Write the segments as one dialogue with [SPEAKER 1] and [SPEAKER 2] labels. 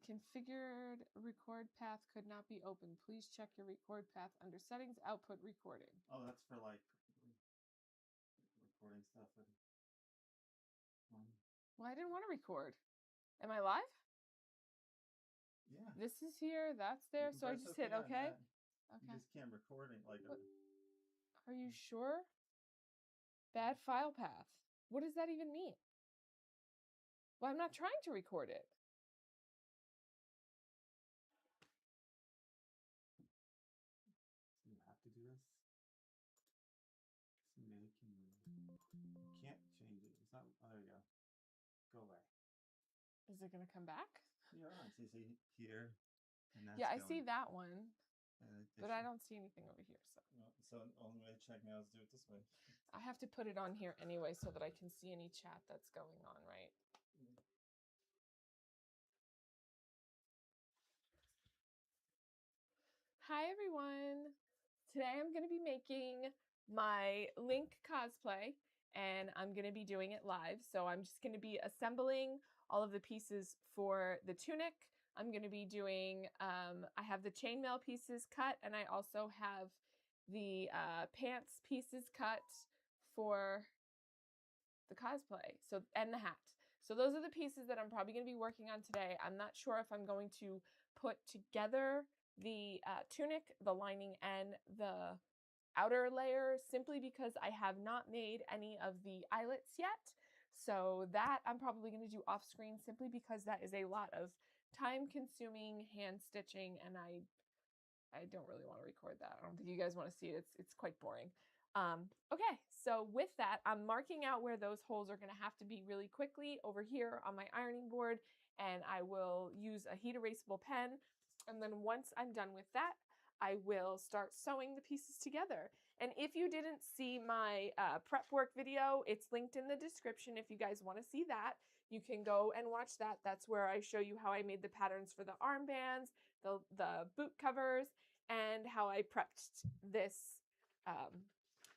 [SPEAKER 1] configured record path could not be opened. Please check your record path under settings, output recording.
[SPEAKER 2] Oh, that's for like recording stuff.
[SPEAKER 1] Well, I didn't want to record. Am I live?
[SPEAKER 2] Yeah.
[SPEAKER 1] This is here, that's there, so I just hit okay.
[SPEAKER 2] Okay. You just can't record it like
[SPEAKER 1] Are you sure? Bad file path. What does that even mean? Well, I'm not trying to record it.
[SPEAKER 2] So you have to do this? So you can't change it. It's not. Oh, there you go. Go away.
[SPEAKER 1] Is it going to come back?
[SPEAKER 2] You're on. See here. And that's
[SPEAKER 1] yeah, I see that one. But I
[SPEAKER 2] should...
[SPEAKER 1] don't see anything over here.
[SPEAKER 2] So the only way to check now is do it this way.
[SPEAKER 1] I have to put it on here anyway so that I can see any chat that's going on, right? Hi, everyone. Today I'm going to be making my Link cosplay, and I'm going to be doing it live. So I'm just going to be assembling all of the pieces for the tunic. I'm going to be doing, I have the chainmail pieces cut, and I also have the pants pieces cut for the cosplay, and the hat. So those are the pieces that I'm probably going to be working on today. I'm not sure if I'm going to put together the tunic, the lining, and the outer layer, simply because I have not made any of the eyelets yet. So that I'm probably going to do off screen, simply because that is a lot of time consuming hand stitching, and I don't really want to record that. I don't think you guys want to see it. It's quite boring. Okay, so with that, I'm marking out where those holes are going to have to be really quickly over here on my ironing board, and I will use a heat erasable pen. And then once I'm done with that, I will start sewing the pieces together. And if you didn't see my prep work video, it's linked in the description. If you guys want to see that, you can go and watch that. That's where I show you how I made the patterns for the armbands, the boot covers, and how I prepped this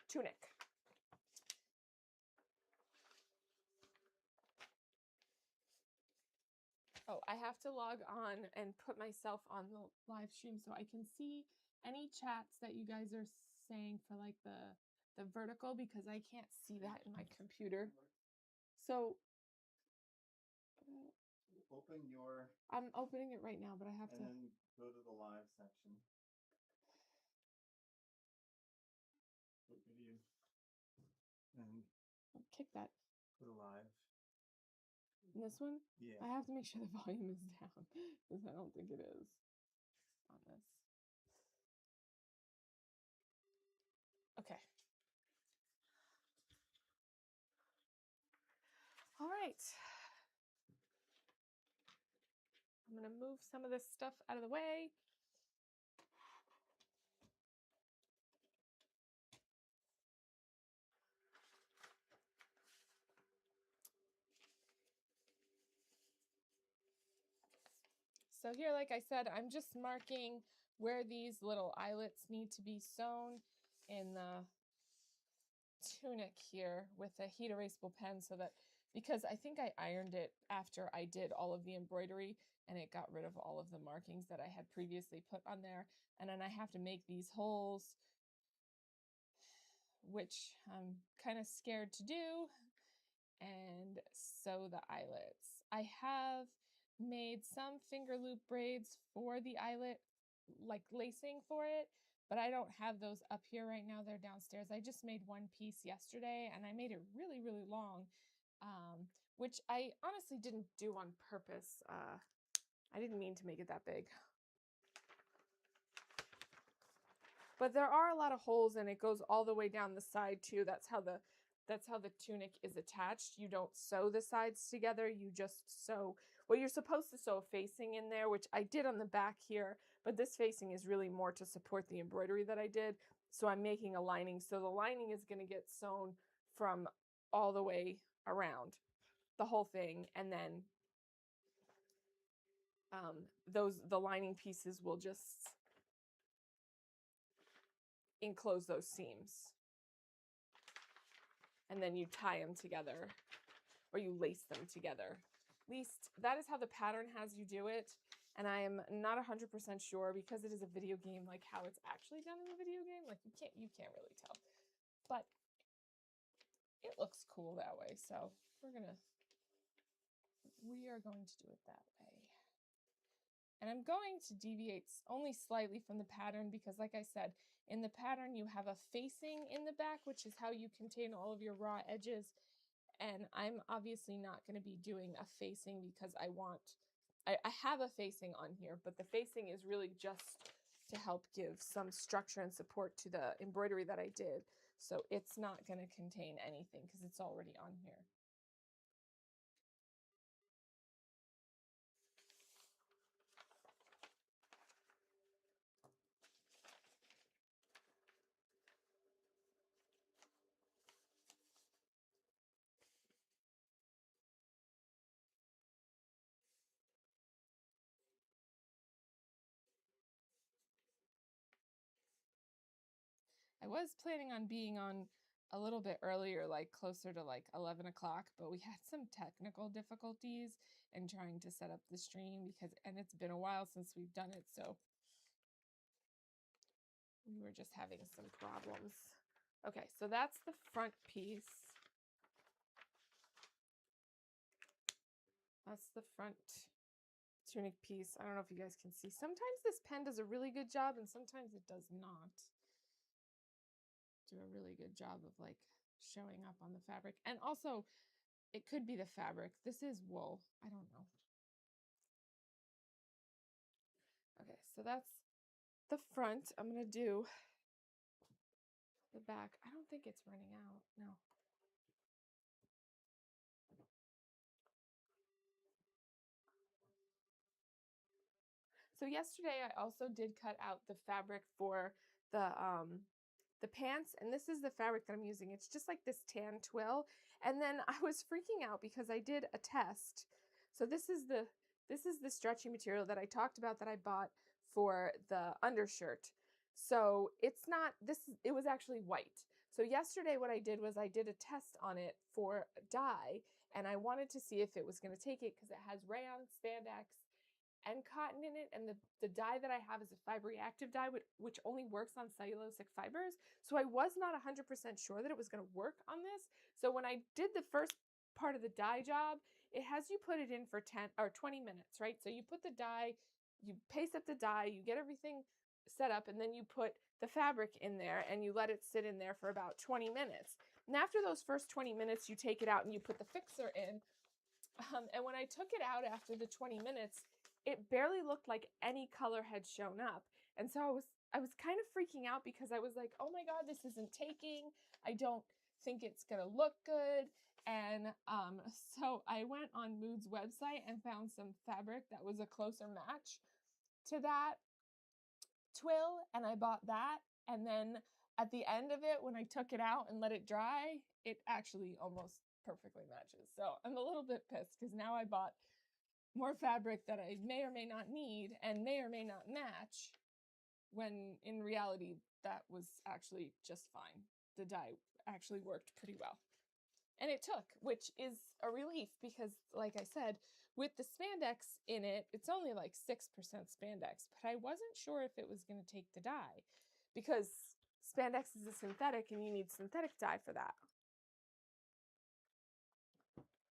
[SPEAKER 1] tunic. Oh, I have to log on and put myself on the live stream so I can see any chats that you guys are saying for like the vertical, because I can't see that in my computer. So
[SPEAKER 2] open your...
[SPEAKER 1] I'm opening it right now, but I have to...
[SPEAKER 2] And then go to the live section. What video? And
[SPEAKER 1] kick that.
[SPEAKER 2] Go to live.
[SPEAKER 1] This one?
[SPEAKER 2] Yeah.
[SPEAKER 1] I have to make sure the volume is down, because I don't think it is on this. Okay. All right. I'm going to move some of this stuff out of the way. So here, like I said, I'm just marking where these little eyelets need to be sewn in the tunic here with a heat erasable pen, so that, because I think I ironed it after I did all of the embroidery, and it got rid of all of the markings that I had previously put on there. And then I have to make these holes, which I'm kind of scared to do, and sew the eyelets. I have made some finger loop braids for the eyelet, like lacing for it, but I don't have those up here right now. They're downstairs. I just made one piece yesterday, and I made it really, really long, which I honestly didn't do on purpose. I didn't mean to make it that big. But there are a lot of holes, and it goes all the way down the side too. That's how the tunic is attached. You don't sew the sides together. You just sew, well, you're supposed to sew a facing in there, which I did on the back here, but this facing is really more to support the embroidery that I did. So I'm making a lining. So the lining is going to get sewn from all the way around the whole thing. And then the lining pieces will just enclose those seams. And then you tie them together, or you lace them together least that is how the pattern has you do it. And I am not 100% sure because it is a video game, like how it's actually done in the video game. Like you can't really tell, but it looks cool that way. So we are going to do it that way. And I'm going to deviate only slightly from the pattern because, like I said, in the pattern you have a facing in the back, which is how you contain all of your raw edges. And I'm obviously not going to be doing a facing because I have a facing on here, but the facing is really just to help give some structure and support to the embroidery that I did. So it's not going to contain anything because it's already on here. I was planning on being on a little bit earlier, like closer to like 11 o'clock, but we had some technical difficulties in trying to set up the stream and it's been a while since we've done it, so we were just having some problems. Okay, so that's the front piece. That's the front tunic piece. I don't know if you guys can see. Sometimes this pen does a really good job and sometimes it does not do a really good job of like showing up on the fabric. And also, it could be the fabric. This is wool. I don't know. Okay, so that's the front. I'm going to do the back. I don't think it's running out. No. So yesterday I also did cut out the fabric for the pants, and this is the fabric that I'm using. It's just like this tan twill. And then I was freaking out because I did a test. So this is the stretchy material that I talked about that I bought for the undershirt. So it's not this, it was actually white. So yesterday what I did was I did a test on it for dye, and I wanted to see if it was going to take it because it has rayon, spandex, and cotton in it, and the dye that I have is a fiber reactive dye, which only works on cellulosic fibers. So I was not 100% sure that it was going to work on this. So when I did the first part of the dye job, it has you put it in for 10 or 20 minutes, right? So you put the dye, you paste up the dye, you get everything set up, and then you put the fabric in there and you let it sit in there for about 20 minutes. And after those first 20 minutes, you take it out and you put the fixer in. And when I took it out after the 20 minutes, it barely looked like any color had shown up. And so I was kind of freaking out because I was like, oh my God, this isn't taking. I don't think it's gonna look good. And so I went on Mood's website and found some fabric that was a closer match to that twill, and I bought that. And then at the end of it, when I took it out and let it dry, it actually almost perfectly matches. So I'm a little bit pissed because now I bought more fabric that I may or may not need and may or may not match, when in reality that was actually just fine. The dye actually worked pretty well. And it took, which is a relief because, like I said, with the spandex in it, it's only like 6% spandex, but I wasn't sure if it was going to take the dye because spandex is a synthetic and you need synthetic dye for that.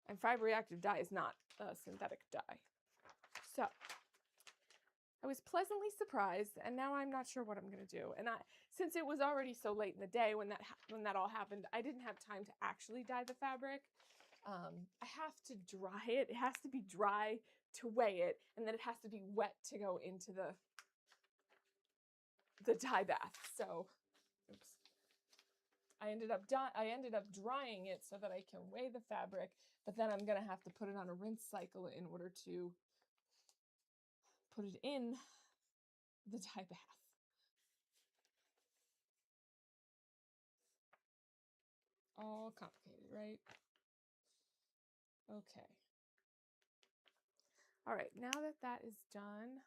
[SPEAKER 1] And fiber reactive dye is not a synthetic dye. So I was pleasantly surprised, and now I'm not sure what I'm going to do. And since it was already so late in the day when that all happened, I didn't have time to actually dye the fabric. I have to dry it. It has to be dry to weigh it, and then it has to be wet to go into the dye bath. So, oops. I ended up drying it so that I can weigh the fabric, but then I'm going to have to put it on a rinse cycle in order to put it in the dye bath. All complicated, right? Okay. All right, now that that is done,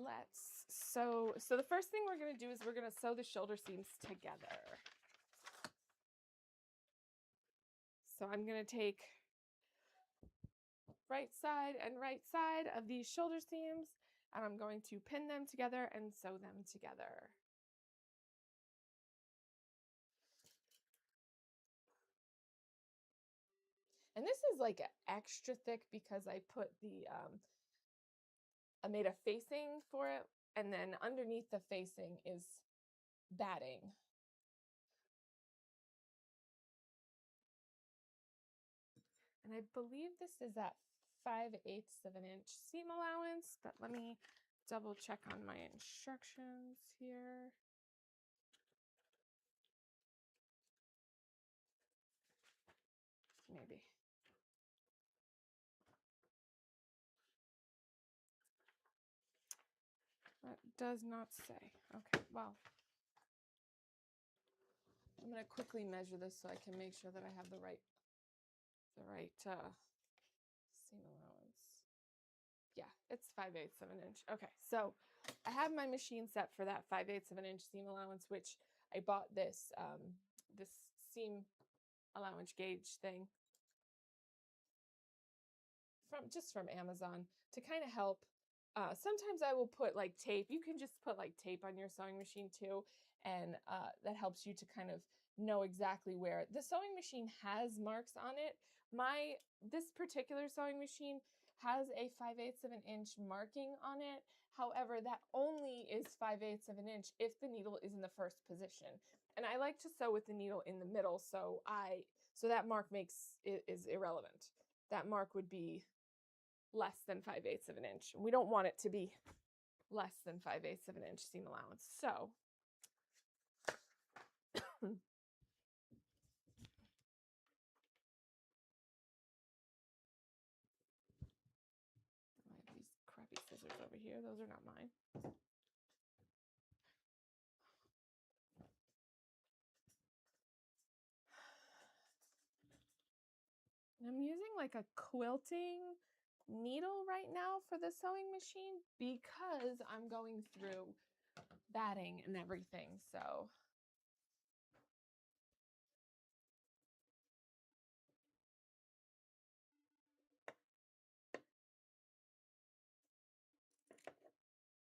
[SPEAKER 1] let's sew. So the first thing we're going to do is we're going to sew the shoulder seams together. So I'm going to take right side and right side of these shoulder seams, and I'm going to pin them together and sew them together. And this is like extra thick because I put I made a facing for it, and then underneath the facing is batting. And I believe this is at 5/8 of an inch seam allowance, but let me double check on my instructions here. Maybe. That does not say. Okay, well, I'm going to quickly measure this so I can make sure that I have the right seam allowance. Yeah, it's 5/8 of an inch. Okay, so I have my machine set for that 5/8 of an inch seam allowance, which I bought this this seam allowance gauge thing from Amazon to kind of help. Sometimes I will put like tape. You can just put like tape on your sewing machine too, and that helps you to kind of know exactly where. The sewing machine has marks on it. This particular sewing machine has a 5/8 of an inch marking on it. However, that only is 5/8 of an inch if the needle is in the first position. And I like to sew with the needle in the middle, so that mark is irrelevant. That mark would be less than 5/8 of an inch. We don't want it to be less than 5/8 of an inch seam allowance. So I have these crappy scissors over here. Those are not mine. And I'm using like a quilting needle right now for the sewing machine because I'm going through batting and everything. So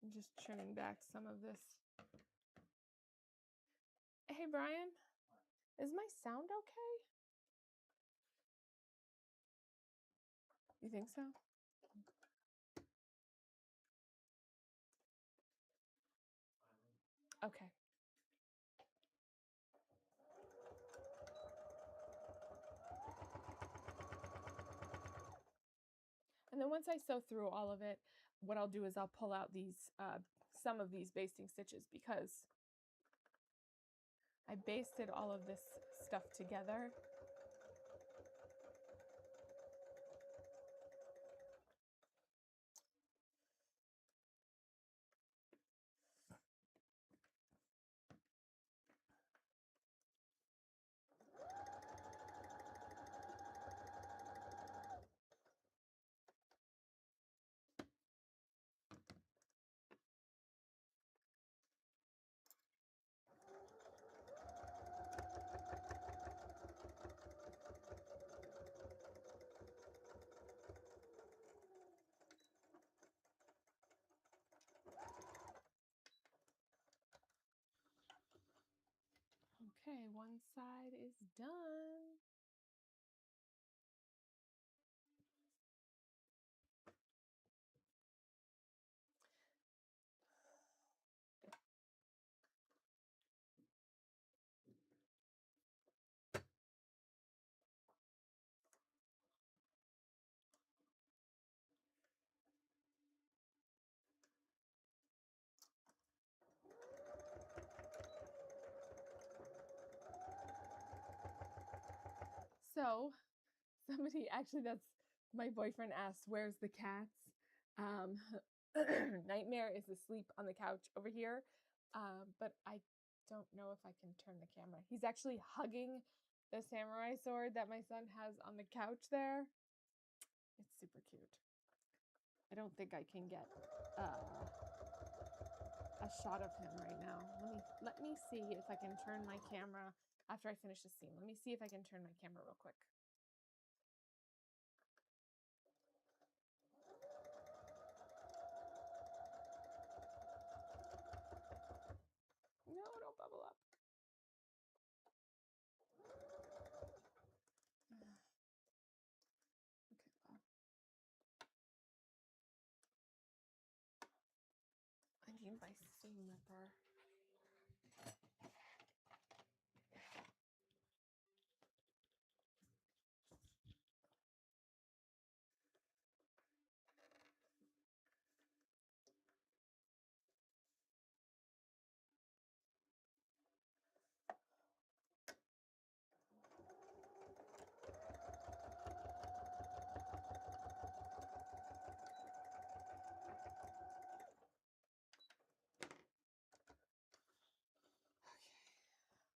[SPEAKER 1] I'm just trimming back some of this. Hey, Brian, is my sound okay? You think so? Okay. And then once I sew through all of it, what I'll do is I'll pull out some of these basting stitches because I basted all of this stuff together. Okay, one side is done. So somebody actually, that's my boyfriend asked, where's the cats? Nightmare is asleep on the couch over here, but I don't know if I can turn the camera. He's actually hugging the samurai sword that my son has on the couch there. It's super cute. I don't think I can get a shot of him right now. Let me see if I can turn my camera after I finish the seam. Let me see if I can turn my camera real quick. machine by seam ripper.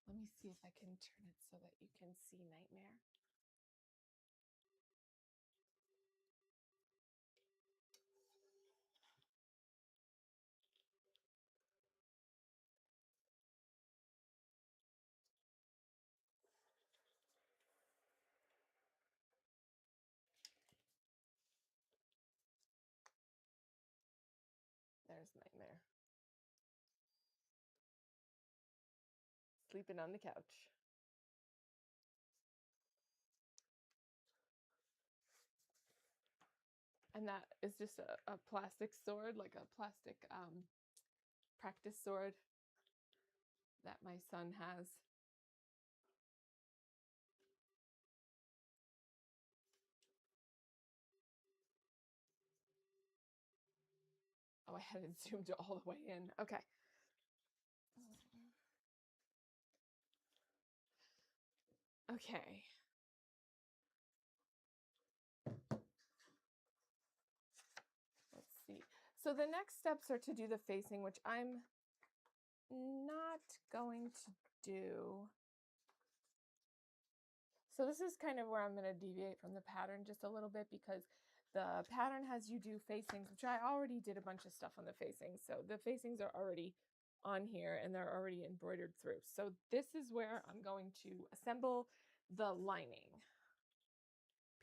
[SPEAKER 1] Let me see if I can turn it so that you can see Nightmare. There's Nightmare. Sleeping on the couch. And that is just a plastic sword, like a plastic practice sword that my son has. Oh, I hadn't zoomed it all the way in. Okay. Okay. Let's see. So the next steps are to do the facing, which I'm not going to do. So this is kind of where I'm going to deviate from the pattern just a little bit, because the pattern has you do facings, which I already did a bunch of stuff on the facings. So the facings are already on here and they're already embroidered through. So this is where I'm going to assemble the lining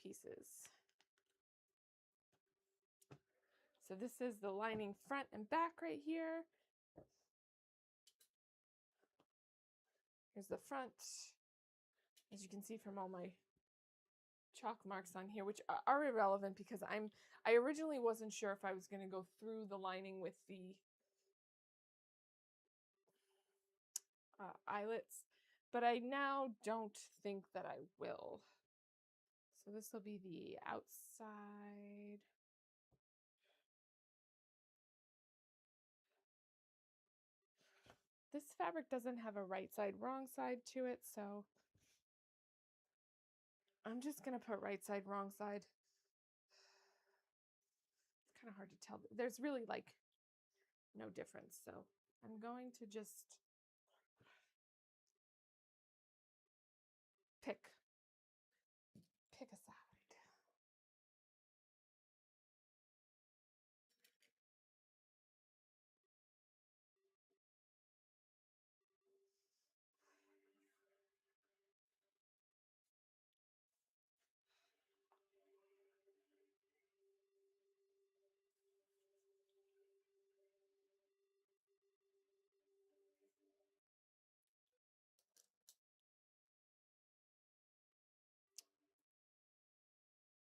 [SPEAKER 1] pieces. So this is the lining front and back right here. Here's the front, as you can see from all my chalk marks on here, which are irrelevant because I originally wasn't sure if I was going to go through the lining with the eyelets, but I now don't think that I will. So this will be the outside. This fabric doesn't have a right side, wrong side to it, so I'm just going to put right side, wrong side. It's kind of hard to tell. There's really like no difference, so I'm going to just pick a side.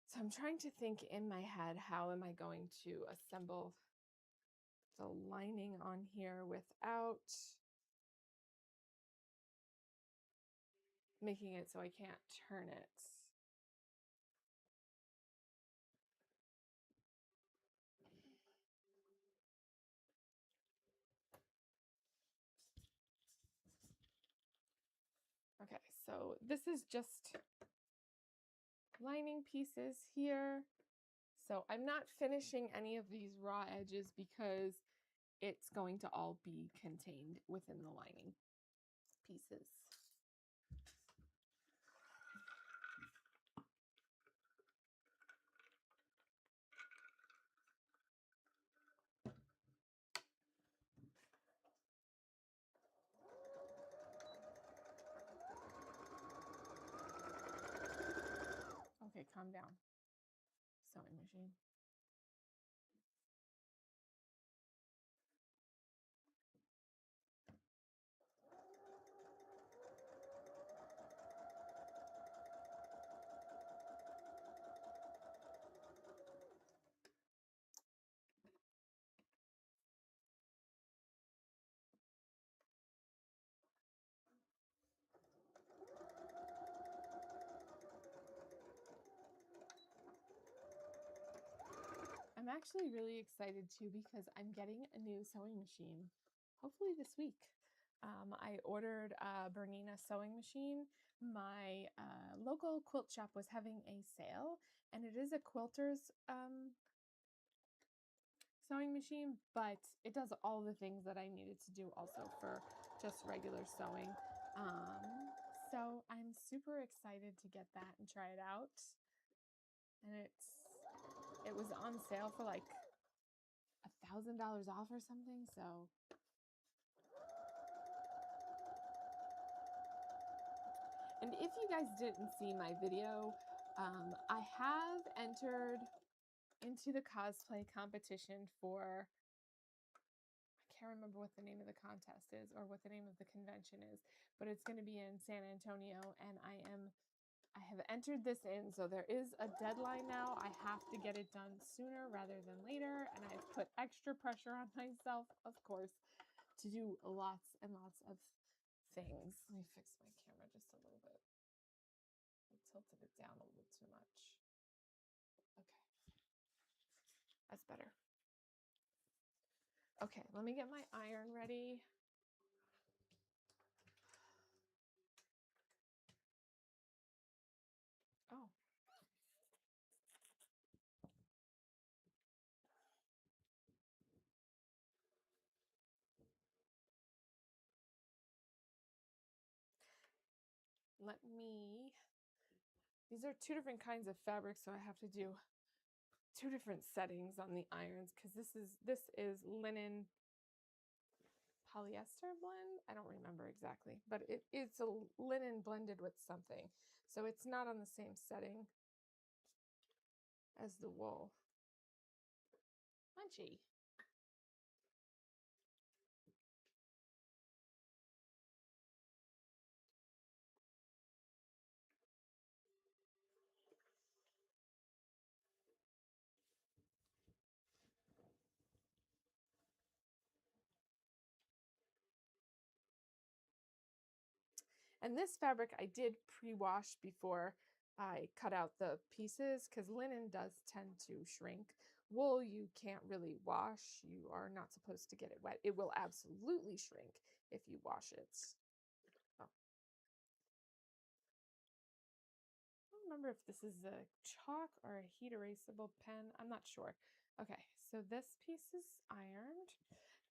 [SPEAKER 1] So I'm trying to think in my head, how am I going to assemble the lining on here without making it so I can't turn it. Okay, so this is just lining pieces here. So I'm not finishing any of these raw edges because it's going to all be contained within the lining pieces. Okay, calm down. Sewing machine. I'm actually really excited too because I'm getting a new sewing machine, hopefully this week. I ordered a Bernina sewing machine. My local quilt shop was having a sale, and it is a quilter's sewing machine, but it does all the things that I needed to do also for just regular sewing. So I'm super excited to get that and try it out. And it was on sale for like $1,000 off or something. So and if you guys didn't see my video, I have entered into the cosplay competition for, I can't remember what the name of the contest is or what the name of the convention is, but it's going to be in San Antonio, and I have entered this in, so there is a deadline now. I have to get it done sooner rather than later, and I've put extra pressure on myself, of course, to do lots and lots of things. Let me fix my camera just a little bit. I tilted it down a little too much. Okay, that's better. Okay, let me get my iron ready. Oh. These are two different kinds of fabric, so I have to do two different settings on the irons because this is linen polyester blend. I don't remember exactly, but it's a linen blended with something. So it's not on the same setting as the wool. Munchy. And this fabric I did pre-wash before I cut out the pieces because linen does tend to shrink. Wool you can't really wash. You are not supposed to get it wet. It will absolutely shrink if you wash it. Oh. I don't remember if this is a chalk or a heat erasable pen. I'm not sure. Okay, so this piece is ironed.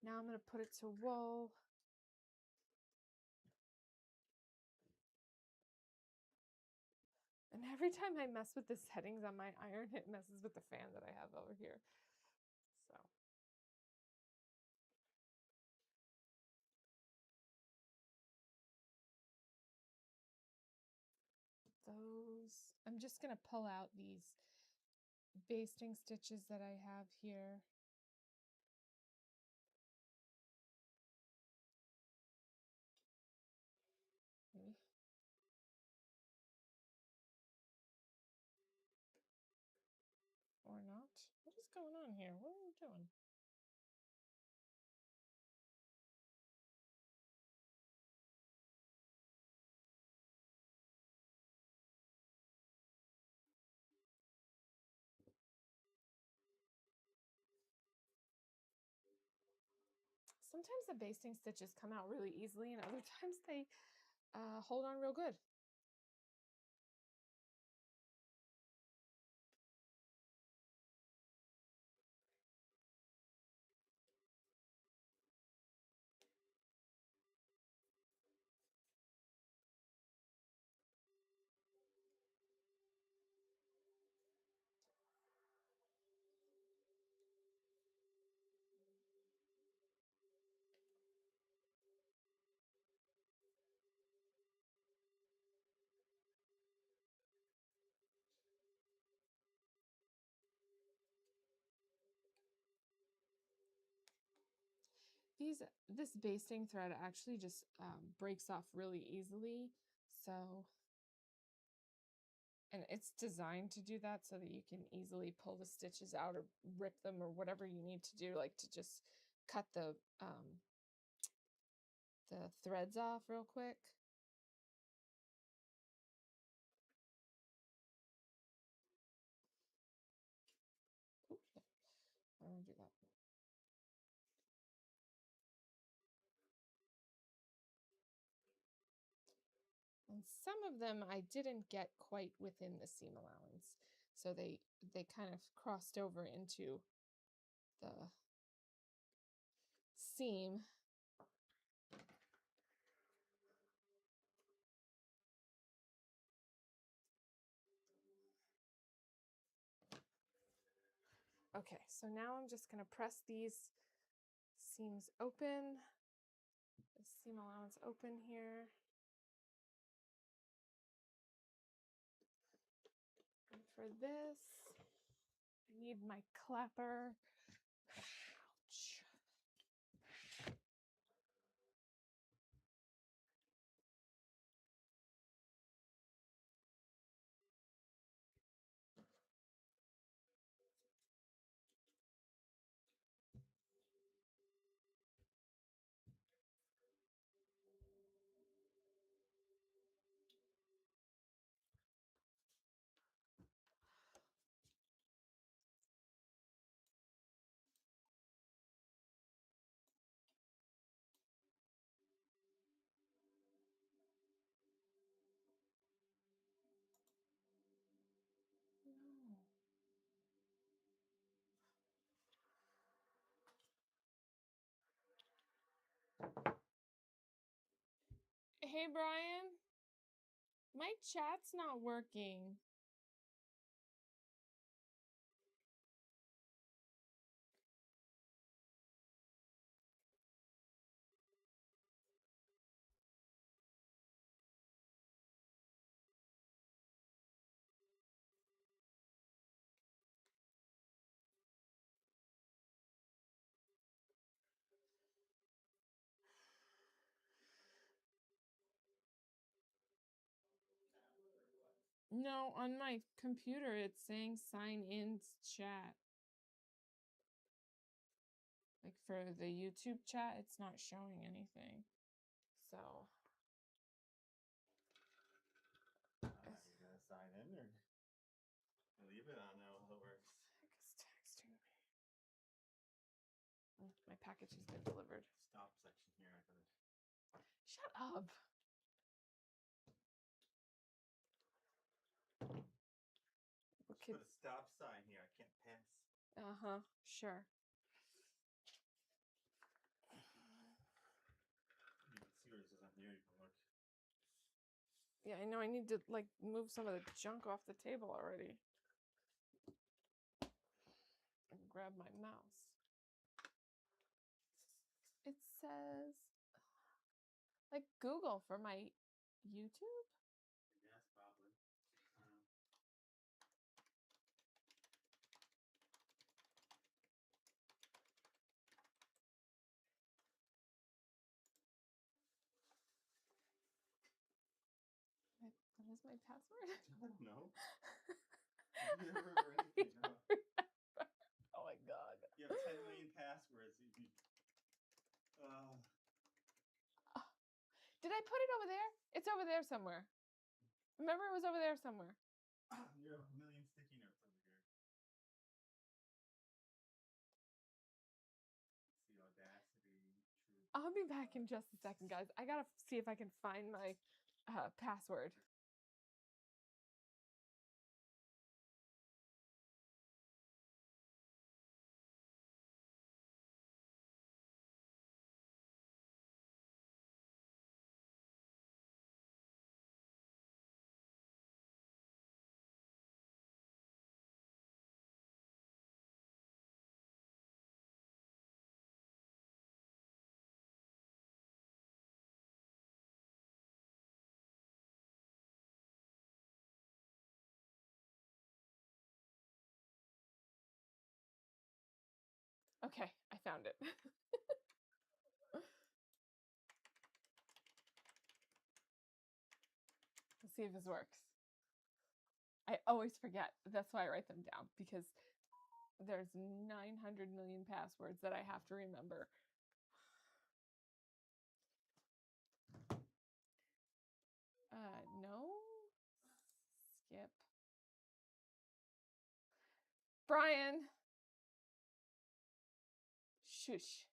[SPEAKER 1] Now I'm going to put it to wool. And every time I mess with the settings on my iron, it messes with the fan that I have over here. So. I'm just going to pull out these basting stitches that I have here. Maybe. Or not. What is going on here? What are we doing? Sometimes the basting stitches come out really easily, and other times they hold on real good. This basting thread actually just breaks off really easily. So, and it's designed to do that so that you can easily pull the stitches out or rip them or whatever you need to do, like to just cut the threads off real quick. want to do that. And some of them I didn't get quite within the seam allowance. So they kind of crossed over into the seam. Okay, so now I'm just going to press these seams open, the seam allowance open here. And for this, I need my clapper. Ouch. No. Hey, Brian, my chat's not working. No, on my computer it's saying sign in chat. Like for the YouTube chat, it's not showing anything. So.
[SPEAKER 2] Are you gonna sign in or leave it on there while it works?
[SPEAKER 1] Heck is texting me. Oh, my package has been delivered.
[SPEAKER 2] Stop section here. I gotta.
[SPEAKER 1] Shut up.
[SPEAKER 2] Put a stop sign here. I can't pass.
[SPEAKER 1] Uh-huh, sure.
[SPEAKER 2] You can see where it says on here. You can look.
[SPEAKER 1] Yeah, I know I need to like move some of the junk off the table already. And grab my mouse. It says like Google for my YouTube.
[SPEAKER 2] Yes, probably.
[SPEAKER 1] What is my password?
[SPEAKER 2] I don't know. You never remember anything.
[SPEAKER 1] Oh my god.
[SPEAKER 2] You have 10 million passwords.
[SPEAKER 1] Did I put it over there? It's over there somewhere. Remember, it was over there somewhere.
[SPEAKER 2] You have a million sticky notes over here. Let's see, Audacity. True.
[SPEAKER 1] I'll be back in just a second, guys. I gotta see if I can find my password. Okay, I found it. Let's see if this works. I always forget. That's why I write them down, because there's 900 million passwords that I have to remember. No. Skip. Brian. Shush.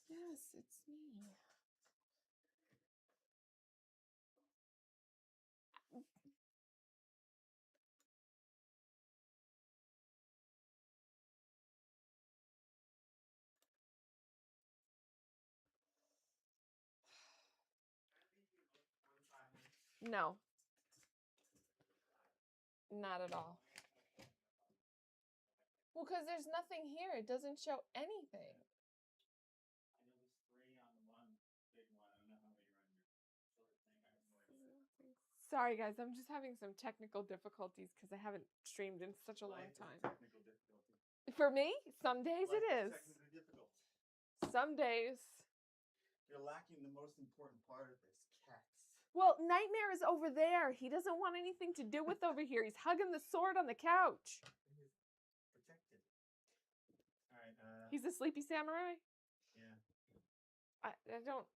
[SPEAKER 1] Well, yes, it's me. No, not at all. Well, because there's nothing here. It doesn't show anything.
[SPEAKER 2] I know there's 3 on the one big one. I don't know how many are on your short thing. I have no idea.
[SPEAKER 1] Sorry, guys. I'm just having some technical difficulties because I haven't streamed in such a long
[SPEAKER 2] Life is
[SPEAKER 1] time.
[SPEAKER 2] technical difficulty.
[SPEAKER 1] For me, some days
[SPEAKER 2] Life
[SPEAKER 1] it is.
[SPEAKER 2] technically difficult.
[SPEAKER 1] Some days.
[SPEAKER 2] You're lacking the most important part of this, cats.
[SPEAKER 1] Well, Nightmare is over there. He doesn't want anything to do with over here. He's hugging the sword on the couch.
[SPEAKER 2] He's protected. All right.
[SPEAKER 1] He's a sleepy samurai?
[SPEAKER 2] Yeah.
[SPEAKER 1] I don't...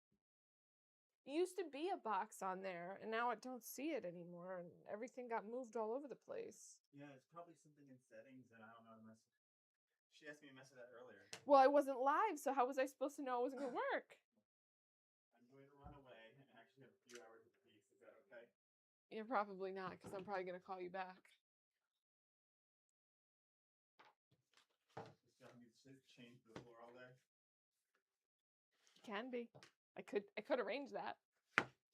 [SPEAKER 1] It used to be a box on there, and now I don't see it anymore, and everything got moved all over the place.
[SPEAKER 2] Yeah, it's probably something in settings, and I don't know how to mess with. She asked me to mess with that earlier.
[SPEAKER 1] Well, I wasn't live, so how was I supposed to know it wasn't going to work?
[SPEAKER 2] I'm going to run away and actually have a few hours of peace. Is that okay?
[SPEAKER 1] You're probably not, because I'm probably going to call you back.
[SPEAKER 2] Just change the floor all day.
[SPEAKER 1] Can be. I could arrange that.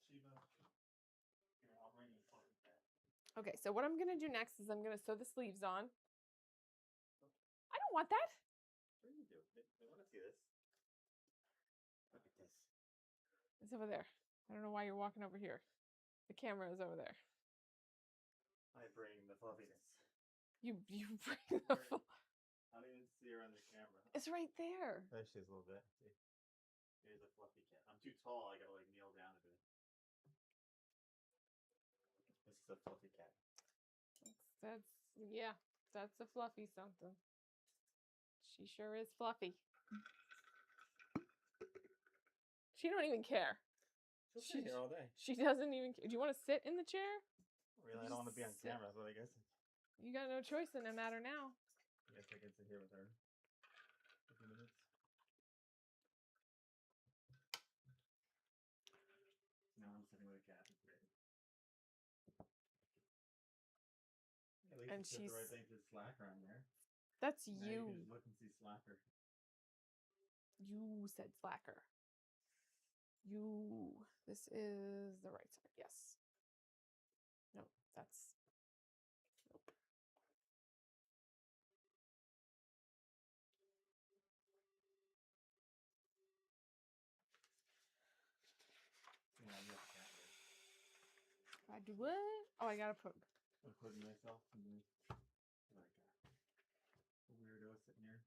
[SPEAKER 2] Shiva. Here, I'll bring you a floor.
[SPEAKER 1] Okay, so what I'm going to do next is I'm going to sew the sleeves on. I don't want that.
[SPEAKER 2] What are you doing? I want to see this. Look at this.
[SPEAKER 1] It's over there. I don't know why you're walking over here. The camera is over there.
[SPEAKER 2] I bring the fluffiness.
[SPEAKER 1] You bring the
[SPEAKER 2] I don't even see her on the camera.
[SPEAKER 1] It's right there.
[SPEAKER 2] There she is a little bit. See? Here's a fluffy cat. I'm too tall. I gotta like kneel down a bit. This is a fluffy cat.
[SPEAKER 1] That's a fluffy something. She sure is fluffy. She don't even care.
[SPEAKER 2] She'll sit here all day.
[SPEAKER 1] She doesn't even care. Do you want to sit in the chair?
[SPEAKER 2] Really, I don't want to be on camera, but I guess.
[SPEAKER 1] You got no choice in the matter now.
[SPEAKER 2] I guess I can sit here with her. A few minutes. Now I'm sitting with a cat. It's great. At least
[SPEAKER 1] And
[SPEAKER 2] it's the right thing to slacker on there.
[SPEAKER 1] That's
[SPEAKER 2] now
[SPEAKER 1] you.
[SPEAKER 2] You can just look and see slacker.
[SPEAKER 1] You said slacker. You. This is the right side. Yes. No, that's. Nope.
[SPEAKER 2] Yeah, you have a cat here.
[SPEAKER 1] I do what? Oh, I gotta put.
[SPEAKER 2] I'm putting myself in the, like a weirdo sitting here.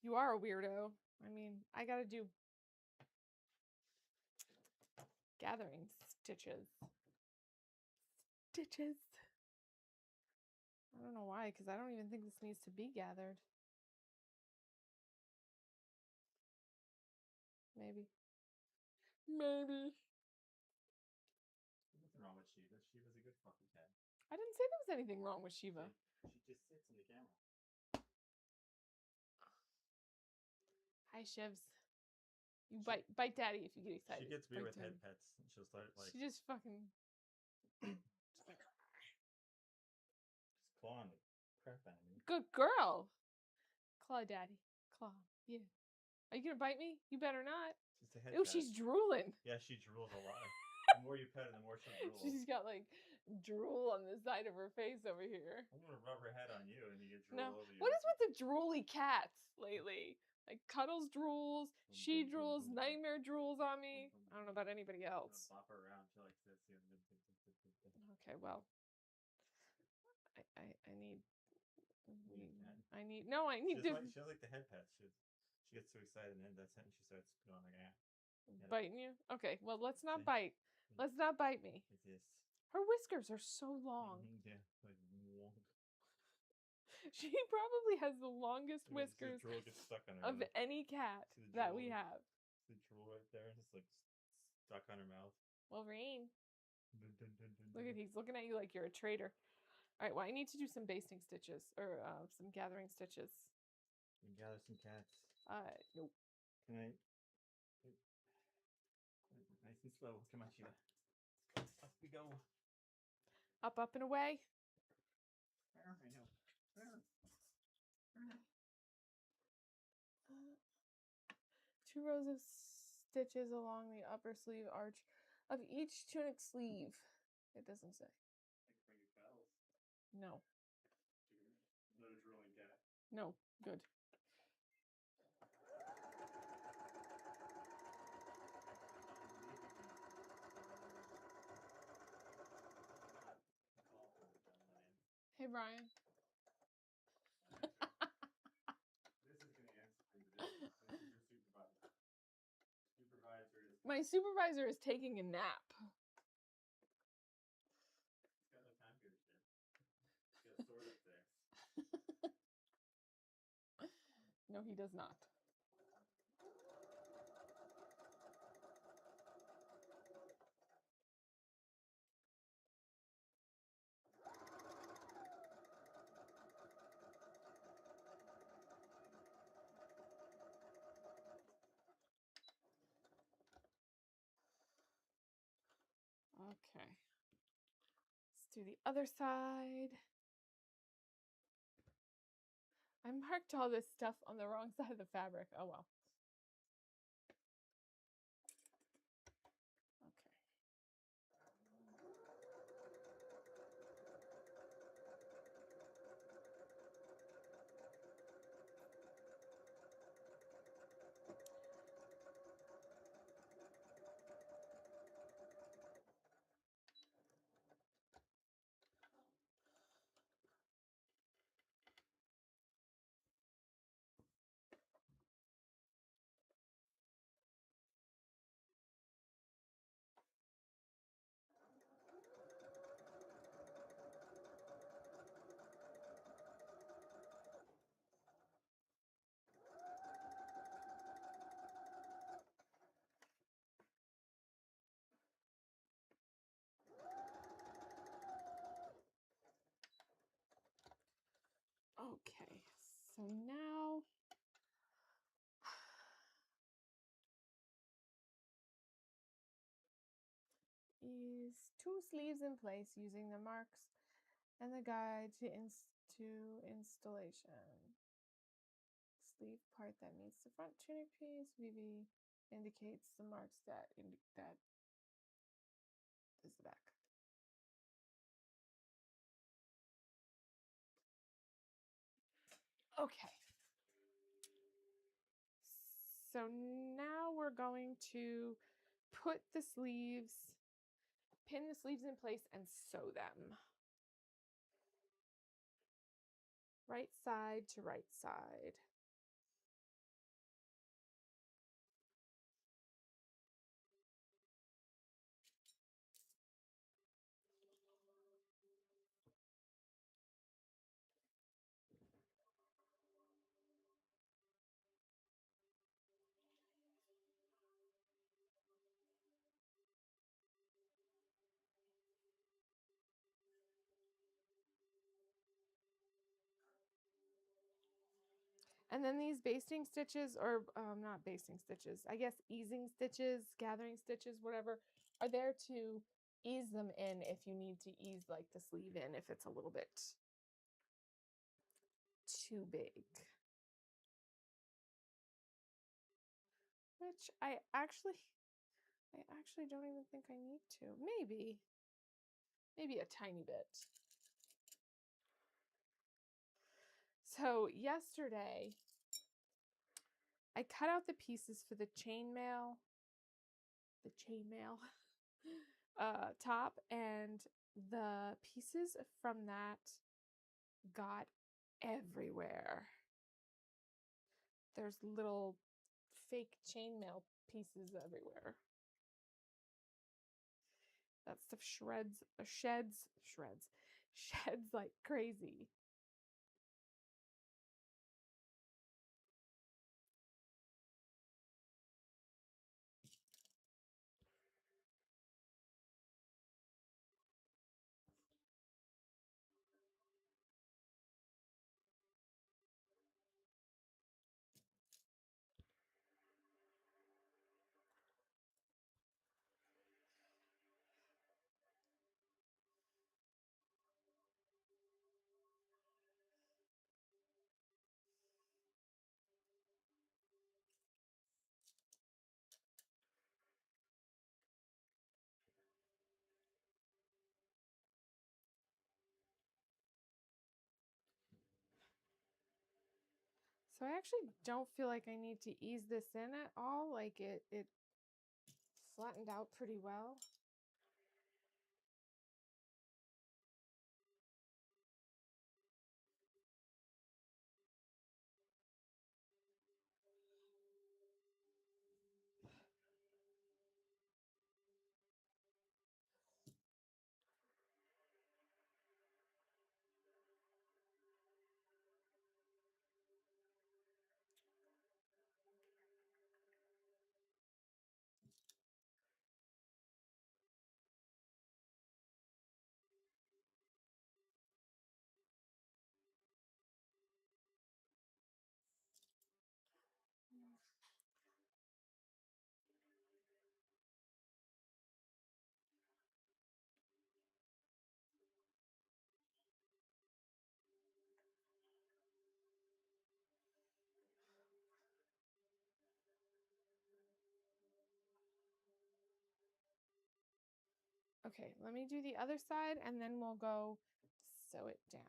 [SPEAKER 1] You are a weirdo. I mean, I gotta do gathering stitches. Stitches. I don't know why, because I don't even think this needs to be gathered. Maybe. Maybe.
[SPEAKER 2] Nothing wrong with Shiva. Shiva's a good fucking cat.
[SPEAKER 1] I didn't say there was anything wrong with Shiva.
[SPEAKER 2] She just sits in the camera.
[SPEAKER 1] Hi, Shivs. You bite daddy if you get excited.
[SPEAKER 2] She gets weird
[SPEAKER 1] Bite
[SPEAKER 2] with
[SPEAKER 1] daddy.
[SPEAKER 2] head pets. She'll start like
[SPEAKER 1] She just fucking.
[SPEAKER 2] just clawing the crap out of me.
[SPEAKER 1] Good girl. Claw daddy. Claw. Yeah. Are you gonna bite me? You better not.
[SPEAKER 2] Just a head
[SPEAKER 1] Ew,
[SPEAKER 2] pet.
[SPEAKER 1] she's drooling.
[SPEAKER 2] Yeah, she drools a lot. The more you pet her, the more she drools.
[SPEAKER 1] She's got like drool on the side of her face over here.
[SPEAKER 2] I'm gonna rub her head on you and you get drool
[SPEAKER 1] No.
[SPEAKER 2] over you.
[SPEAKER 1] What is with the drooly cats lately? Like Cuddles drools, she drools, Nightmare drools on me. I don't know about anybody
[SPEAKER 2] I'm
[SPEAKER 1] else.
[SPEAKER 2] gonna bop her around. She likes this.
[SPEAKER 1] Okay, well. I need I need
[SPEAKER 2] She
[SPEAKER 1] to
[SPEAKER 2] has like the head pets. She gets too excited and that's it. And she starts going like that.
[SPEAKER 1] Biting you? Okay, well, let's not
[SPEAKER 2] See?
[SPEAKER 1] bite. Let's not bite me.
[SPEAKER 2] Like this.
[SPEAKER 1] Her whiskers are so long.
[SPEAKER 2] Yeah, like long.
[SPEAKER 1] She probably has the longest
[SPEAKER 2] Look, see
[SPEAKER 1] whiskers
[SPEAKER 2] the drool gets stuck on her.
[SPEAKER 1] of any cat
[SPEAKER 2] See the
[SPEAKER 1] that
[SPEAKER 2] drool?
[SPEAKER 1] we have.
[SPEAKER 2] See the drool right there? It's like stuck on her mouth.
[SPEAKER 1] Wolverine.
[SPEAKER 2] Dun, dun, dun, dun,
[SPEAKER 1] Look
[SPEAKER 2] dun.
[SPEAKER 1] at, he's looking at you like you're a traitor. All right, well, I need to do some basting stitches, or some gathering stitches.
[SPEAKER 2] We can gather some cats.
[SPEAKER 1] Nope.
[SPEAKER 2] Can I? Nice and slow. Come on, Sheila. Up we go.
[SPEAKER 1] Up, up, and away.
[SPEAKER 2] I know.
[SPEAKER 1] Two rows of stitches along the upper sleeve arch of each tunic sleeve. It doesn't say.
[SPEAKER 2] Like for your bells.
[SPEAKER 1] No.
[SPEAKER 2] Let a drooling cat.
[SPEAKER 1] No. Good. Hey, Brian.
[SPEAKER 2] This is going to answer for you. This is your supervisor. Supervisor is.
[SPEAKER 1] My supervisor is taking a nap.
[SPEAKER 2] He's got no time for your shit. He's got sword up there.
[SPEAKER 1] No, he does not. Okay. Let's do the other side. I marked all this stuff on the wrong side of the fabric. Oh well. Okay, so now is two sleeves in place using the marks and the guide to installation. Sleeve part that meets the front tunic piece. VV indicates the marks that that is the back. Okay. So now we're going to put the sleeves, pin the sleeves in place and sew them. Right side to right side. And then these basting stitches, or not basting stitches, I guess easing stitches, gathering stitches, whatever, are there to ease them in if you need to ease like the sleeve in if it's a little bit too big. Which I actually don't even think I need to. Maybe a tiny bit. So yesterday, I cut out the pieces for the chainmail top, and the pieces from that got everywhere. There's little fake chainmail pieces everywhere. That stuff sheds like crazy. So I actually don't feel like I need to ease this in at all. Like it flattened out pretty well. Okay, let me do the other side and then we'll go sew it down.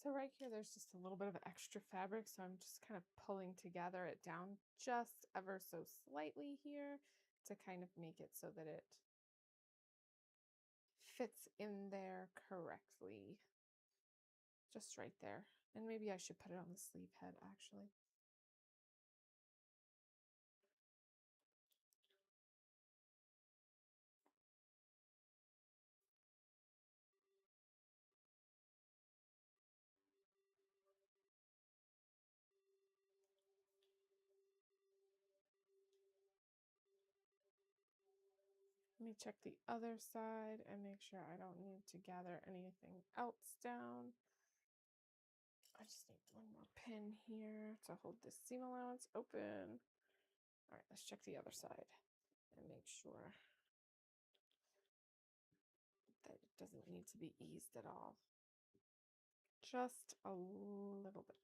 [SPEAKER 1] So right here, there's just a little bit of extra fabric, so I'm just kind of pulling together it down just ever so slightly here to kind of make it so that it fits in there correctly. Just right there. And maybe I should put it on the sleeve head, actually. Let me check the other side and make sure I don't need to gather anything else down. I just need one more pin here to hold this seam allowance open. All right, let's check the other side and make sure that it doesn't need to be eased at all. Just a little bit.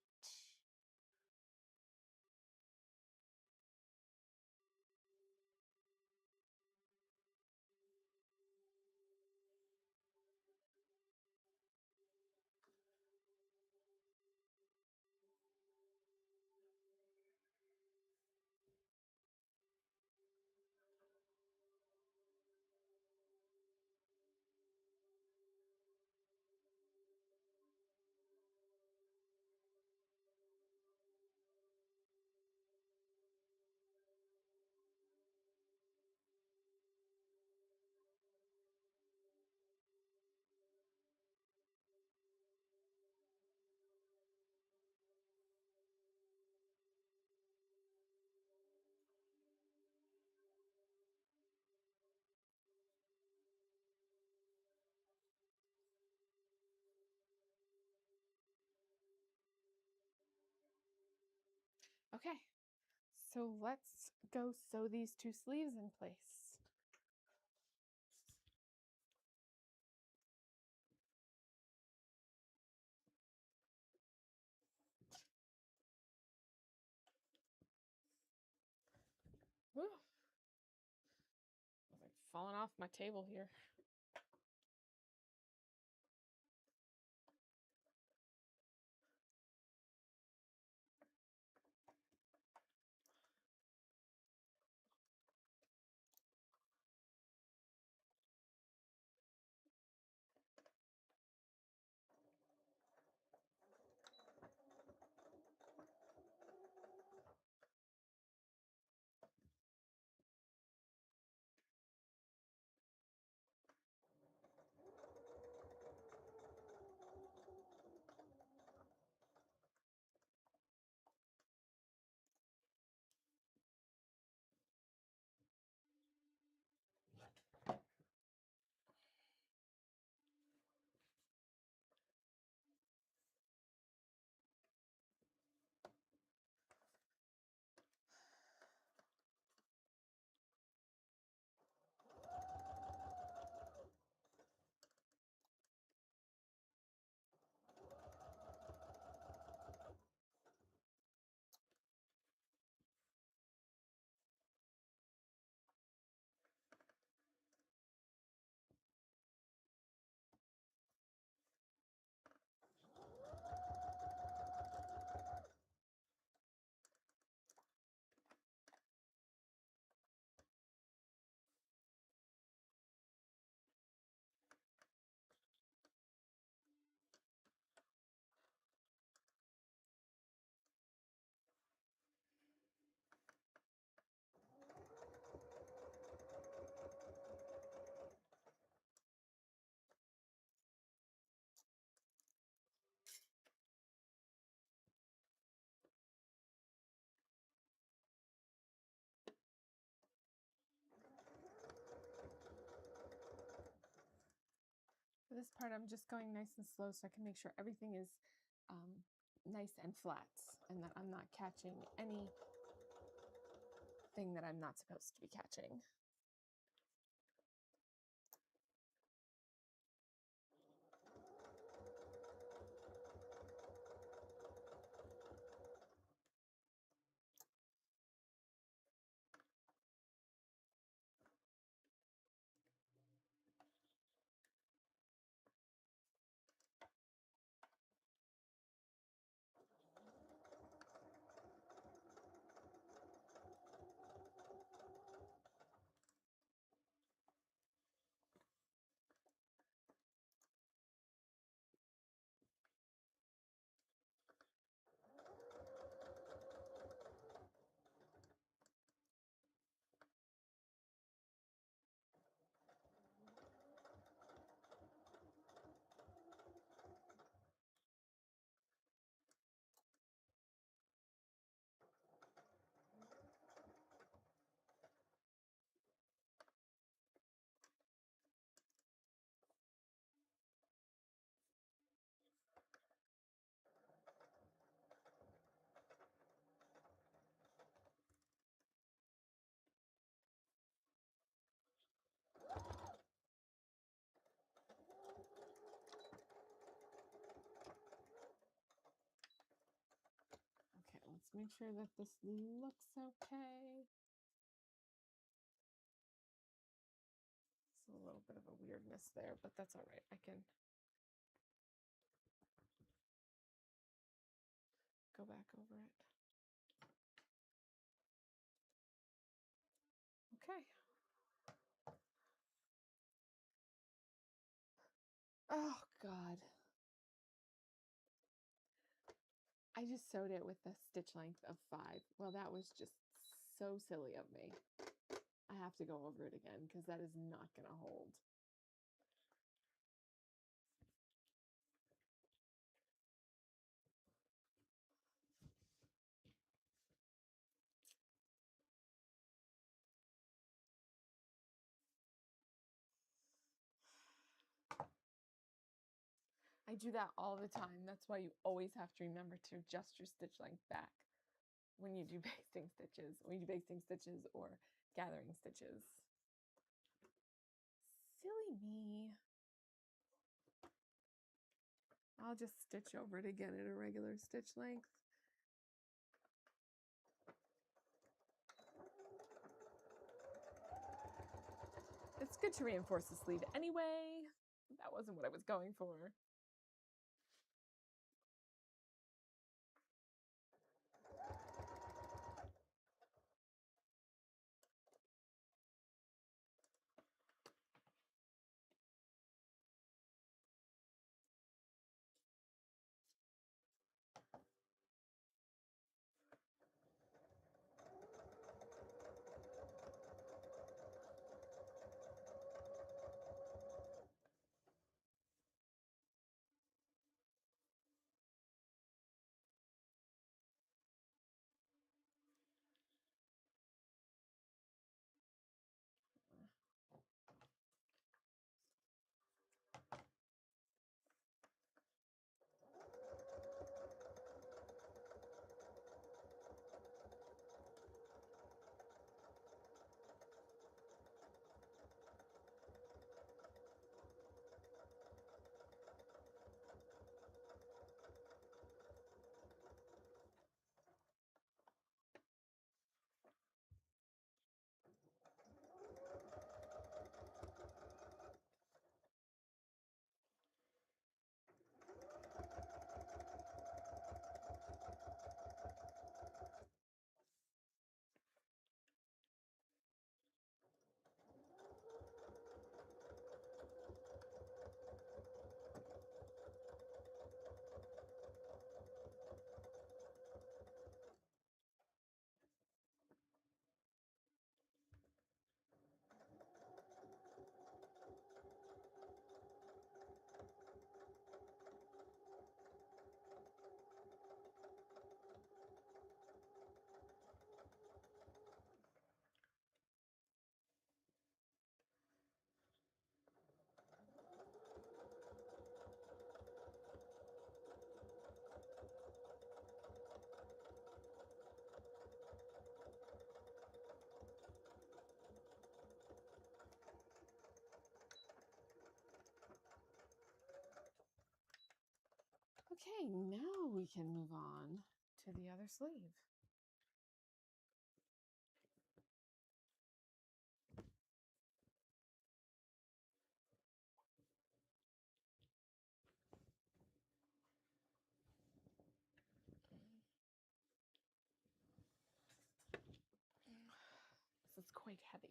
[SPEAKER 1] Okay, so let's go sew these two sleeves in place. Woo. I was like falling off my table here. For this part, I'm just going nice and slow so I can make sure everything is nice and flat and that I'm not catching anything that I'm not supposed to be catching. make sure that this looks okay. It's a little bit of a weirdness there, but that's all right. I can go back over it. Okay. Oh, God. I just sewed it with a stitch length of 5. Well, that was just so silly of me. I have to go over it again because that is not going to hold. I do that all the time. That's why you always have to remember to adjust your stitch length back when you do basting stitches, or gathering stitches. Silly me. I'll just stitch over it again at a regular stitch length. It's good to reinforce the sleeve anyway. That wasn't what I was going for. Okay, now we can move on to the other sleeve. This is quite heavy.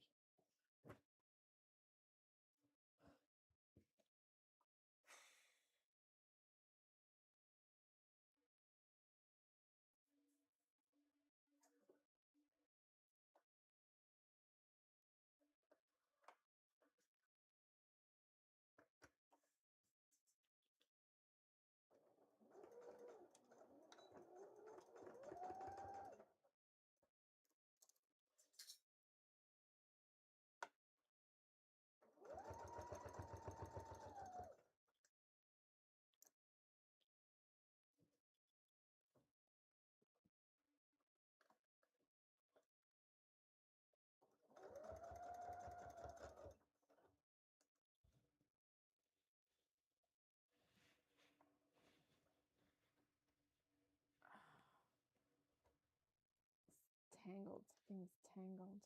[SPEAKER 1] tangled. Things tangled.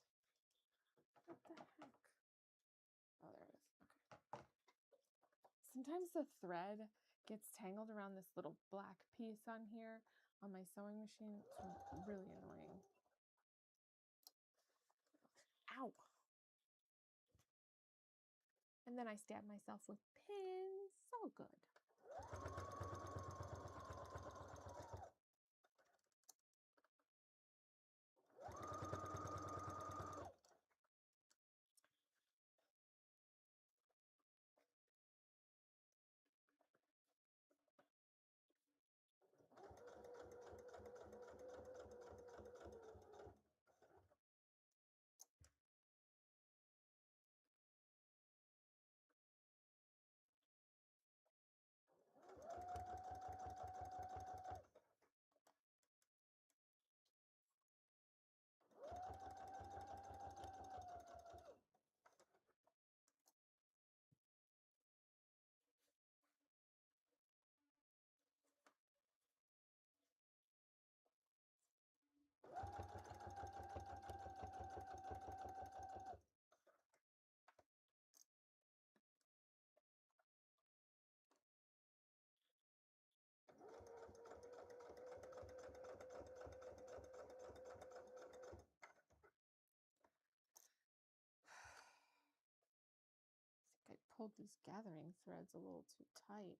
[SPEAKER 1] What the heck? Oh, there it is. Okay. Sometimes the thread gets tangled around this little black piece on here on my sewing machine. It's really annoying. Ow! And then I stab myself with pins. So good. I think I pulled these gathering threads a little too tight.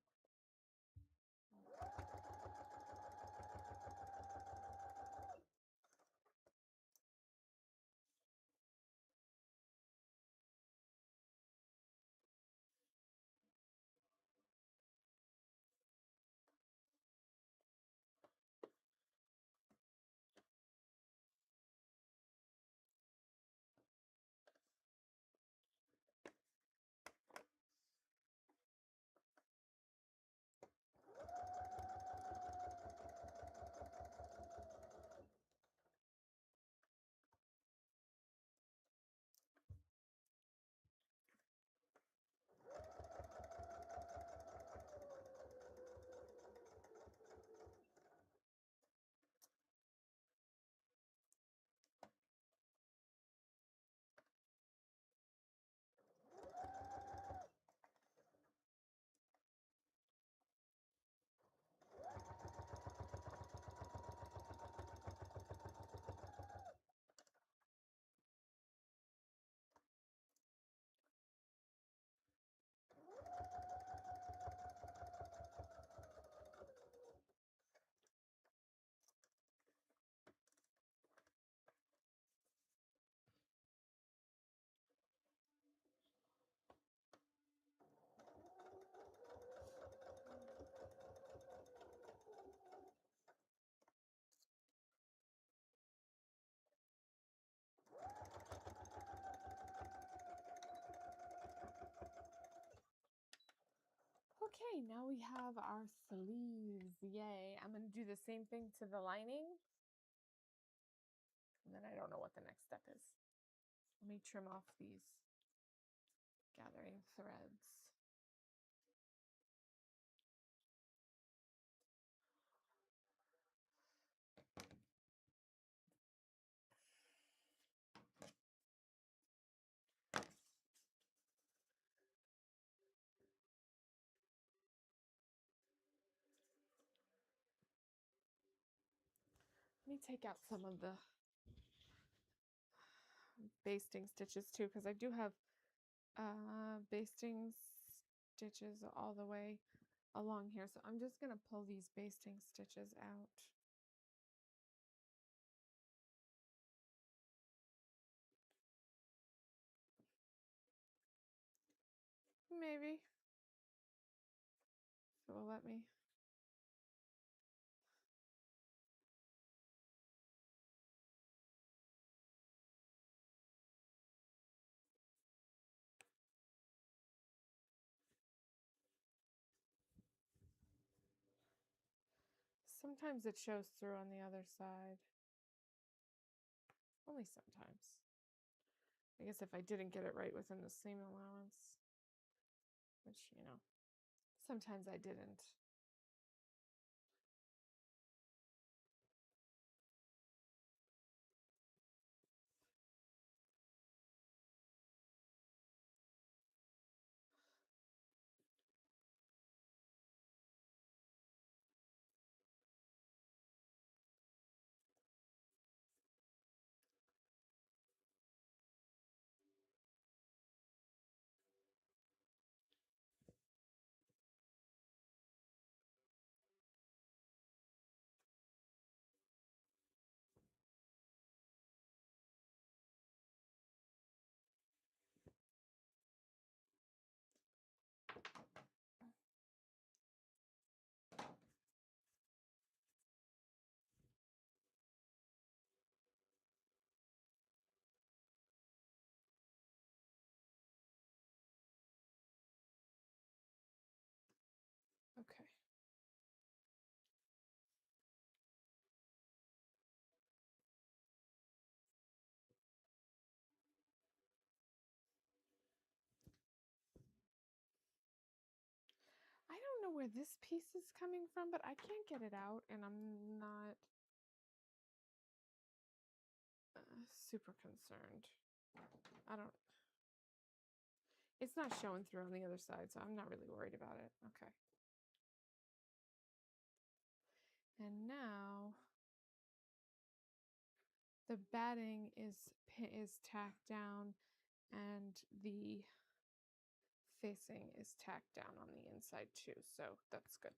[SPEAKER 1] Okay, now we have our sleeves. Yay. I'm going to do the same thing to the lining. And then I don't know what the next step is. Let me trim off these gathering threads. Let me take out some of the basting stitches too, because I do have basting stitches all the way along here. So I'm just going to pull these basting stitches out. Maybe. So will let me. Sometimes it shows through on the other side. Only sometimes. I guess if I didn't get it right within the seam allowance, which, you know, sometimes I didn't. know where this piece is coming from, but I can't get it out, and I'm not super concerned. I don't. It's not showing through on the other side, so I'm not really worried about it. Okay. And now the batting is tacked down, and the facing is tacked down on the inside too, so that's good.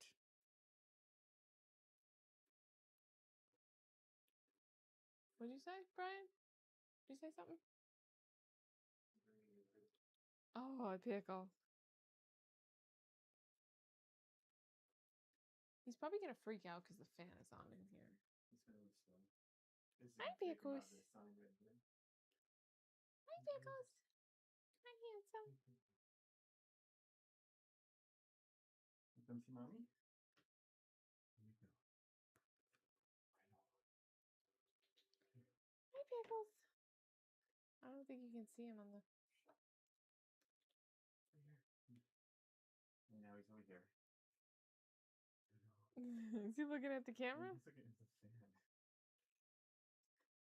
[SPEAKER 1] What'd you say, Brian? Did you say something? Oh, a pickle. He's probably gonna freak out because the fan is on in here. Hi, Pickles. Hi, Pickles. Hi, handsome.
[SPEAKER 2] Come see mommy?
[SPEAKER 1] Hi, Pickles. I don't think you can see him on the.
[SPEAKER 2] And now he's over here.
[SPEAKER 1] Is he looking at the camera?
[SPEAKER 2] He's looking at the fan.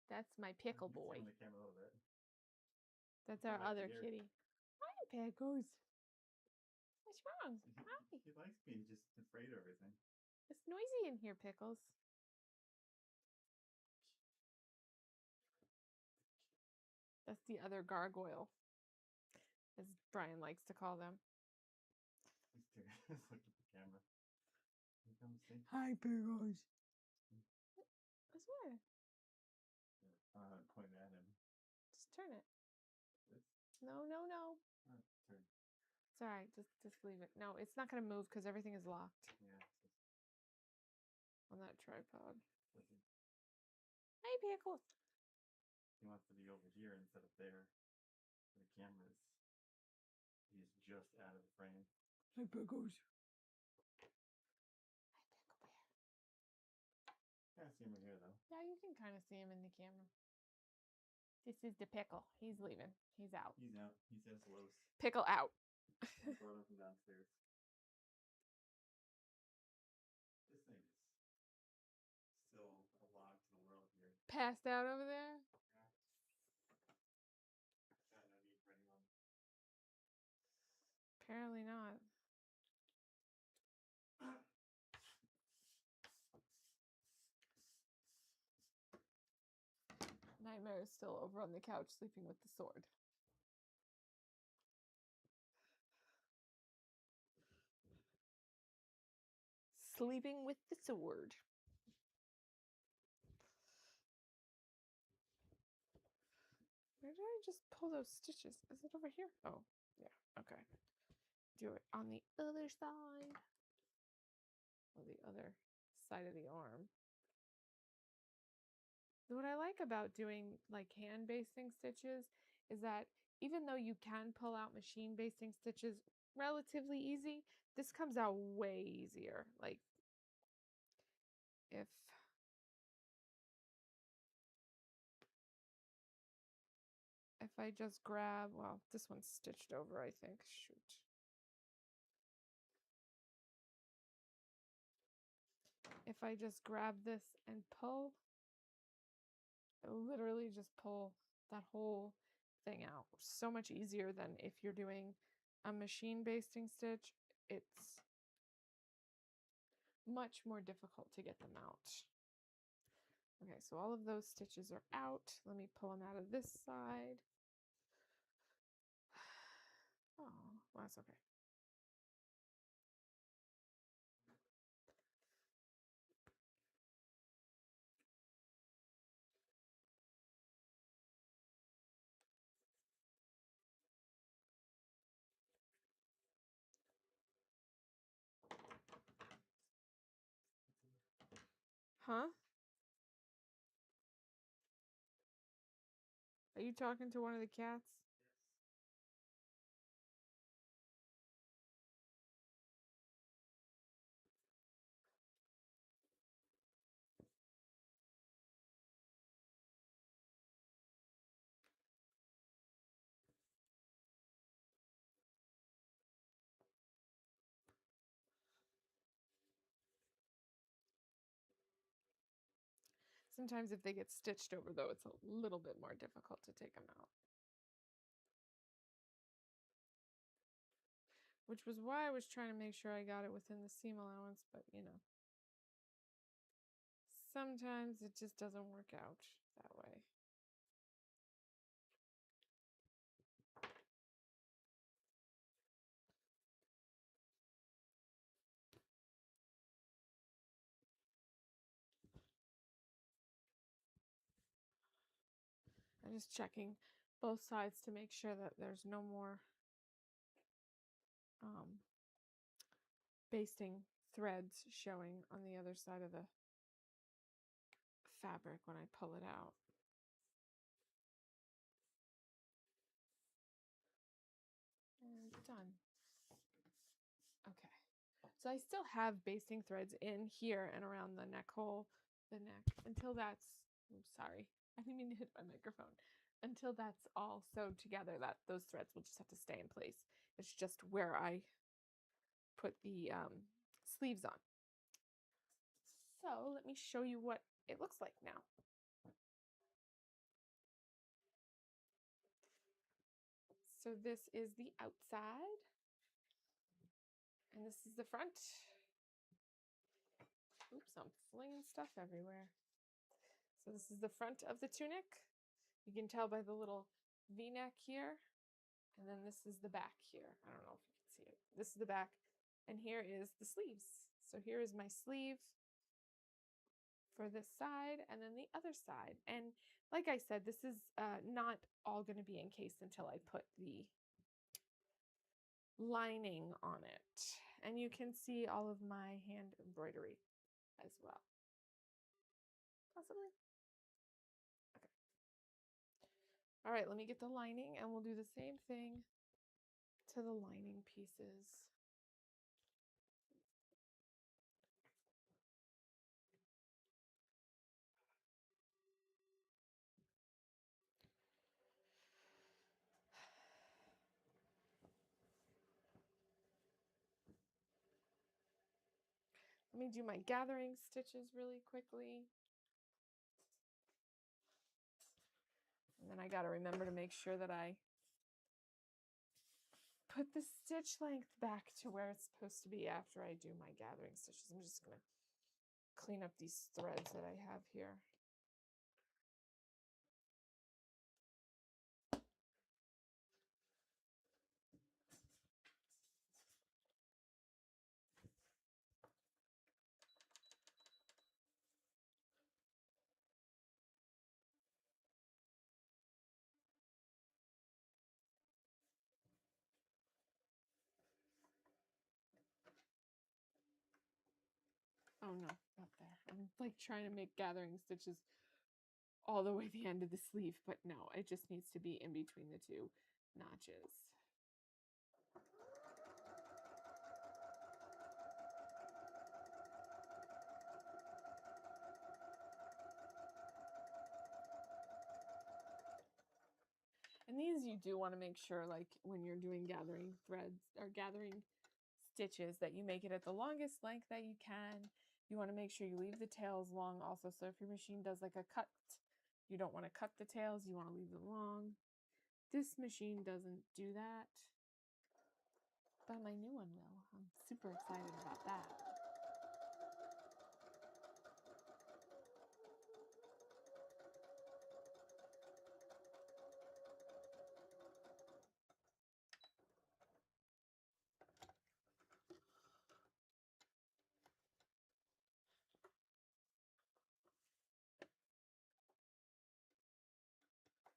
[SPEAKER 1] That's my pickle boy.
[SPEAKER 2] The camera a little bit.
[SPEAKER 1] That's our other kitty. Hi, Pickles. What's wrong? Hi.
[SPEAKER 2] He likes being just afraid of everything.
[SPEAKER 1] It's noisy in here, Pickles. That's the other gargoyle, as Brian likes to call them.
[SPEAKER 2] Let's look at the camera.
[SPEAKER 1] Hi, Pickles. What's wrong?
[SPEAKER 2] Point at him.
[SPEAKER 1] Just turn it.
[SPEAKER 2] This?
[SPEAKER 1] No, no, no.
[SPEAKER 2] Turn.
[SPEAKER 1] It's all right. Just leave it. No, it's not going to move because everything is locked.
[SPEAKER 2] Yeah.
[SPEAKER 1] On that tripod.
[SPEAKER 2] Listen.
[SPEAKER 1] Hey, Pickles.
[SPEAKER 2] He wants to be over here instead of there. The camera's. He's just out of the frame.
[SPEAKER 1] Hey, Pickles. Hi, Pickle Bear.
[SPEAKER 2] Can't see him in here though.
[SPEAKER 1] Yeah, you can kind of see him in the camera. This is the pickle. He's leaving. He's out.
[SPEAKER 2] He's out. He says Los.
[SPEAKER 1] Pickle out.
[SPEAKER 2] I brought him from downstairs. This thing is still alive to the world here.
[SPEAKER 1] Passed out over there? Apparently not. Nightmare is still over on the couch sleeping with the sword. Sleeping with the sword. Where did I just pull those stitches? Is it over here? Oh, yeah. Okay. Do it on the other side. Or the other side of the arm. What I like about doing like hand basting stitches is that even though you can pull out machine basting stitches relatively easy, this comes out way easier. Like if I just grab, well, this one's stitched over, I think. Shoot. If I just grab this and pull, it'll literally just pull that whole thing out. So much easier than if you're doing a machine basting stitch. It's much more difficult to get them out. Okay, so all of those stitches are out. Let me pull them out of this side. Oh, well, that's okay. Huh? Are you talking to one of the cats? Sometimes if they get stitched over, though, it's a little bit more difficult to take them out. Which was why I was trying to make sure I got it within the seam allowance, but you know, sometimes it just doesn't work out that way. I'm just checking both sides to make sure that there's no more basting threads showing on the other side of the fabric when I pull it out. And done. Okay. So I still have basting threads in here and around the neck hole, the neck, until that's, oh, sorry, I didn't mean to hit my microphone. Until that's all sewed together, that those threads will just have to stay in place. It's just where I put the sleeves on. So let me show you what it looks like now. So this is the outside, and this is the front. Oops, I'm flinging stuff everywhere. So this is the front of the tunic. You can tell by the little V-neck here. And then this is the back here. I don't know if you can see it. This is the back. And here is the sleeves. So here is my sleeve for this side and then the other side. And like I said, this is not all going to be encased until I put the lining on it. And you can see all of my hand embroidery as well. Possibly. Okay. All right, let me get the lining and we'll do the same thing to the lining pieces. Let me do my gathering stitches really quickly. And then I got to remember to make sure that I put the stitch length back to where it's supposed to be after I do my gathering stitches. I'm just going to clean up these threads that I have here. Oh no, not there. I'm like trying to make gathering stitches all the way to the end of the sleeve, but no, it just needs to be in between the two notches. And these you do want to make sure, like when you're doing gathering threads or gathering stitches, that you make it at the longest length that you can. You want to make sure you leave the tails long also. So if your machine does like a cut, you don't want to cut the tails, you want to leave them long. This machine doesn't do that, but my new one will. I'm super excited about that.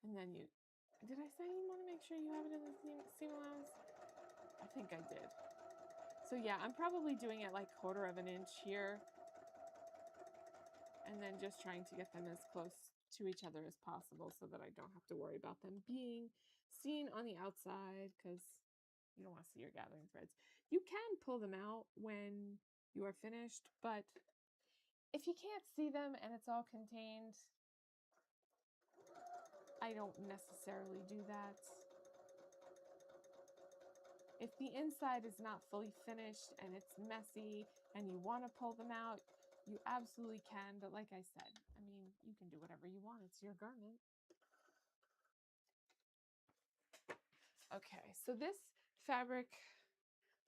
[SPEAKER 1] And then you, did I say you want to make sure you have it in the seam allowance? I think I did. So yeah, I'm probably doing it like 1/4 of an inch here. And then just trying to get them as close to each other as possible so that I don't have to worry about them being seen on the outside, because you don't want to see your gathering threads. You can pull them out when you are finished, but if you can't see them and it's all contained, I don't necessarily do that. If the inside is not fully finished and it's messy and you want to pull them out, you absolutely can. But like I said, I mean, you You can do whatever you want. It's your garment. Okay, so this fabric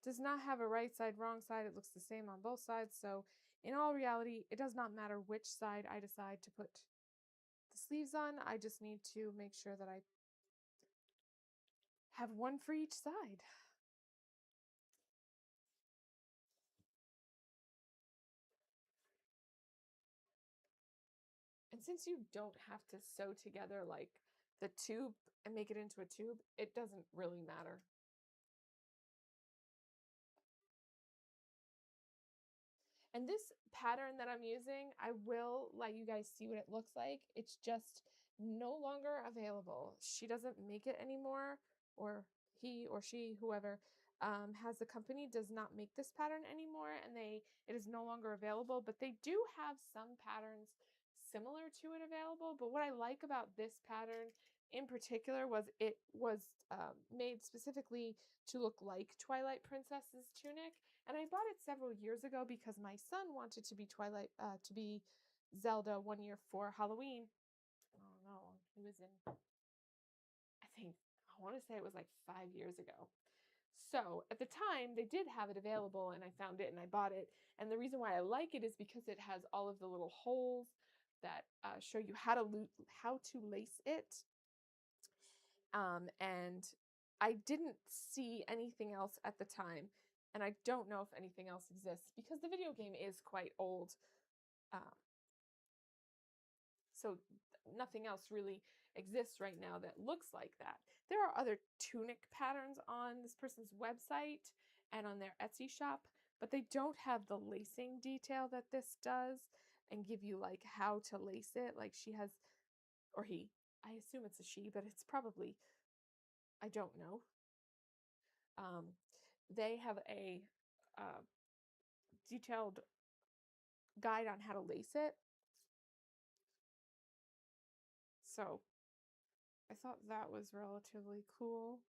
[SPEAKER 1] does not have a right side, wrong side. It looks the same on both sides. So in all reality, it does not matter which side I decide to put the sleeves on. I just need to make sure that I have one for each side. And since you don't have to sew together like the tube and make it into a tube, it doesn't really matter. And this pattern that I'm using, I will let you guys see what it looks like. It's just no longer available. She doesn't make it anymore, or he or she, whoever has the company, does not make this pattern anymore, and it is no longer available. But they do have some patterns similar to it available. But what I like about this pattern in particular was it was made specifically to look like Twilight Princess's tunic. And I bought it several years ago because my son wanted to be to be Zelda one year for Halloween. Oh no, he was in, I want to say it was like 5 years ago. So at the time, they did have it available, and I found it and I bought it. And the reason why I like it is because it has all of the little holes that show you how to lace it. And I didn't see anything else at the time, and I don't know if anything else exists because the video game is quite old. Um, so nothing else really exists right now that looks like that. There are other tunic patterns on this person's website and on their Etsy shop, but they don't have the lacing detail that this does and give you like how to lace it. Like she has, or he, I assume it's a she, but it's probably, I don't know. They have a detailed guide on how to lace it. So I thought that was relatively cool.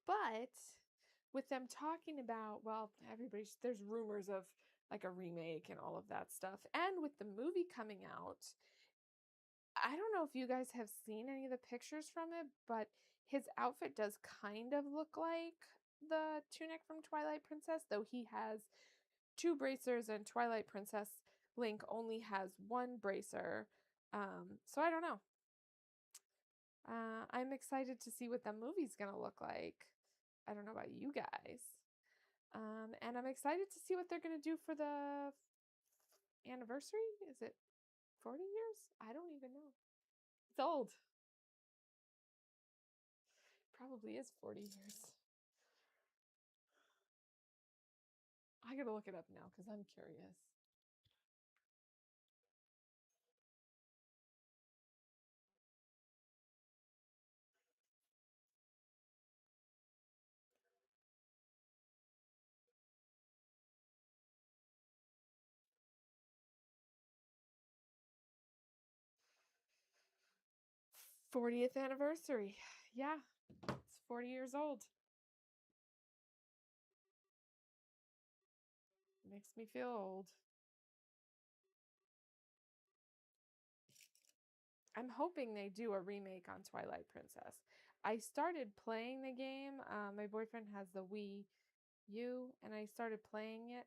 [SPEAKER 1] But with them talking about, well, there's rumors of like a remake and all of that stuff. And with the movie coming out, I don't know if you guys have seen any of the pictures from it, but his outfit does kind of look like the tunic from Twilight Princess, though he has two bracers and Twilight Princess Link only has one bracer. So I don't know. I'm excited to see what the movie's gonna look like. I don't know about you guys. And I'm excited to see what they're gonna do for the anniversary. Is it 40 years? I don't even know. It's old. Probably is 40 years. I gotta look it up now because I'm curious. '40th anniversary. Yeah, it's 40 years old. Makes me feel old. I'm hoping they do a remake on Twilight Princess. I started playing the game. My boyfriend has the Wii U, and I started playing it.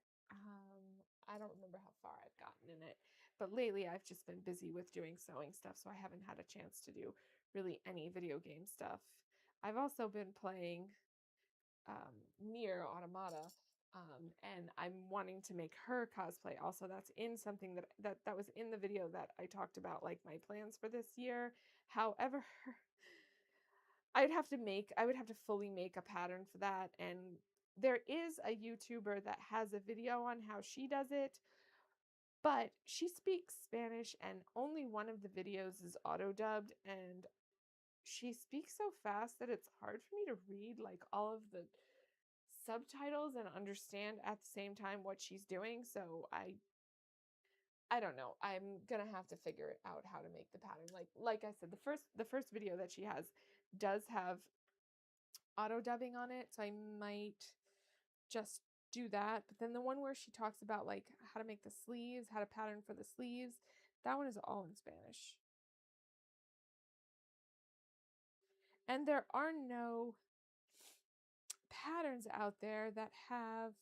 [SPEAKER 1] I don't remember how far I've gotten in it, but lately I've just been busy with doing sewing stuff, so I haven't had a chance to do really any video game stuff. I've also been playing Nier Automata, and I'm wanting to make her cosplay. Also, that's in something that was in the video that I talked about, like my plans for this year. However, I would have to fully make a pattern for that, and there is a YouTuber that has a video on how she does it, but she speaks Spanish, and only one of the videos is auto dubbed, and she speaks so fast that it's hard for me to read like all of the subtitles and understand at the same time what she's doing. So I don't know. I'm gonna have to figure it out how to make the pattern. Like I said, the first video that she has does have auto dubbing on it, so I might just do that. But then the one where she talks about like how to make the sleeves, how to pattern for the sleeves, That one is all in Spanish. And there are no patterns out there that have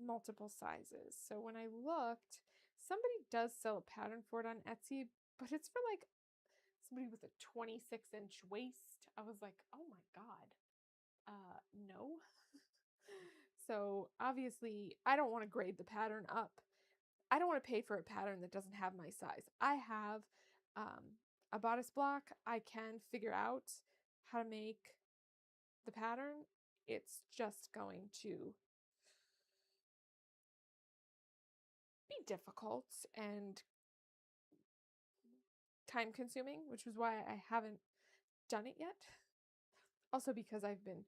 [SPEAKER 1] multiple sizes. So when I looked, somebody does sell a pattern for it on Etsy, but it's for like somebody with a 26-inch waist. I was like, oh my God, no. So obviously, I don't want to grade the pattern up. I don't want to pay for a pattern that doesn't have my size. I have a bodice block. I can figure out how to make the pattern. It's just going to be difficult and time consuming, which is why I haven't done it yet. Also because I've been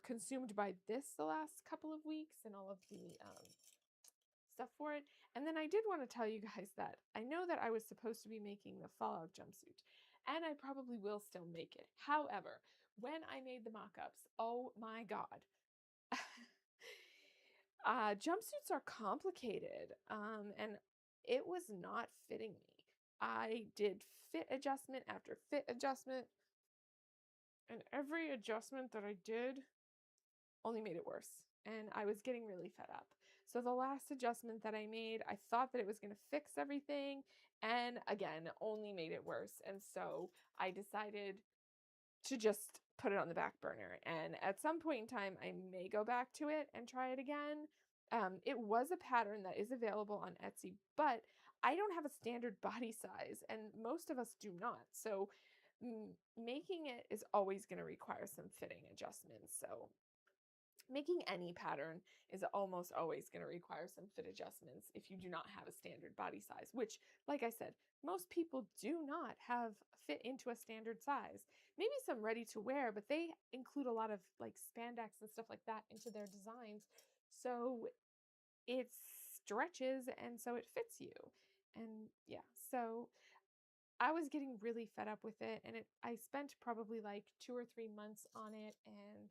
[SPEAKER 1] consumed by this the last couple of weeks and all of the stuff for it. And then I did want to tell you guys that I know that I was supposed to be making the Fallout jumpsuit, and I probably will still make it. However, when I made the mock-ups, oh my God. Jumpsuits are complicated, and it was not fitting me. I did fit adjustment after fit adjustment, and every adjustment that I did only made it worse, and I was getting really fed up. So the last adjustment that I made, I thought that it was going to fix everything, and again, only made it worse. And so I decided to just put it on the back burner. And at some point in time, I may go back to it and try it again. It was a pattern that is available on Etsy, but I don't have a standard body size, and most of us do not. So making it is always going to require some fitting adjustments. So making any pattern is almost always going to require some fit adjustments if you do not have a standard body size, which, like I said, most people do not have fit into a standard size. Maybe some ready to wear, but they include a lot of like spandex and stuff like that into their designs. So it stretches and so it fits you. And yeah, so I was getting really fed up with it, and I spent probably like 2 or 3 months on it, and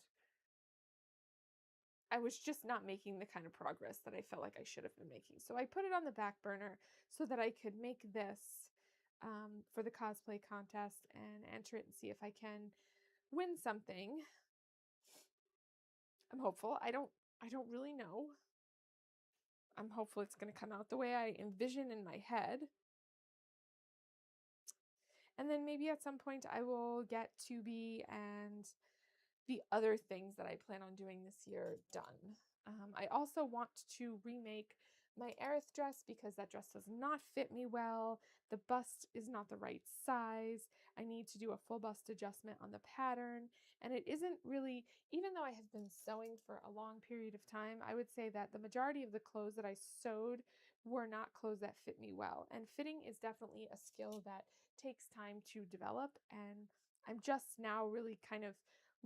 [SPEAKER 1] I was just not making the kind of progress that I felt like I should have been making. So I put it on the back burner so that I could make this for the cosplay contest and enter it and see if I can win something. I'm hopeful. I don't really know. I'm hopeful it's going to come out the way I envision in my head. And then maybe at some point I will get 2B and the other things that I plan on doing this year done. I also want to remake my Aerith dress because that dress does not fit me well. The bust is not the right size. I need to do a full bust adjustment on the pattern. And it isn't really, even though I have been sewing for a long period of time, I would say that the majority of the clothes that I sewed were not clothes that fit me well. And fitting is definitely a skill that takes time to develop. And I'm just now really kind of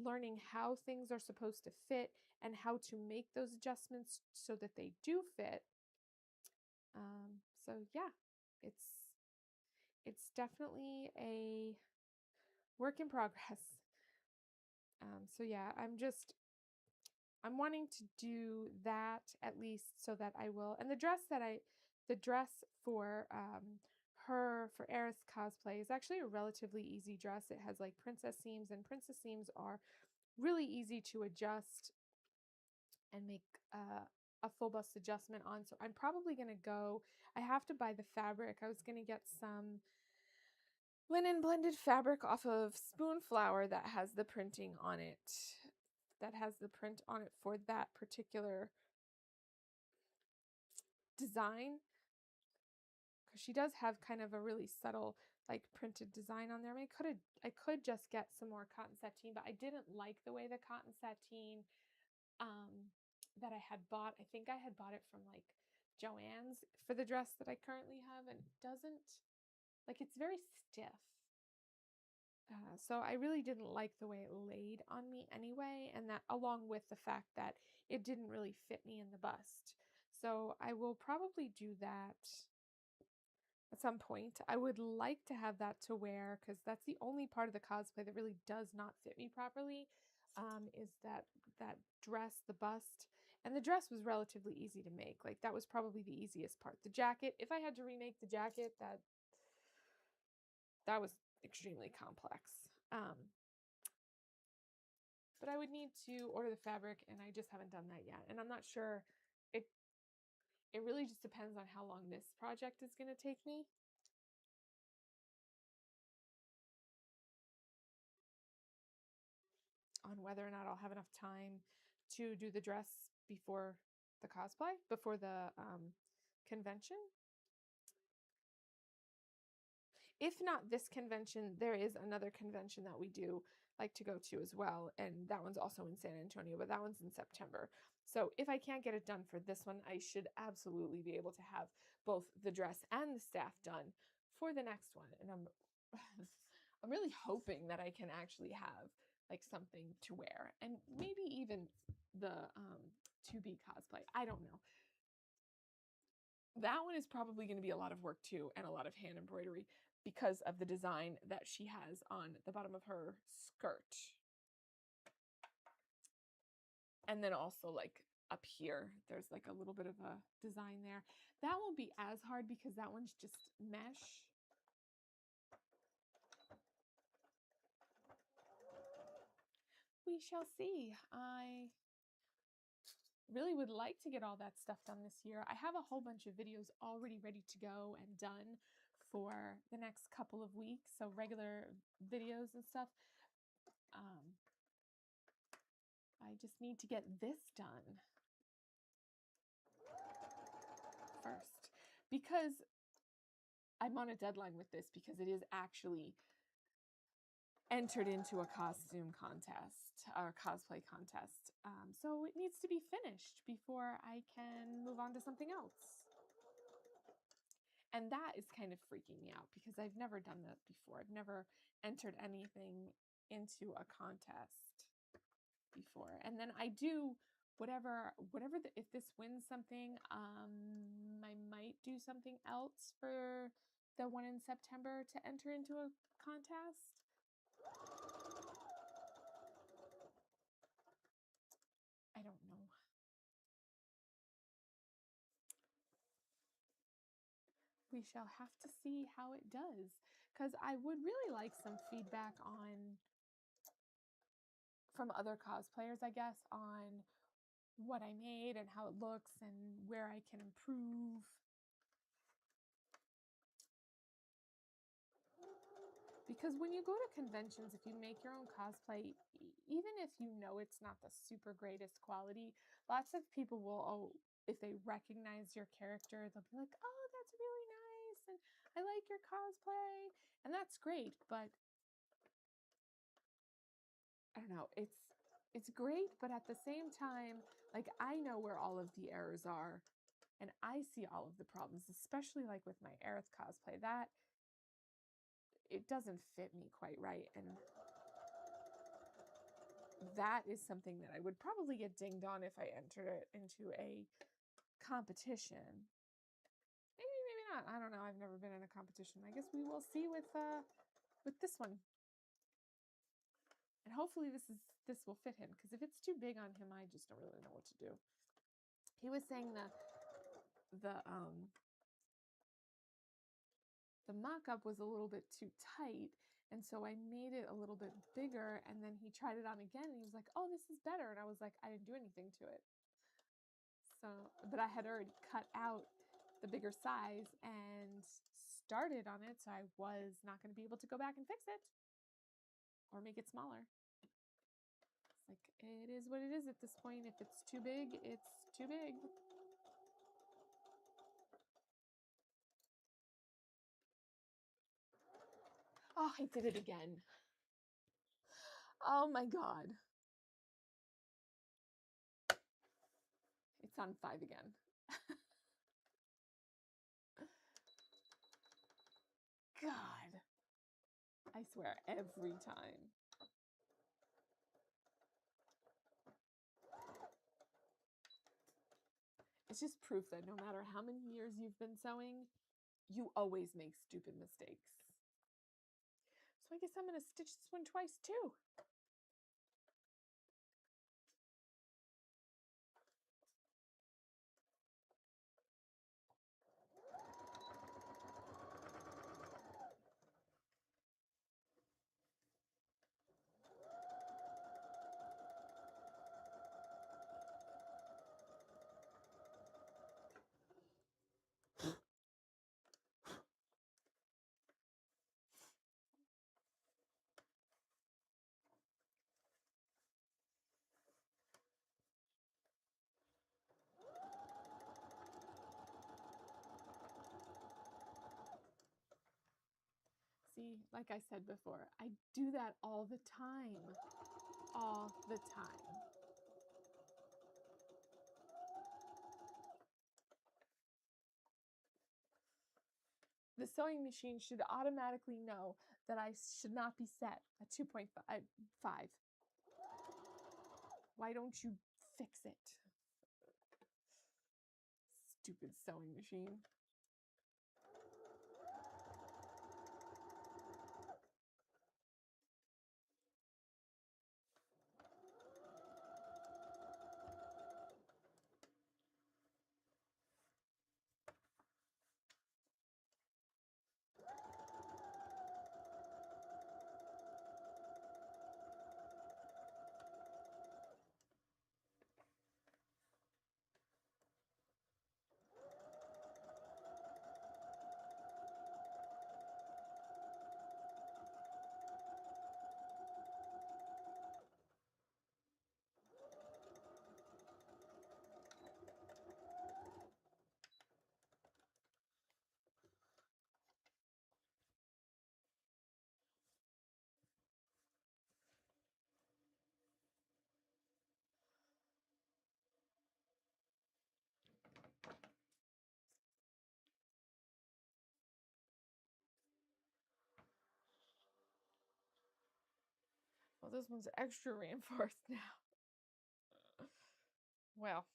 [SPEAKER 1] learning how things are supposed to fit and how to make those adjustments so that they do fit. So yeah, it's definitely a work in progress. So yeah, I'm wanting to do that at least so that I will. And the dress for for Aerith's cosplay is actually a relatively easy dress. It has like princess seams, and princess seams are really easy to adjust and make a full bust adjustment on. So I'm probably going to go, I have to buy the fabric. I was going to get some linen blended fabric off of Spoonflower that has the printing on it, that has the print on it for that particular design. Because she does have kind of a really subtle like printed design on there. I mean, I could just get some more cotton sateen, but I didn't like the way the cotton sateen that I had bought. I think I had bought it from like Joann's for the dress that I currently have, and it doesn't, like, it's very stiff. So I really didn't like the way it laid on me anyway, and that along with the fact that it didn't really fit me in the bust. So I will probably do that at some point. I would like to have that to wear because that's the only part of the cosplay that really does not fit me properly, is that dress, the bust. And the dress was relatively easy to make. Like, that was probably the easiest part. The jacket, if I had to remake the jacket, that was extremely complex. But I would need to order the fabric, and I just haven't done that yet. And I'm not sure. It really just depends on how long this project is going to take me. On whether or not I'll have enough time to do the dress before the cosplay, before the convention. If not this convention, there is another convention that we do like to go to as well, and that one's also in San Antonio, but that one's in September. So if I can't get it done for this one, I should absolutely be able to have both the dress and the staff done for the next one. And I'm really hoping that I can actually have like something to wear, and maybe even the to be cosplay. I don't know. That one is probably going to be a lot of work too, and a lot of hand embroidery, because of the design that she has on the bottom of her skirt. And then also like up here, there's like a little bit of a design there. That won't be as hard because that one's just mesh. We shall see. I really would like to get all that stuff done this year. I have a whole bunch of videos already ready to go and done for the next couple of weeks. So regular videos and stuff. I just need to get this done first, because I'm on a deadline with this, because it is actually entered into a costume contest or cosplay contest. So it needs to be finished before I can move on to something else. And that is kind of freaking me out, because I've never done that before. I've never entered anything into a contest before. And then I do whatever if this wins something, I might do something else for the one in September to enter into a contest. I don't know. We shall have to see how it does, because I would really like some feedback from other cosplayers, I guess, on what I made and how it looks and where I can improve. Because when you go to conventions, if you make your own cosplay, even if you know it's not the super greatest quality, lots of people will, if they recognize your character, they'll be like, oh, that's really nice, and I like your cosplay, and that's great. But I don't know, it's great, but at the same time, like, I know where all of the errors are, and I see all of the problems, especially like with my Aerith cosplay, that it doesn't fit me quite right. And that is something that I would probably get dinged on if I entered it into a competition. Maybe not. I don't know. I've never been in a competition. I guess we will see with this one. And hopefully this will fit him, because if it's too big on him, I just don't really know what to do. He was saying the mock-up was a little bit too tight, and so I made it a little bit bigger, and then he tried it on again, and he was like, oh, this is better. And I was like, I didn't do anything to it. So, but I had already cut out the bigger size and started on it, so I was not going to be able to go back and fix it or make it smaller. It's like, it is what it is at this point. If it's too big, it's too big. Oh, I did it again. Oh my God. It's on 5 again. God. I swear, every time. It's just proof that no matter how many years you've been sewing, you always make stupid mistakes. So I guess I'm going to stitch this one twice too. like I said before, I do that all the time. All the time. The sewing machine should automatically know that I should not be set at 2.5. Why don't you fix it? Stupid sewing machine. Well, this one's extra reinforced now. Well,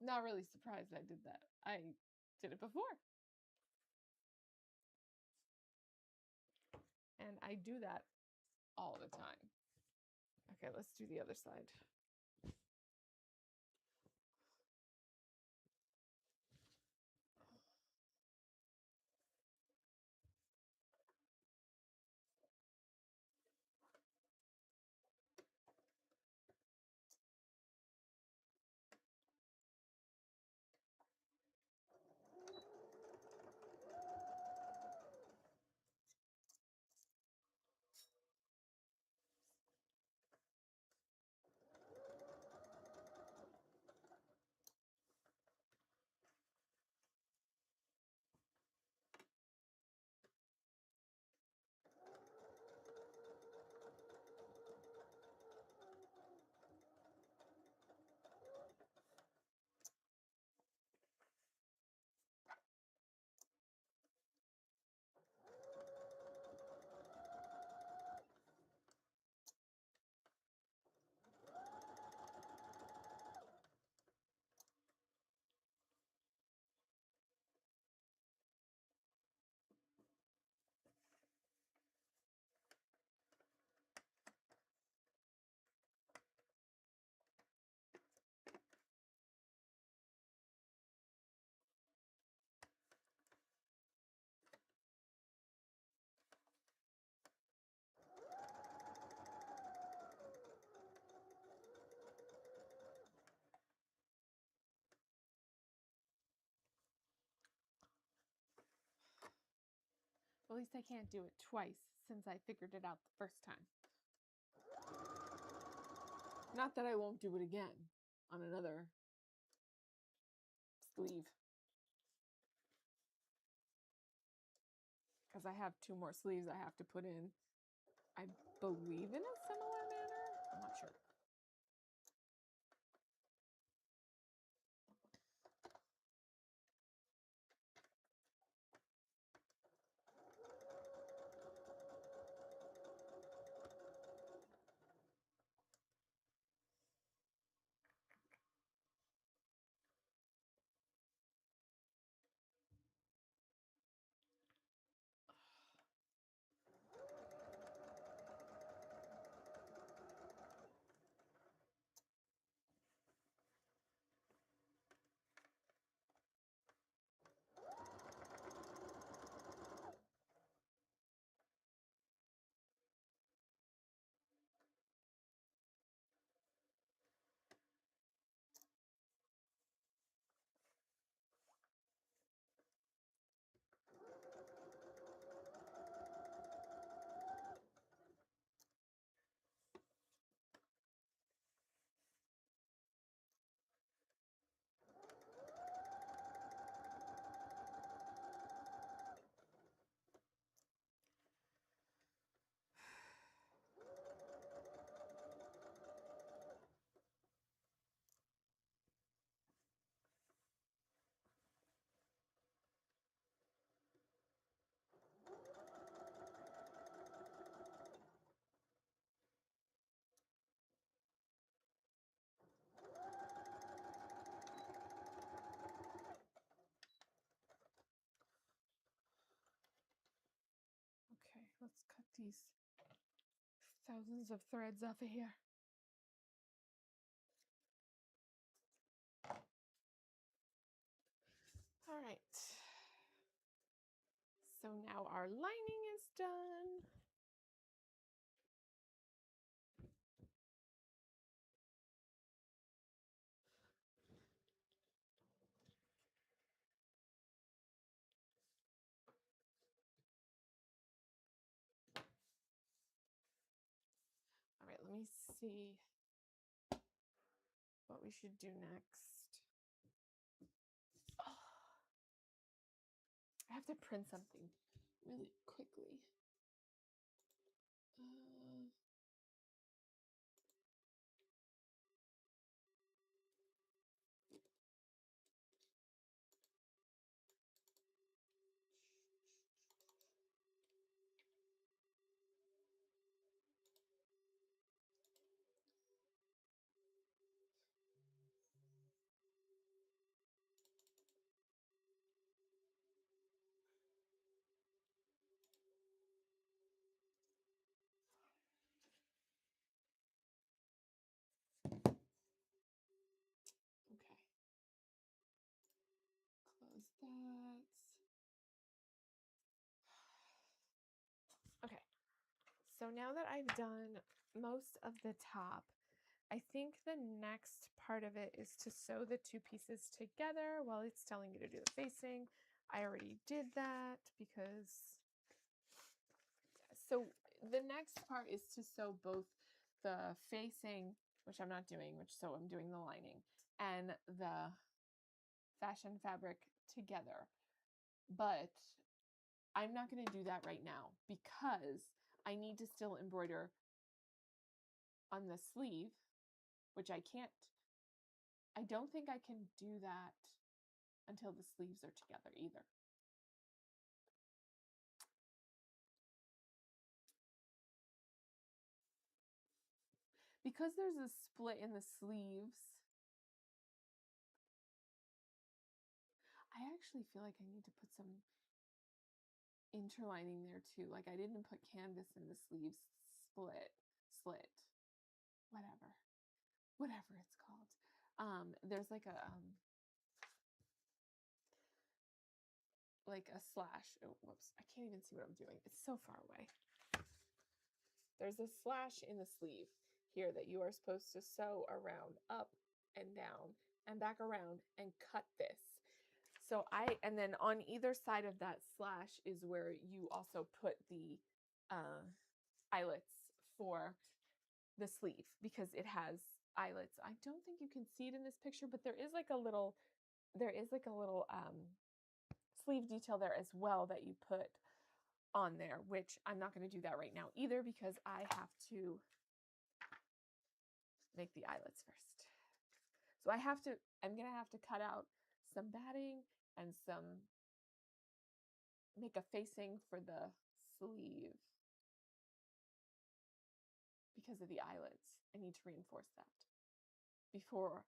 [SPEAKER 1] not really surprised I did that. I did it before. And I do that all the time. Okay, let's do the other side. At least I can't do it twice since I figured it out the first time. Not that I won't do it again on another sleeve. Because I have 2 more sleeves I have to put in, I believe, in a similar manner. I'm not sure. these thousands of threads off of here. All right. So now our lining is done. All right, let me see what we should do next. Oh, I have to print something really quickly. Okay. Close that. Okay. So now that I've done most of the top, I think the next part of it is to sew the two pieces together while it's telling you to do the facing. I already did that because, so the next part is to sew both the facing, which I'm not doing, so I'm doing the lining, and the fashion fabric together. But I'm not going to do that right now because I need to still embroider on the sleeve, which I don't think I can do that until the sleeves are together either. Because there's a split in the sleeves, I actually feel like I need to put some interlining there too. Like I didn't put canvas in the sleeves slit, whatever it's called. There's like a slash. Oh, whoops. I can't even see what I'm doing. It's so far away. There's a slash in the sleeve here that you are supposed to sew around, up and down and back around and cut this. So and then on either side of that slash is where you also put the eyelets for the sleeve because it has eyelets. I don't think you can see it in this picture, but there is like a little sleeve detail there as well that you put on there, which I'm not going to do that right now either because I have to make the eyelets first. So I'm going to have to cut out some batting and make a facing for the sleeve because of the eyelets. I need to reinforce that before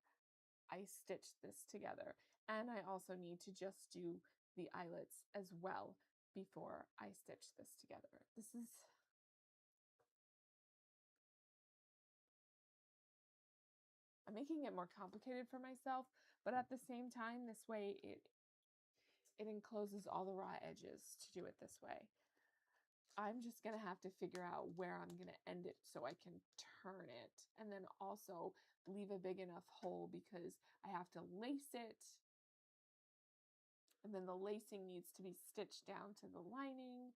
[SPEAKER 1] I stitch this together. And I also need to just do the eyelets as well before I stitch this together. I'm making it more complicated for myself, but at the same time, this way it encloses all the raw edges to do it this way. I'm just going to have to figure out where I'm going to end it so I can turn it, and then also leave a big enough hole because I have to lace it, and then the lacing needs to be stitched down to the lining.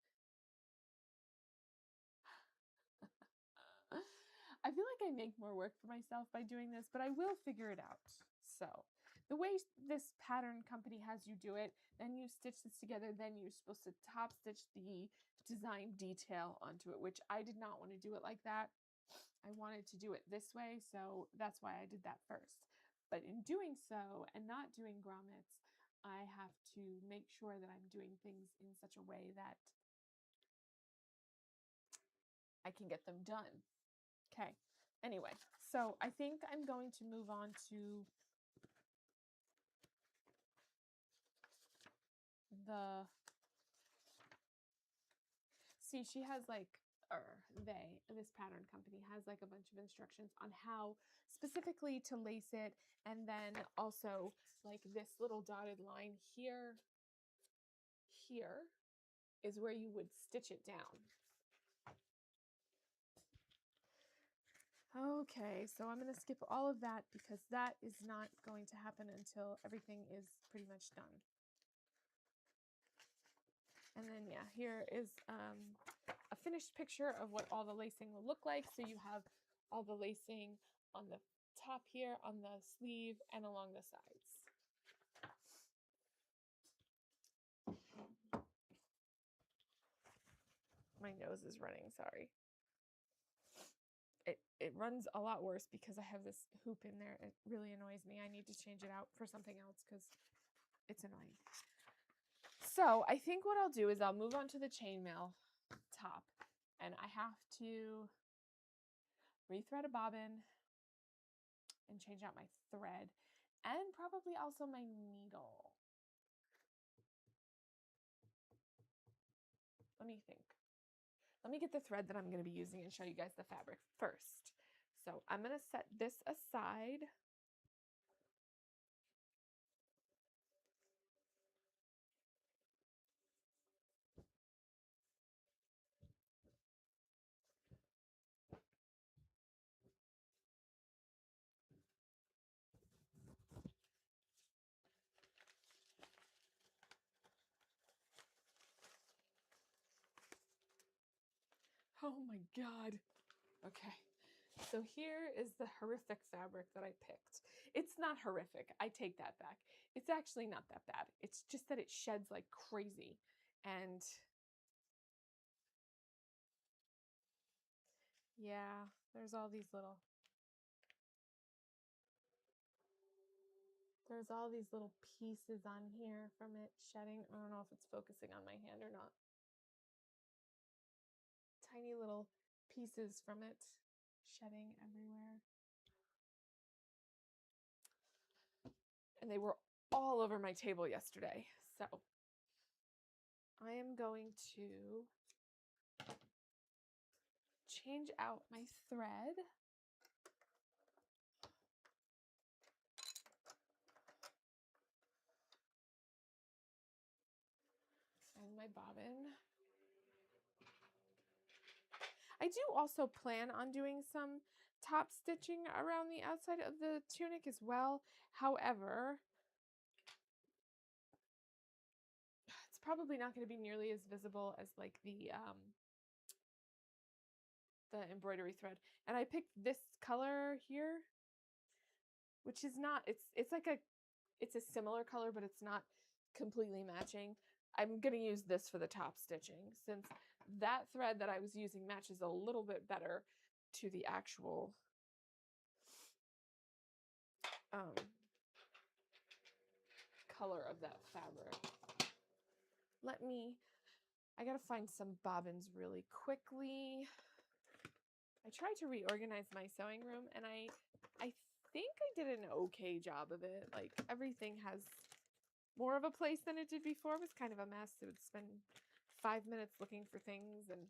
[SPEAKER 1] I feel like I make more work for myself by doing this, but I will figure it out. So the way this pattern company has you do it, then you stitch this together, then you're supposed to top stitch the design detail onto it, which I did not want to do it like that. I wanted to do it this way, so that's why I did that first. But in doing so and not doing grommets, I have to make sure that I'm doing things in such a way that I can get them done. Okay, anyway, so I think I'm going to move on to see, she has like this pattern company has like a bunch of instructions on how specifically to lace it. And then also like this little dotted line here is where you would stitch it down. Okay, so I'm going to skip all of that because that is not going to happen until everything is pretty much done. And then, yeah, here is a finished picture of what all the lacing will look like. So you have all the lacing on the top here, on the sleeve, and along the sides. My nose is running, sorry. It runs a lot worse because I have this hoop in there. It really annoys me. I need to change it out for something else because it's annoying. So I think what I'll do is I'll move on to the chainmail top, and I have to rethread a bobbin and change out my thread and probably also my needle. Let me think. Let me get the thread that I'm going to be using and show you guys the fabric first. So I'm going to set this aside. Oh my God. Okay. So here is the horrific fabric that I picked. It's not horrific. I take that back. It's actually not that bad. It's just that it sheds like crazy. And yeah, there's all these little pieces on here from it shedding. I don't know if it's focusing on my hand or not. Tiny little pieces from it shedding everywhere. And they were all over my table yesterday. So I am going to change out my thread. And my bobbin. I do also plan on doing some top stitching around the outside of the tunic as well. However, it's probably not going to be nearly as visible as like the embroidery thread. And I picked this color here, which is not, it's a similar color, but it's not completely matching. I'm going to use this for the top stitching since that thread that I was using matches a little bit better to the actual color of that fabric. I gotta find some bobbins really quickly. I tried to reorganize my sewing room and I think I did an okay job of it. Like everything has more of a place than it did before. It was kind of a mess. It would spend 5 minutes looking for things and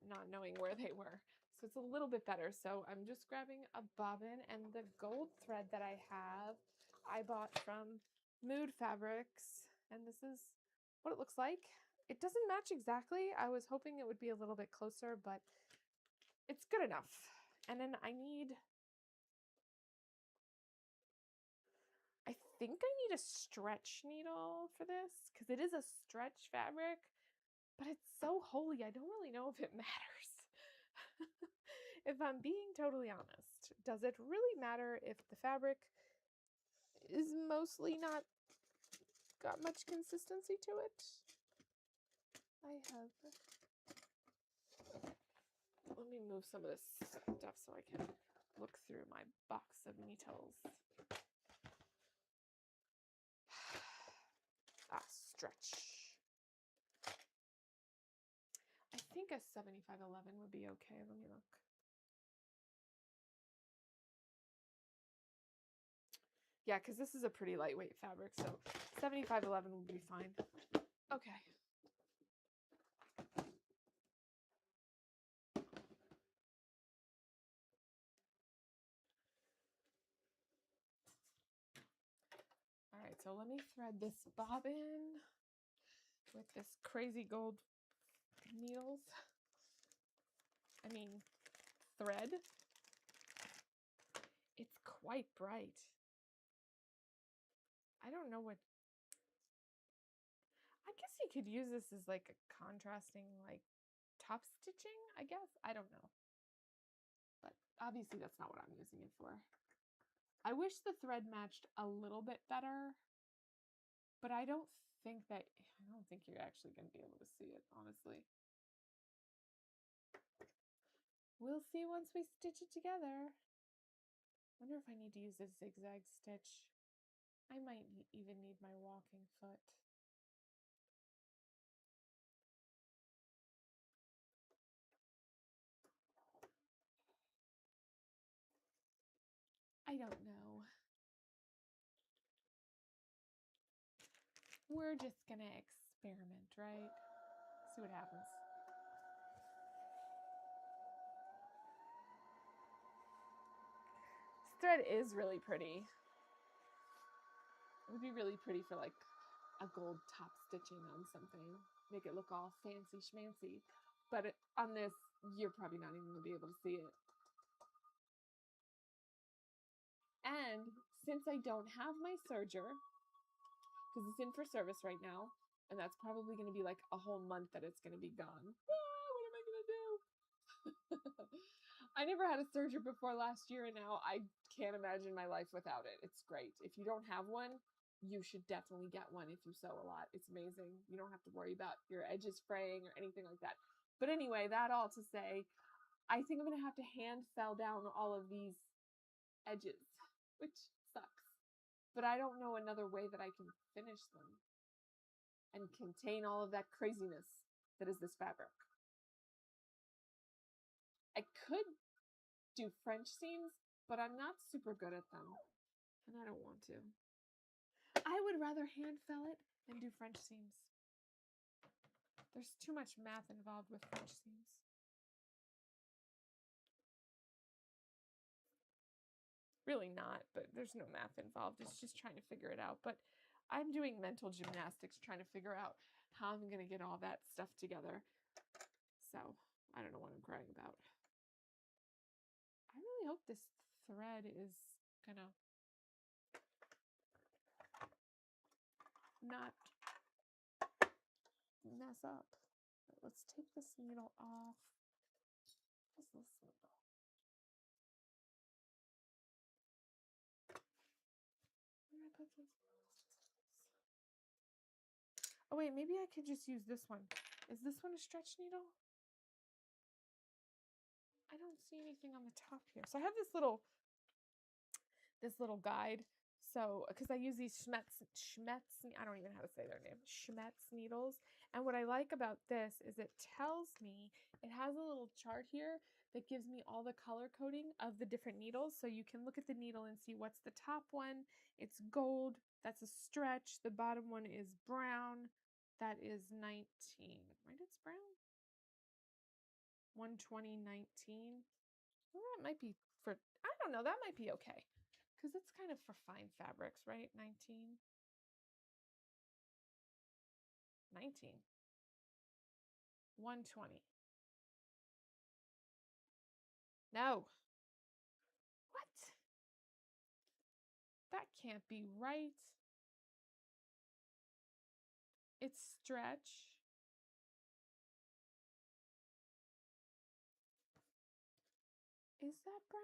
[SPEAKER 1] not knowing where they were. So it's a little bit better. So I'm just grabbing a bobbin, and the gold thread that I have, I bought from Mood Fabrics, and this is what it looks like. It doesn't match exactly. I was hoping it would be a little bit closer, but it's good enough. And then I think I need a stretch needle for this because it is a stretch fabric, but it's so holey. I don't really know if it matters. If I'm being totally honest, does it really matter if the fabric is mostly not got much consistency to it? Let me move some of this stuff so I can look through my box of needles. Stretch. I think a 7511 would be okay. Let me look. Yeah, because this is a pretty lightweight fabric, so 7511 would be fine. Okay. so let me thread this bobbin with this crazy gold needles. I mean, thread. It's quite bright. I don't know what, I guess you could use this as like a contrasting, like top stitching, I guess. I don't know. But obviously that's not what I'm using it for. I wish the thread matched a little bit better, but I don't think you're actually going to be able to see it, honestly. We'll see once we stitch it together. Wonder if I need to use a zigzag stitch. I might even need my walking foot. I don't know. We're just gonna experiment, right? See what happens. This thread is really pretty. It would be really pretty for like a gold top stitching on something. Make it look all fancy schmancy. But on this, you're probably not even gonna be able to see it. And since I don't have my serger, because it's in for service right now, and that's probably going to be like a whole month that it's going to be gone. What am I going to do? I never had a serger before last year, and now I can't imagine my life without it. It's great. If you don't have one, you should definitely get one if you sew a lot. It's amazing. You don't have to worry about your edges fraying or anything like that. But anyway, that all to say, I think I'm going to have to hand fell down all of these edges, which sucks. But I don't know another way that I can finish them and contain all of that craziness that is this fabric. I could do French seams, but I'm not super good at them, and I don't want to. I would rather hand fell it than do French seams. There's too much math involved with French seams. Really not, but there's no math involved. It's just trying to figure it out. But I'm doing mental gymnastics trying to figure out how I'm going to get all that stuff together. So I don't know what I'm crying about. I really hope this thread is going to not mess up. Let's take this needle off. What's this needle? Where did I put this? Oh wait, maybe I could just use this one. Is this one a stretch needle? I don't see anything on the top here. So I have this little guide. So, because I use these Schmetz, I don't even know how to say their name, Schmetz needles. And what I like about this is it tells me, it has a little chart here that gives me all the color coding of the different needles. So you can look at the needle and see what's the top one. It's gold. That's a stretch. The bottom one is brown. That is 19, right? It's brown. 120, 19. Well, that might be for, I don't know, that might be okay. Because it's kind of for fine fabrics, right? 19. 19. 120. No. What? That can't be right. It's stretch. Is that brown?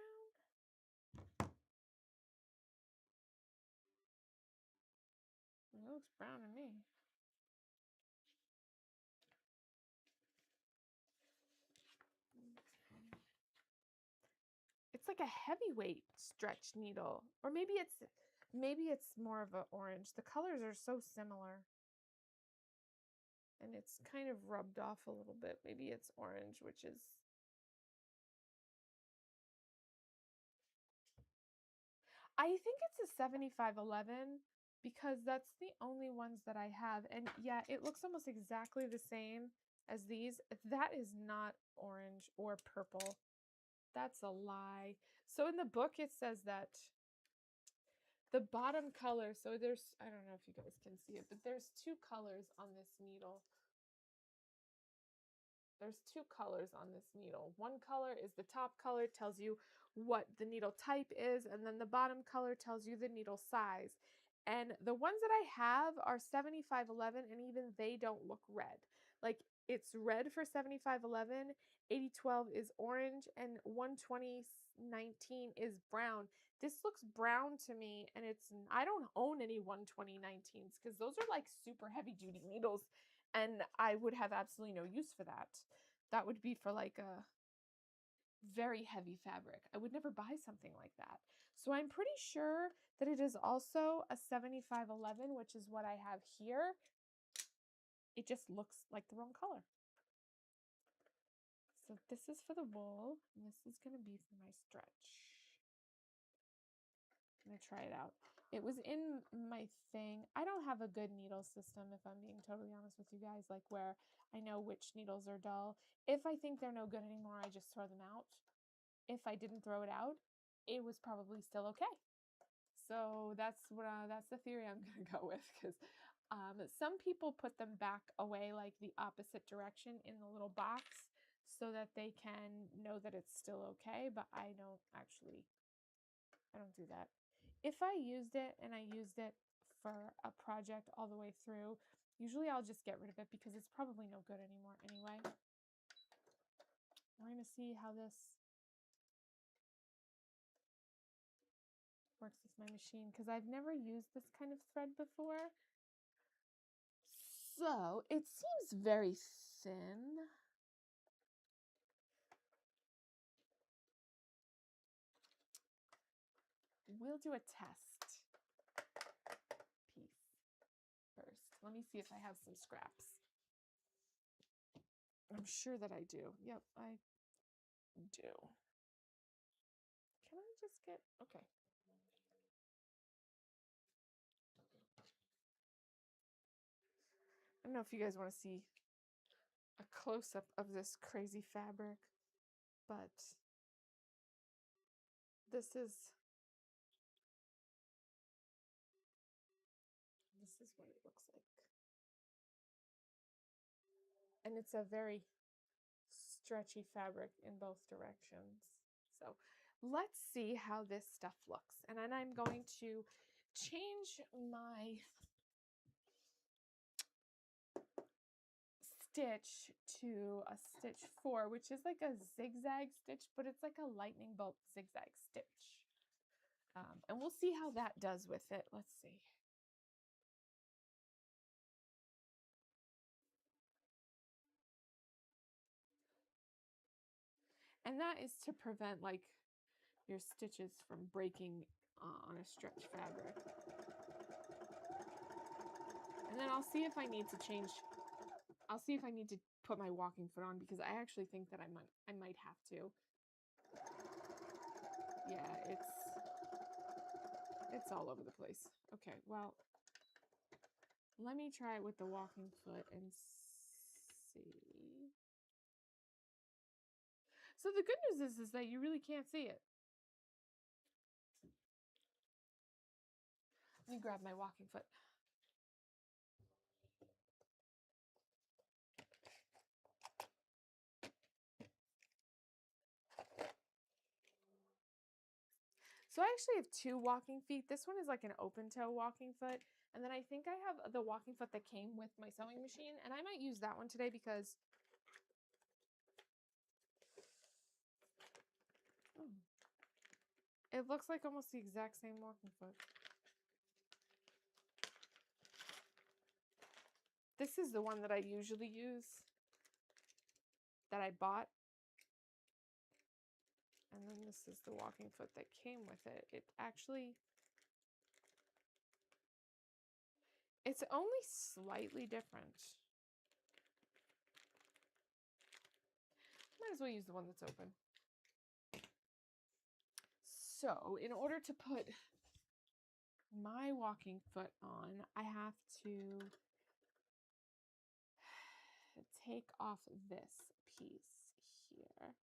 [SPEAKER 1] It looks brown to me. It's like a heavyweight stretch needle. Or maybe it's more of an orange. The colors are so similar. And it's kind of rubbed off a little bit. Maybe it's orange, which is, I think it's a 7511 because that's the only ones that I have. And yeah, it looks almost exactly the same as these. That is not orange or purple. That's a lie. So in the book, it says that the bottom color, so there's, I don't know if you guys can see it, but there's two colors on this needle. There's two colors on this needle. One color is the top color, tells you what the needle type is, and then the bottom color tells you the needle size. And the ones that I have are 7511, and even they don't look red. Like, it's red for 7511, 8012 is orange, and 12019 is brown. This looks brown to me, and I don't own any 12019s because those are like super heavy duty needles, and I would have absolutely no use for that. That would be for like a very heavy fabric. I would never buy something like that. So I'm pretty sure that it is also a 7511, which is what I have here. It just looks like the wrong color. So this is for the wool, and this is going to be for my stretch. I'm going to try it out. It was in my thing. I don't have a good needle system, if I'm being totally honest with you guys, like where I know which needles are dull. If I think they're no good anymore, I just throw them out. If I didn't throw it out, it was probably still okay. So that's the theory I'm going to go with, because some people put them back away like the opposite direction in the little box so that they can know that it's still okay, but I don't do that. If I used it and I used it for a project all the way through, usually I'll just get rid of it because it's probably no good anymore anyway. We're going to see how this works with my machine because I've never used this kind of thread before. So it seems very thin. We'll do a test piece first. Let me see if I have some scraps. I'm sure that I do. Yep, I do. Can I just get, okay. I don't know if you guys want to see a close-up of this crazy fabric, but this is what it looks like. And it's a very stretchy fabric in both directions. So let's see how this stuff looks. And then I'm going to change my stitch to a stitch 4, which is like a zigzag stitch, but it's like a lightning bolt zigzag stitch. And we'll see how that does with it. Let's see. And that is to prevent like your stitches from breaking on a stretch fabric. And then I'll see if I need to change. I'll see if I need to put my walking foot on because I actually think that I might have to. Yeah, it's all over the place. Okay, well, let me try it with the walking foot and see. So the good news is that you really can't see it. Let me grab my walking foot. So I actually have two walking feet. This one is like an open toe walking foot. And then I think I have the walking foot that came with my sewing machine. And I might use that one today because it looks like almost the exact same walking foot. This is the one that I usually use, that I bought. And then this is the walking foot that came with it. It's only slightly different. Might as well use the one that's open. So in order to put my walking foot on, I have to take off this piece here.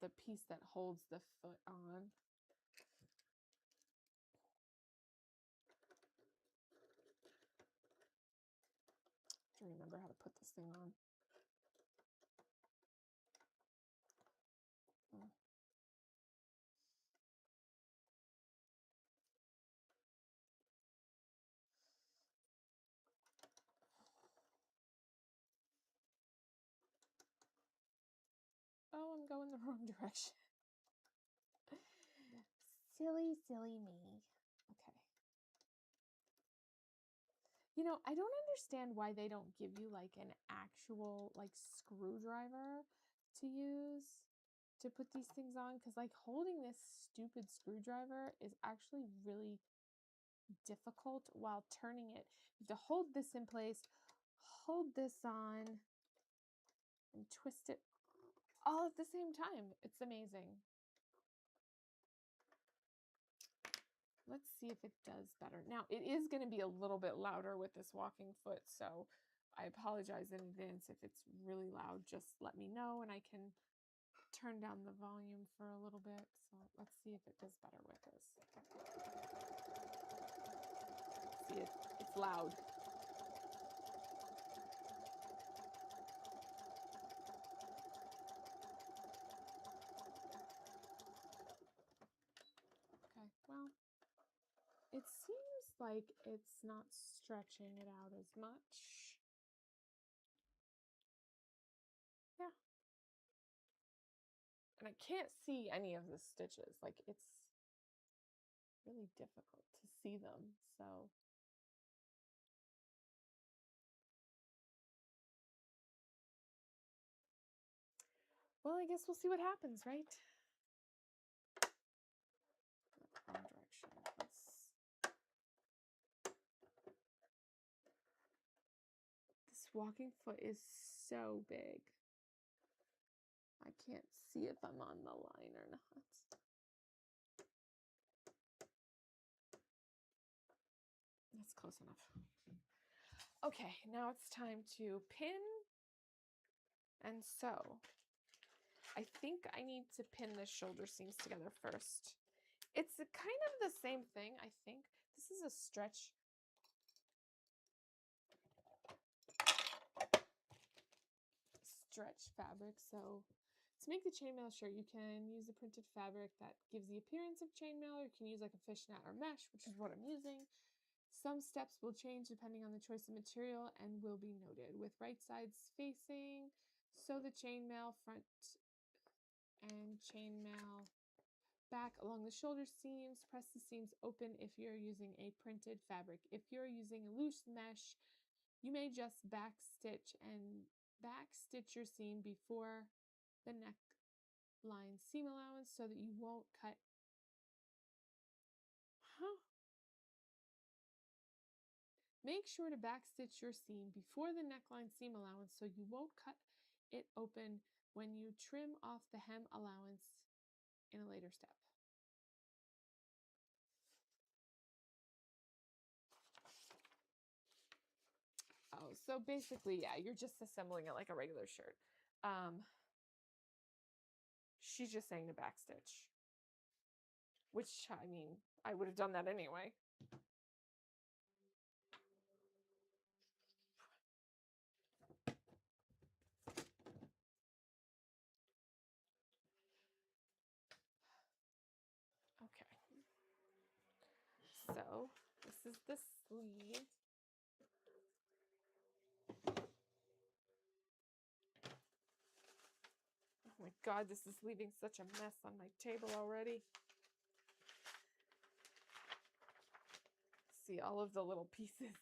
[SPEAKER 1] the piece that holds the foot on. I remember how to put this thing on. Oh, I'm going the wrong direction. Silly, silly me. Okay. You know, I don't understand why they don't give you like an actual like screwdriver to use to put these things on, because like holding this stupid screwdriver is actually really difficult while turning it. You have to hold this in place, hold this on, and twist it all at the same time. It's amazing. Let's see if it does better. Now, it is going to be a little bit louder with this walking foot, so I apologize in advance if it's really loud. Just let me know, and I can turn down the volume for a little bit. So let's see if it does better with this. See, it's loud. Okay, well, it seems like it's not stretching it out as much. Yeah. And I can't see any of the stitches. Like, it's really difficult to see them. So well, I guess we'll see what happens, right? Wrong direction. This walking foot is so big. I can't see if I'm on the line or not. That's close enough. Okay, now it's time to pin and sew. I think I need to pin the shoulder seams together first. It's kind of the same thing, I think. This is a stretch fabric, so to make the chainmail shirt, you can use a printed fabric that gives the appearance of chainmail, or you can use like a fishnet or mesh, which is what I'm using. Some steps will change depending on the choice of material and will be noted. With right sides facing, sew the chainmail front and chainmail back along the shoulder seams. Press the seams open if you're using a printed fabric. If you're using a loose mesh, you may just back stitch your seam before the neckline seam allowance so that you won't cut. Make sure to backstitch your seam before the neckline seam allowance so you won't cut it open when you trim off the hem allowance in a later step. Oh, so basically, yeah, you're just assembling it like a regular shirt. She's just saying to backstitch, which, I mean, I would have done that anyway. Okay. So, this is the sleeve. Oh my God, this is leaving such a mess on my table already. See all of the little pieces.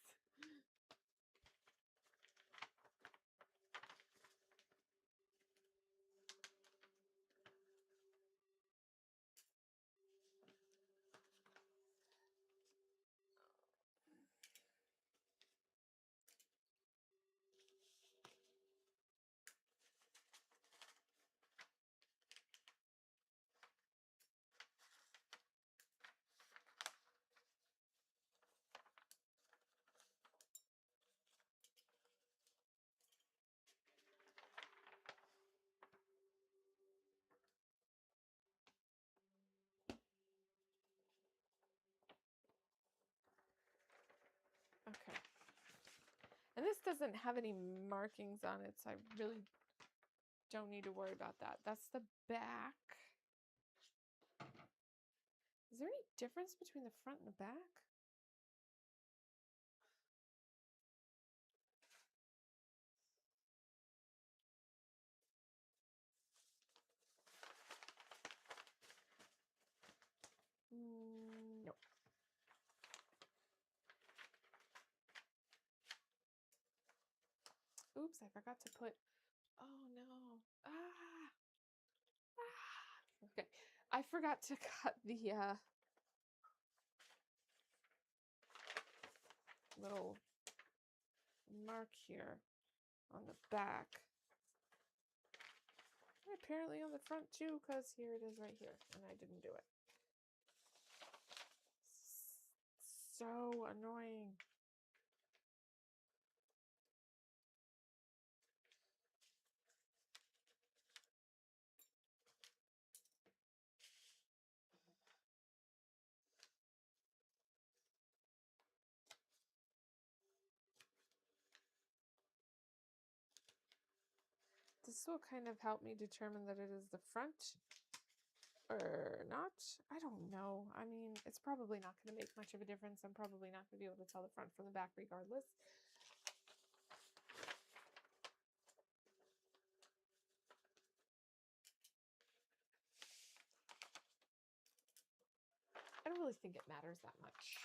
[SPEAKER 1] And this doesn't have any markings on it, so I really don't need to worry about that. That's the back. Is there any difference between the front and the back? No. Oops, I forgot to put, oh no. Okay, I forgot to cut the little mark here on the back. And apparently on the front too, because here it is right here, and I didn't do it. So annoying. This will kind of help me determine that it is the front or not. I don't know. I mean, it's probably not going to make much of a difference. I'm probably not going to be able to tell the front from the back regardless. I don't really think it matters that much.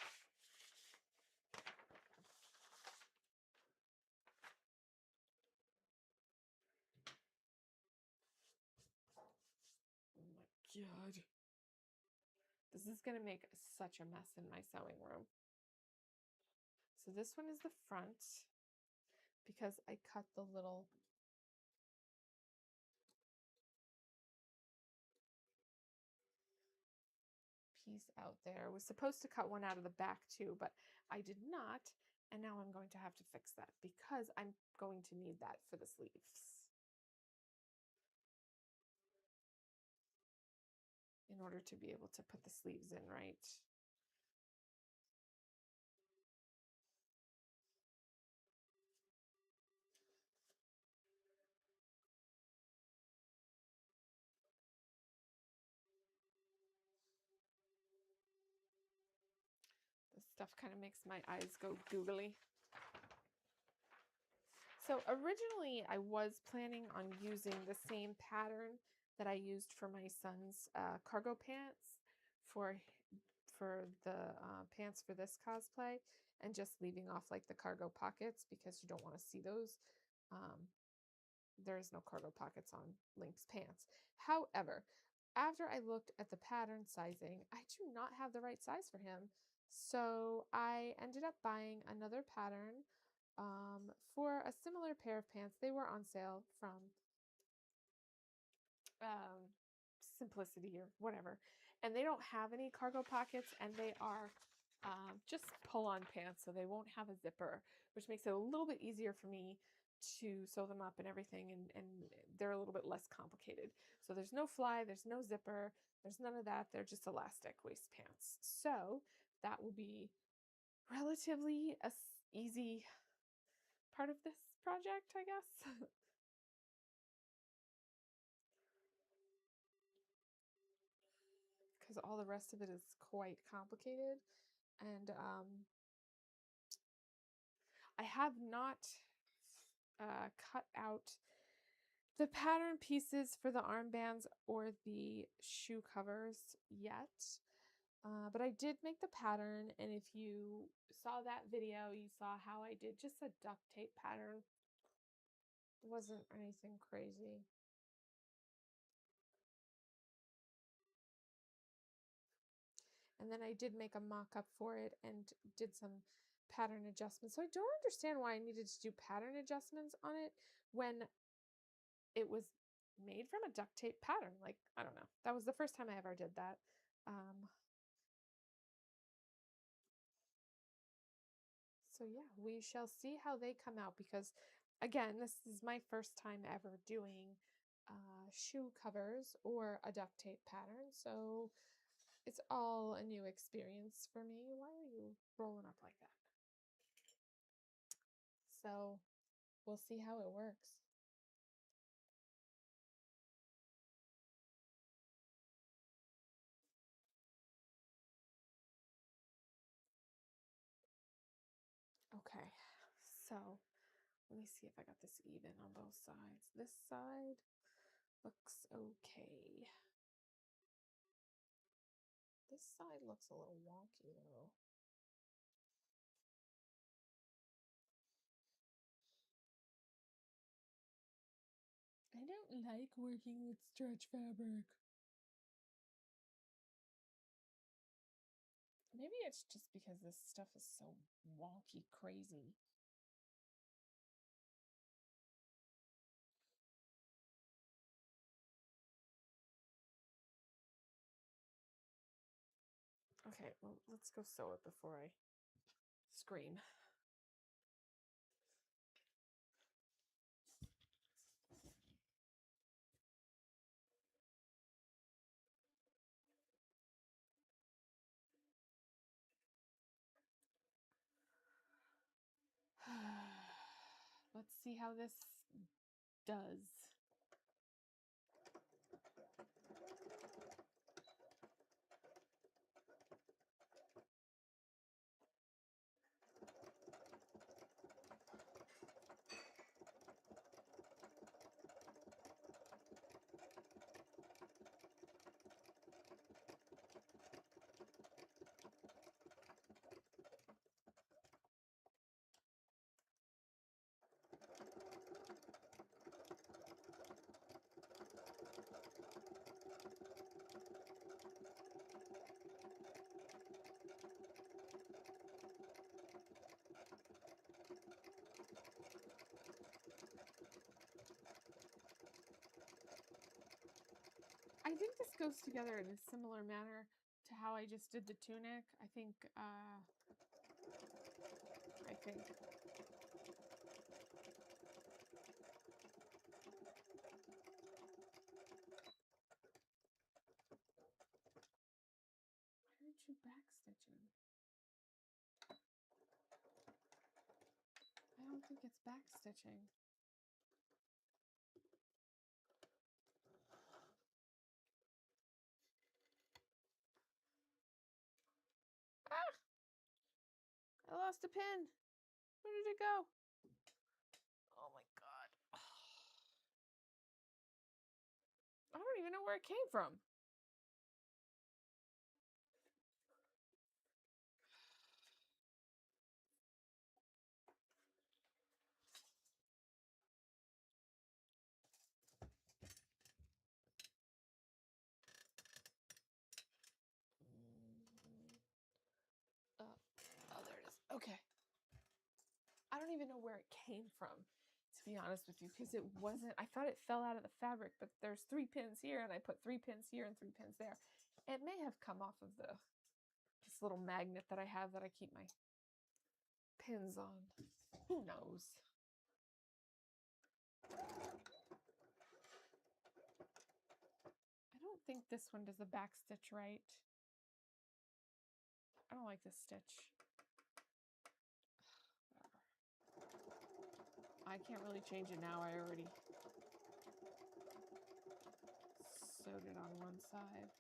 [SPEAKER 1] Oh my God. This is going to make such a mess in my sewing room. So this one is the front because I cut the little piece out there. I was supposed to cut one out of the back too, but I did not. And now I'm going to have to fix that because I'm going to need that for the sleeves in order to be able to put the sleeves in right. This stuff kind of makes my eyes go googly. So originally I was planning on using the same pattern that I used for my son's cargo pants for the pants for this cosplay, and just leaving off like the cargo pockets because you don't want to see those. There is no cargo pockets on Link's pants. However, after I looked at the pattern sizing, I do not have the right size for him. So I ended up buying another pattern for a similar pair of pants. They were on sale from Simplicity or whatever. And they don't have any cargo pockets, and they are just pull-on pants, so they won't have a zipper, which makes it a little bit easier for me to sew them up and everything, and they're a little bit less complicated. So there's no fly, there's no zipper, there's none of that. They're just elastic waist pants. So that will be relatively a easy part of this project, I guess. Because all the rest of it is quite complicated. And I have not cut out the pattern pieces for the armbands or the shoe covers yet. But I did make the pattern, and if you saw that video, you saw how I did just a duct tape pattern. It wasn't anything crazy. And then I did make a mock-up for it and did some pattern adjustments. So I don't understand why I needed to do pattern adjustments on it when it was made from a duct tape pattern. Like, I don't know. That was the first time I ever did that. So yeah, we shall see how they come out because, again, this is my first time ever doing shoe covers or a duct tape pattern. So it's all a new experience for me. Why are you rolling up like that? So we'll see how it works. Okay, so let me see if I got this even on both sides. This side looks okay. This side looks a little wonky though. I don't like working with stretch fabric. Maybe it's just because this stuff is so wonky crazy. Okay, well, let's go sew it before I scream. Let's see how this does. I think this goes together in a similar manner to how I just did the tunic. I think why aren't you backstitching? I don't think it's backstitching. Ah! I lost a pin. Where did it go? Oh my god. I don't even know where it came from. Oh, there it is. Okay. I don't even know where it came from, to be honest with you, because it wasn't, I thought it fell out of the fabric, but there's 3 pins here, and I put 3 pins here and 3 pins there. It may have come off of this little magnet that I have that I keep my pins on. Who knows? I don't think this one does the back stitch right. I don't like this stitch. I can't really change it now. I already sewed it on one side.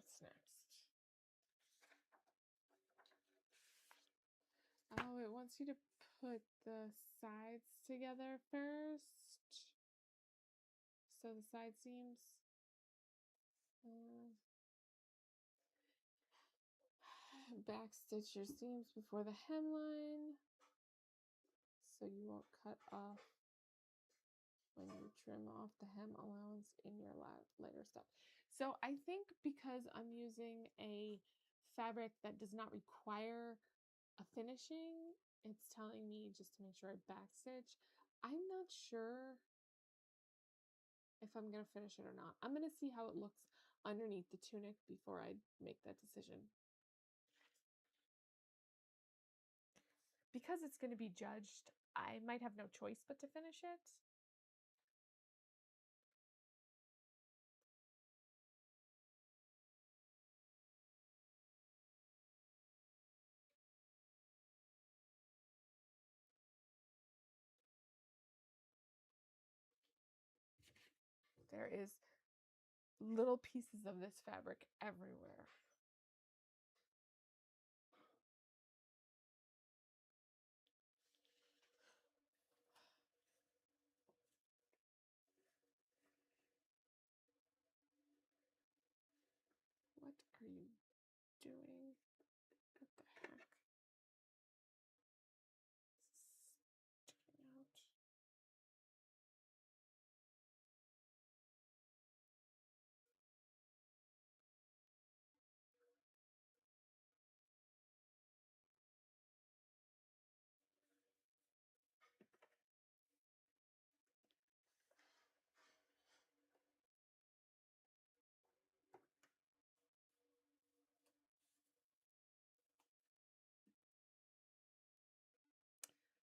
[SPEAKER 1] what's next? Oh, it wants you to put the sides together first. So the side seams. Back stitch your seams before the hemline so you won't cut off when you trim off the hem allowance in your later stuff. So I think because I'm using a fabric that does not require a finishing, it's telling me just to make sure I backstitch. I'm not sure if I'm going to finish it or not. I'm going to see how it looks underneath the tunic before I make that decision. Because it's going to be judged, I might have no choice but to finish it. There is little pieces of this fabric everywhere. What are you doing? What the heck? Sticking out.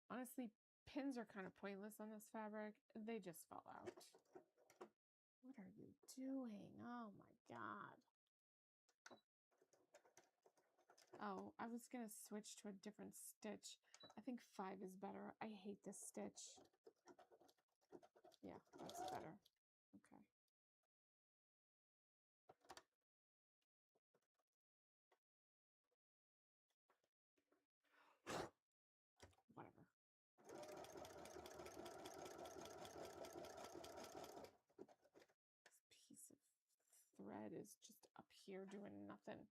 [SPEAKER 1] Honestly, pins are kind of pointless on this fabric. They just fall out. What are you doing? Oh my God. Oh, I was going to switch to a different stitch. I think 5 is better. I hate this stitch. Yeah, that's better. Okay. Whatever. This piece of thread is just up here doing nothing.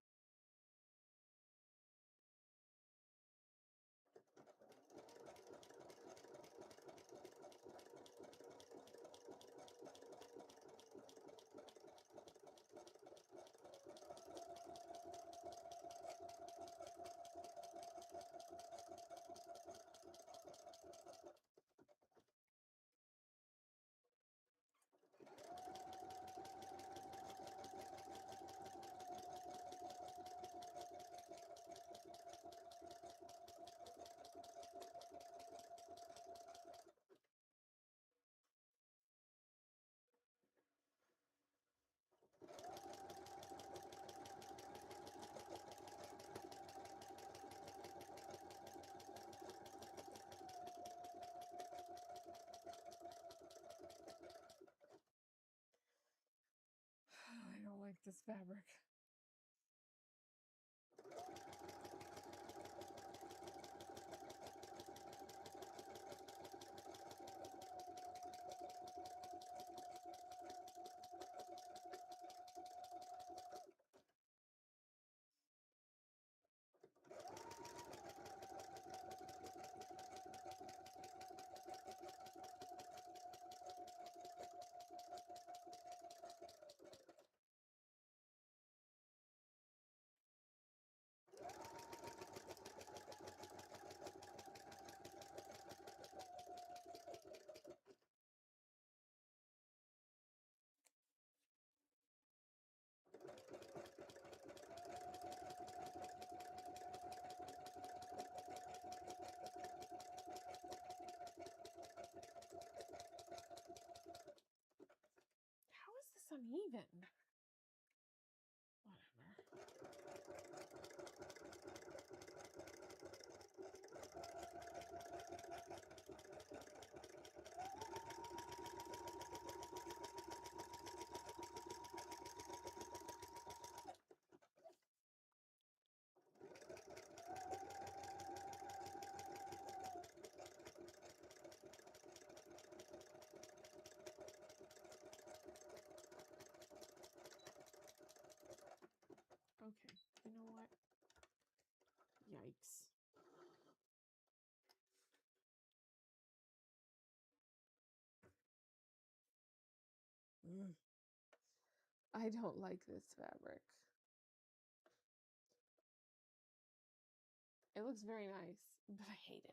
[SPEAKER 1] I don't like this fabric. How is this uneven? I don't like this fabric. It looks very nice, but I hate it.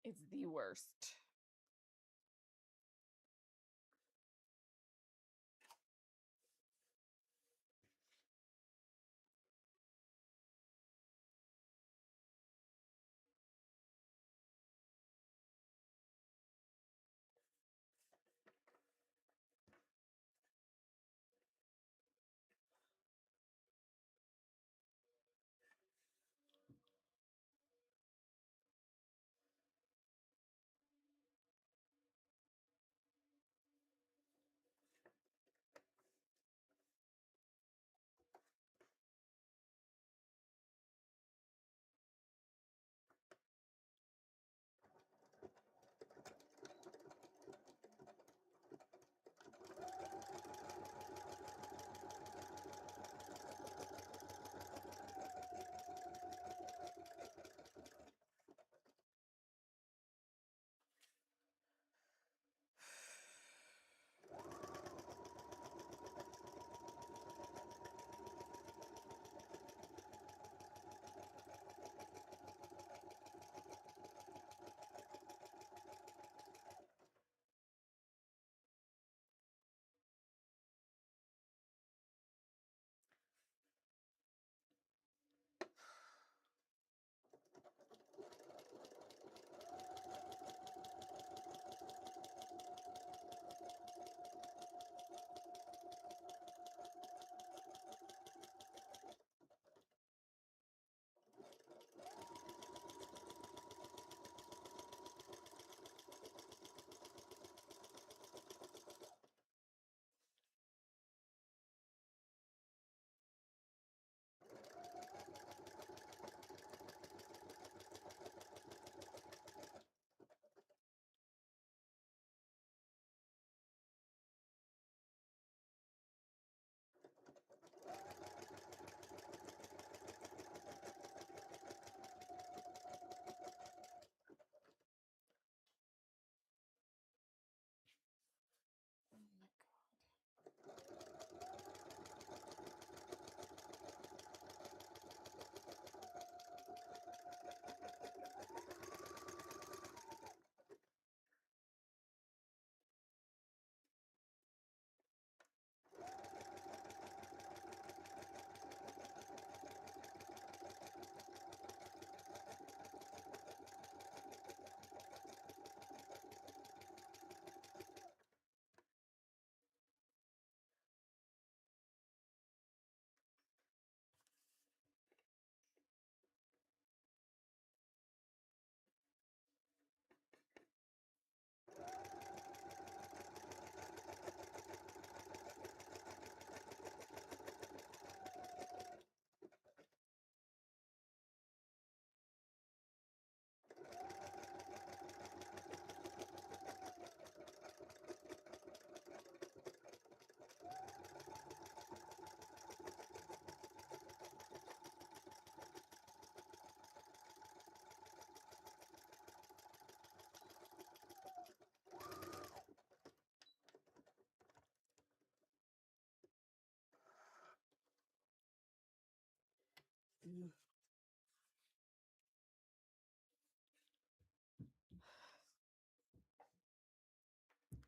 [SPEAKER 1] It's the worst.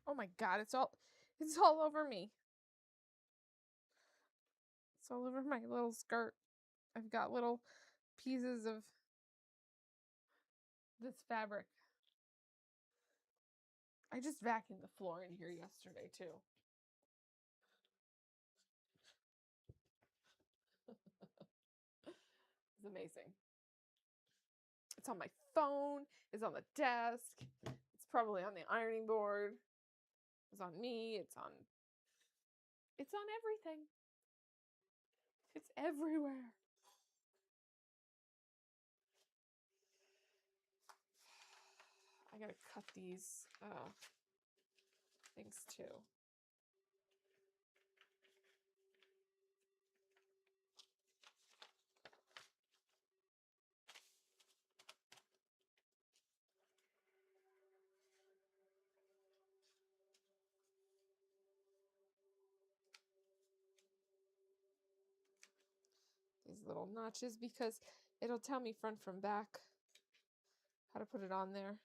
[SPEAKER 1] Oh my god, it's all over me. It's all over my little skirt. I've got little pieces of this fabric. I just vacuumed the floor in here yesterday too. It's amazing. It's on my phone, it's on the desk, it's probably on the ironing board. It's on me, it's on everything. It's everywhere. I gotta cut these things too. little notches because it'll tell me front from back how to put it on there.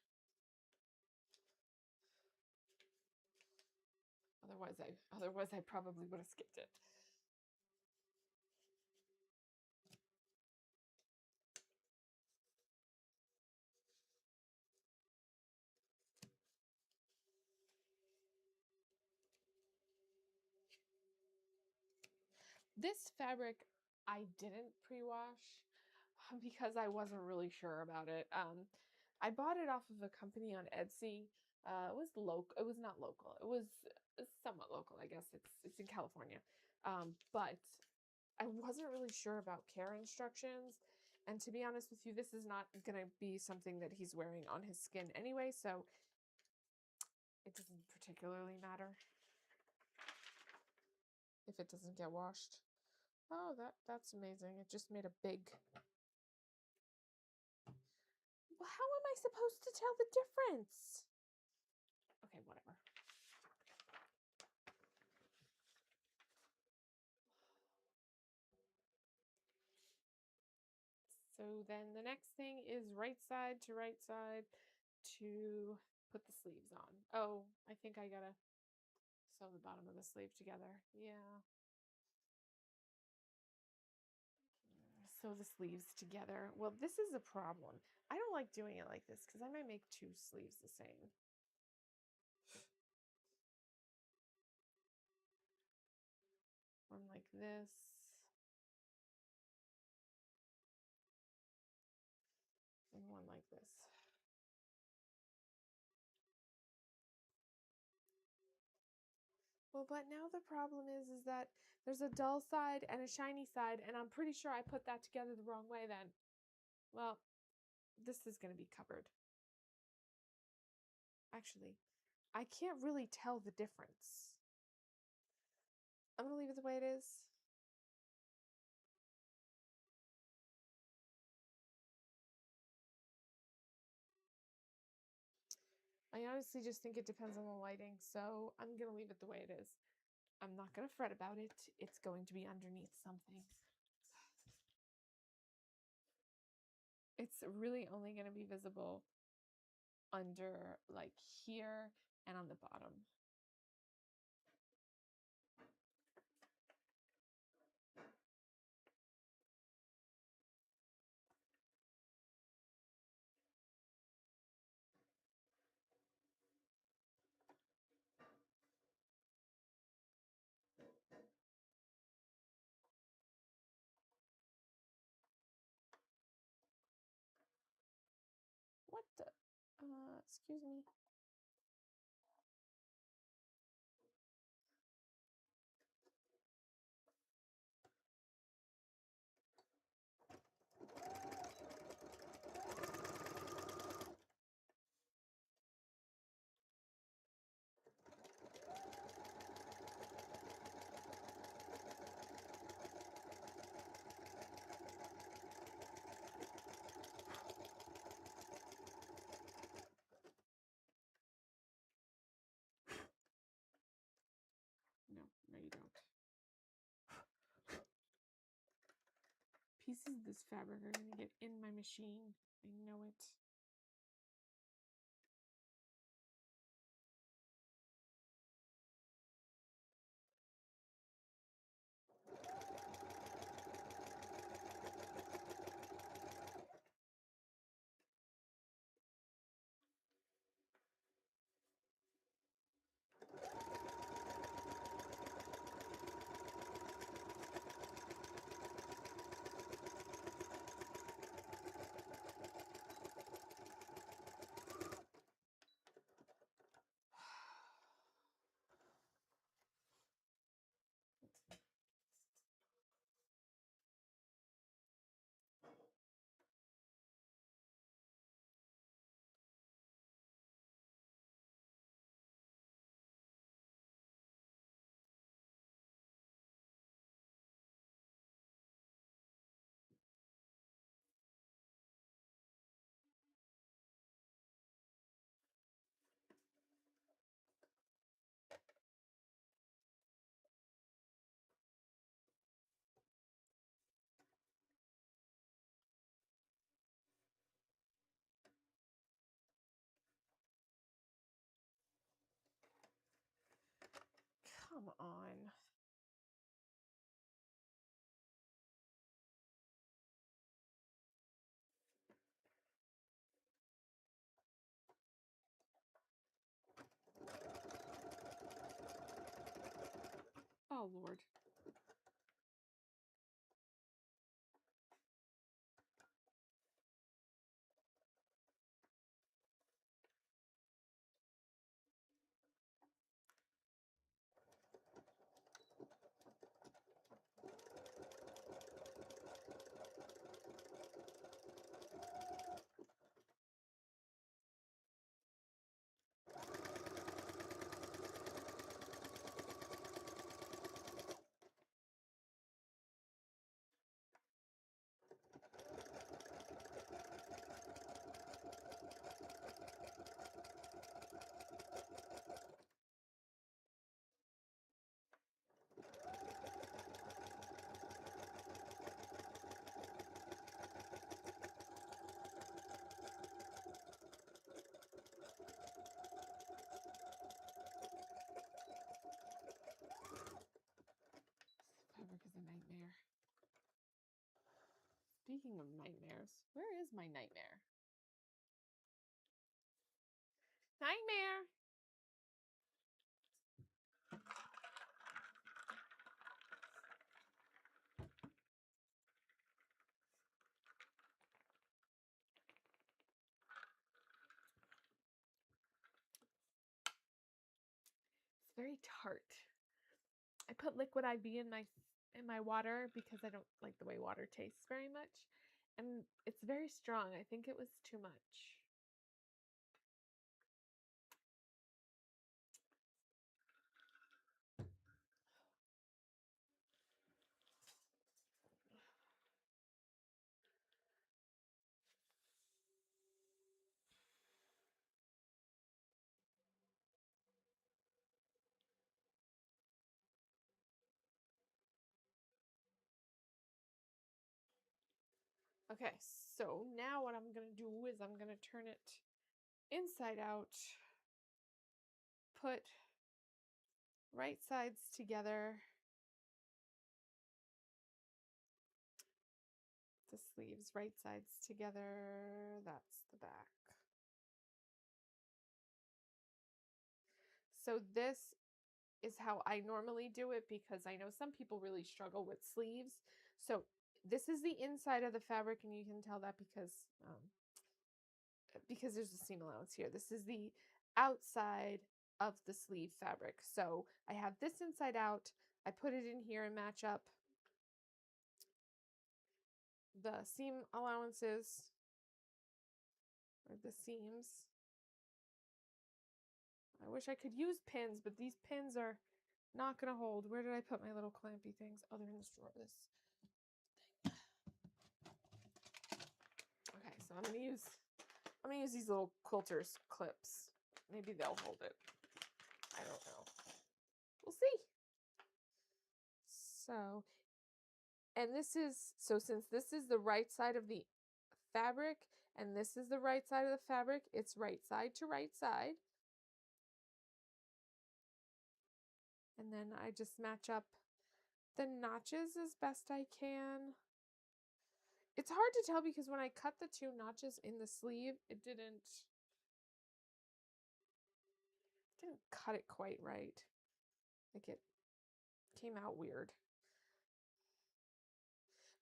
[SPEAKER 1] Otherwise I probably would have skipped it. This fabric I didn't pre-wash because I wasn't really sure about it. I bought it off of a company on Etsy. It was local. It was not local. It was somewhat local, I guess. It's in California. But I wasn't really sure about care instructions. And to be honest with you, this is not going to be something that he's wearing on his skin anyway, so it doesn't particularly matter if it doesn't get washed. Oh, that's amazing. It just made a big... Well, how am I supposed to tell the difference? Okay, whatever. So then the next thing is right side to put the sleeves on. Oh, I think I gotta sew the bottom of the sleeve together. Yeah. Sew the sleeves together. Well, this is a problem. I don't like doing it like this because I might make two sleeves the same. One like this. And one like this. Well, but now the problem is that there's a dull side and a shiny side, and I'm pretty sure I put that together the wrong way then. Well, this is going to be covered. Actually, I can't really tell the difference. I'm going to leave it the way it is. I honestly just think it depends on the lighting, so I'm going to leave it the way it is. I'm not going to fret about it. It's going to be underneath something. It's really only going to be visible under, like, here and on the bottom. What the? Excuse me. No, you don't. Pieces of this fabric are going to get in my machine. I know it. Come on. Oh, Lord. Fabric is a nightmare. Speaking of nightmares, where is my nightmare? Nightmare! It's very tart. I put liquid IV in my water because I don't like the way water tastes very much. And it's very strong. I think it was too much. Okay, so now what I'm going to do is I'm going to turn it inside out, put right sides together, the sleeves, right sides together, that's the back. So this is how I normally do it because I know some people really struggle with sleeves. So this is the inside of the fabric, and you can tell that because there's a seam allowance here. This is the outside of the sleeve fabric. So I have this inside out. I put it in here and match up the seam allowances or the seams. I wish I could use pins, but these pins are not going to hold. Where did I put my little clampy things? Oh, they're in this drawer. This thing. Okay, so I'm gonna use these little quilters clips. Maybe they'll hold it. I don't know. We'll see. So, and since this is the right side of the fabric and this is the right side of the fabric, it's right side to right side. And then I just match up the notches as best I can. It's hard to tell because when I cut the two notches in the sleeve, it didn't cut it quite right. Like it came out weird.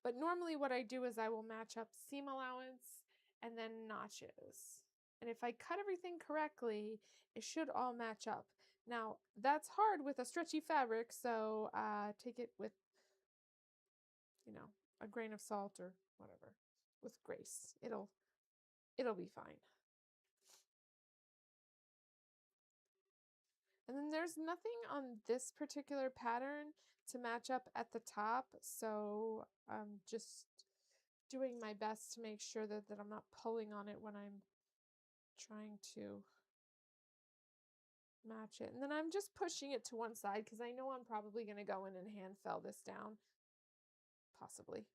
[SPEAKER 1] But normally what I do is I will match up seam allowance and then notches. And if I cut everything correctly, it should all match up. Now, that's hard with a stretchy fabric, so take it with, a grain of salt or whatever, with grace. It'll be fine. And then there's nothing on this particular pattern to match up at the top, so I'm just doing my best to make sure that I'm not pulling on it when I'm trying to match it. And then I'm just pushing it to one side because I know I'm probably going to go in and hand fell this down. Possibly.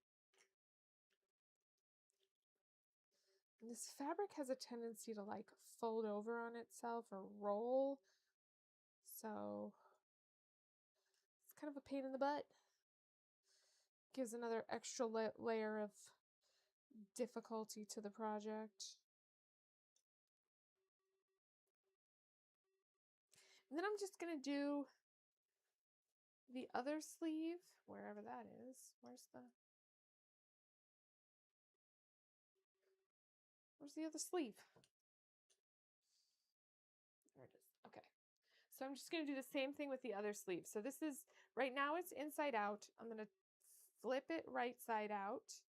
[SPEAKER 1] And this fabric has a tendency to like fold over on itself or roll. So kind of a pain in the butt. Gives another extra layer of difficulty to the project. And then I'm just going to do the other sleeve, wherever that is. Where's the other sleeve? There it is. Okay. So I'm just going to do the same thing with the other sleeve. So this is, right now it's inside out. I'm going to flip it right side out.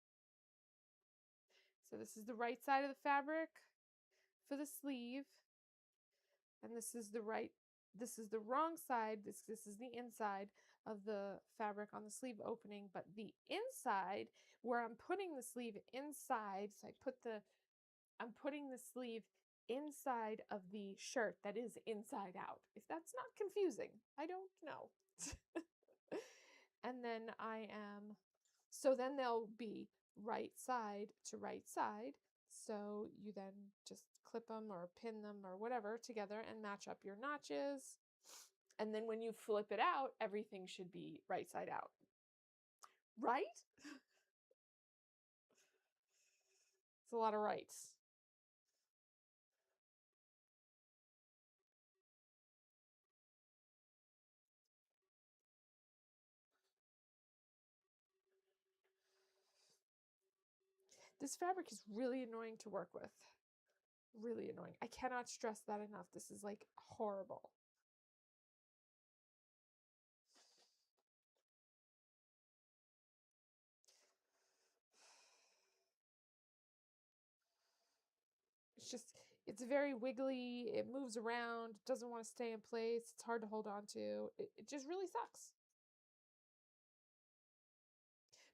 [SPEAKER 1] So this is the right side of the fabric for the sleeve. And this is the wrong side. This is the inside of the fabric on the sleeve opening, but the inside where I'm putting the sleeve inside, so I'm putting the sleeve inside of the shirt that is inside out. If that's not confusing, I don't know. And then so then they'll be right side to right side. So you then just clip them or pin them or whatever together and match up your notches. And then when you flip it out, everything should be right side out. Right? It's a lot of rights. This fabric is really annoying to work with. Really annoying. I cannot stress that enough. This is like horrible. It's very wiggly. It moves around. It doesn't want to stay in place. It's hard to hold on to. It just really sucks.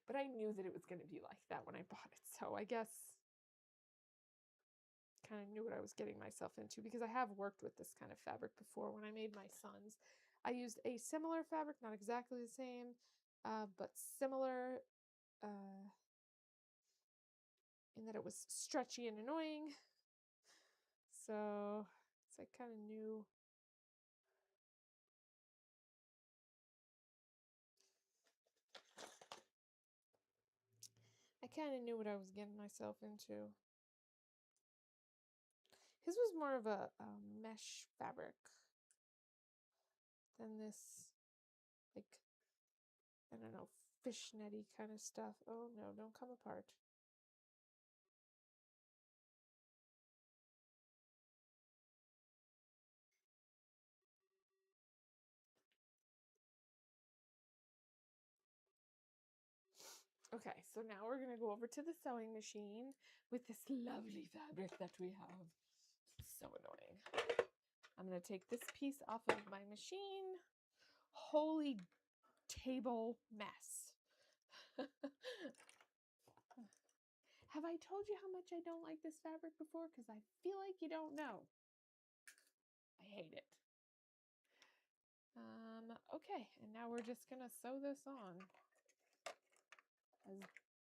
[SPEAKER 1] But I knew that it was going to be like that when I bought it. So I guess kind of knew what I was getting myself into because I have worked with this kind of fabric before when I made my sons. I used a similar fabric, not exactly the same, but similar in that it was stretchy and annoying. So I kind of knew. I kind of knew what I was getting myself into. His was more of a mesh fabric than this, like, I don't know, fishnetty kind of stuff. Oh no, don't come apart. Okay, so now we're going to go over to the sewing machine with this lovely fabric that we have. So annoying. I'm going to take this piece off of my machine. Holy table mess. Have I told you how much I don't like this fabric before? Because I feel like you don't know. I hate it. Okay, and now we're just going to sew this on as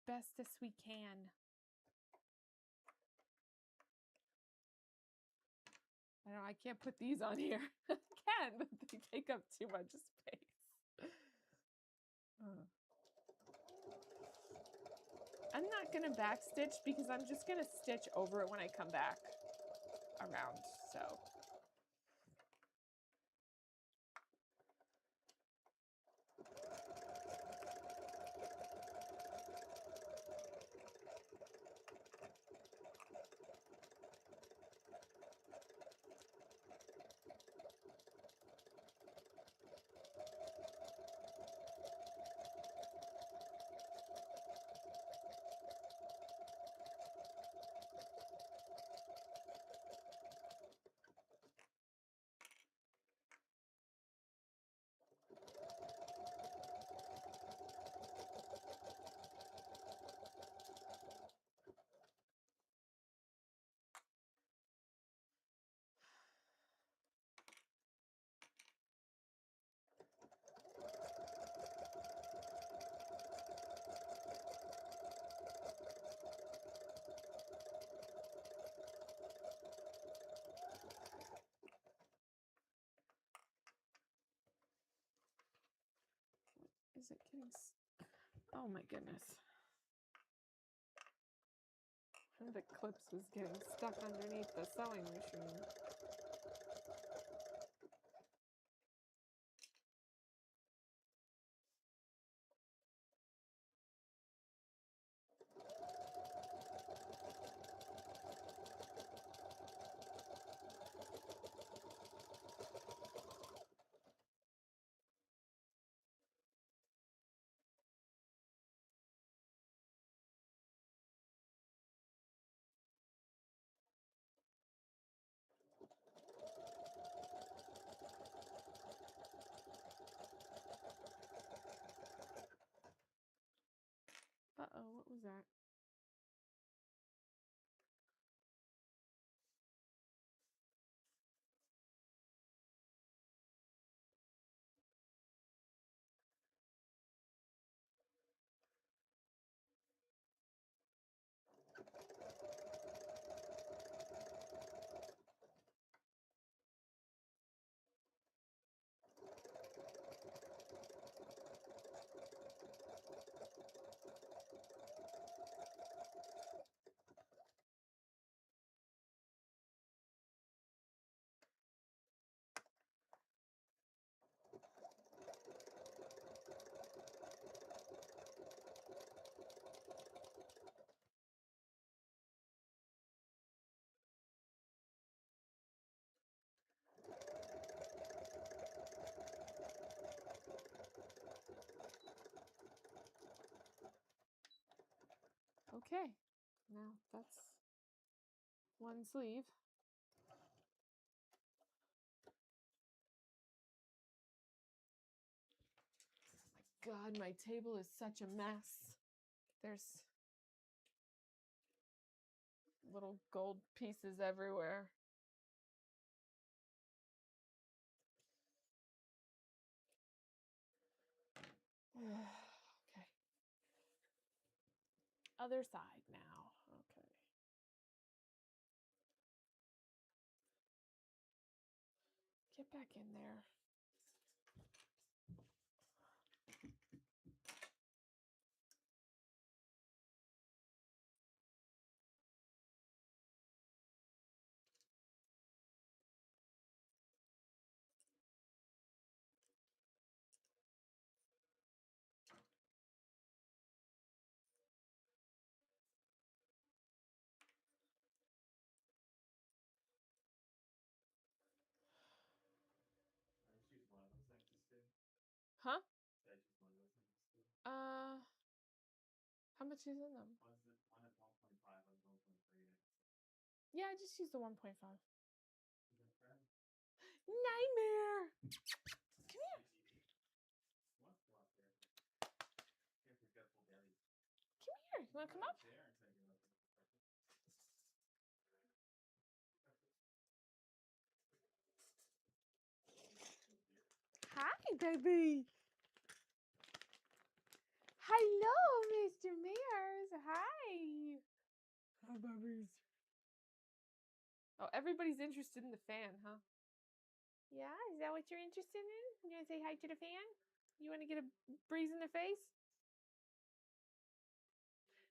[SPEAKER 1] best as we can. I know I can't put these on here. I can, but they take up too much space. I'm not going to backstitch because I'm just going to stitch over it when I come back around, so. is it getting? Oh my goodness. One of the clips was getting stuck underneath the sewing machine. Uh-oh, what was that? Okay, now that's one sleeve. Oh my God, my table is such a mess. There's little gold pieces everywhere. Okay. Other side now. Okay. Get back in there. Huh? How much is in them? Yeah, just use the 1.5. Nightmare! Come here. Come here. You want to come up? Hi, baby. Hello, Mr. Mears. Hi. Hi, babies. Oh, everybody's interested in the fan, huh? Yeah, is that what you're interested in? You want to say hi to the fan? You want to get a breeze in the face?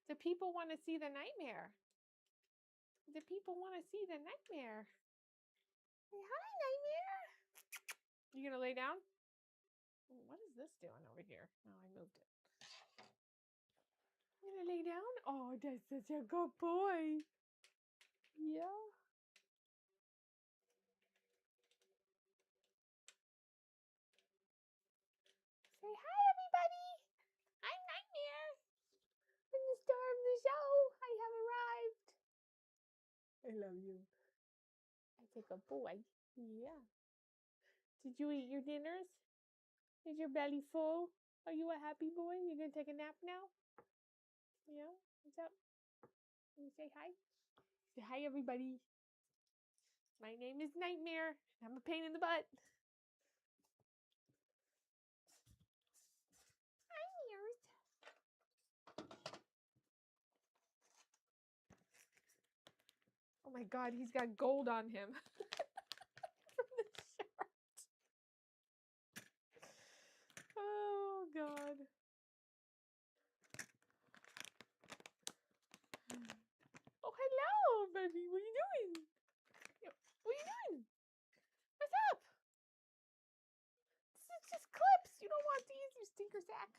[SPEAKER 1] The people want to see the nightmare. The people want to see the nightmare. Say hi, nightmare. You gonna lay down? What is this doing over here? Oh, I moved it. You gonna lay down? Oh, that's such a good boy. Yeah. Say hi, everybody. I'm Nightmare. I'm the star of the show. I have arrived. I love you. I take a boy. Yeah. Did you eat your dinners? Is your belly full? Are you a happy boy? You gonna take a nap now? Yeah. What's up? Can you say hi? Say hi, everybody. My name is Nightmare. I'm a pain in the butt. Hi, Mears. Oh my God, he's got gold on him from the shirt. Oh God. geez, you stinker sack.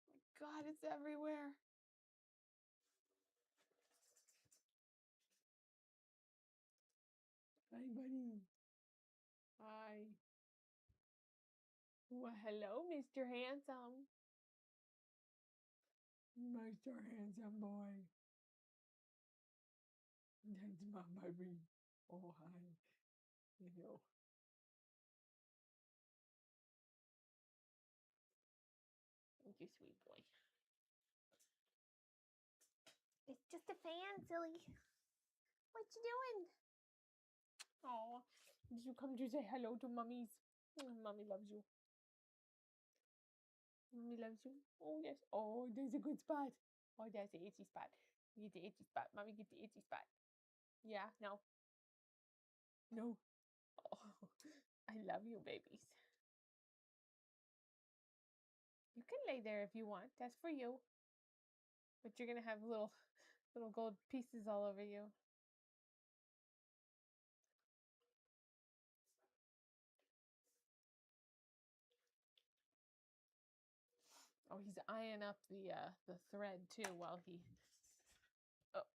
[SPEAKER 1] Oh my God, it's everywhere. Hi, buddy. Hi. Well, hello, Mr. Handsome. Mr. Handsome boy. That's my baby. Oh, hi. Hello. Thank you, sweet boy. It's just a fan, silly. What you doing? Oh, did you come to say hello to mummies? Mommy loves you. Mommy loves you. Oh, yes. Oh, there's a good spot. Oh, that's the itchy spot. You get the itchy spot. Mommy, get the itchy spot. Yeah, no. No. Oh, I love you, babies. You can lay there if you want. That's for you. But you're gonna have little gold pieces all over you. Oh, he's eyeing up the thread too while he. Oh,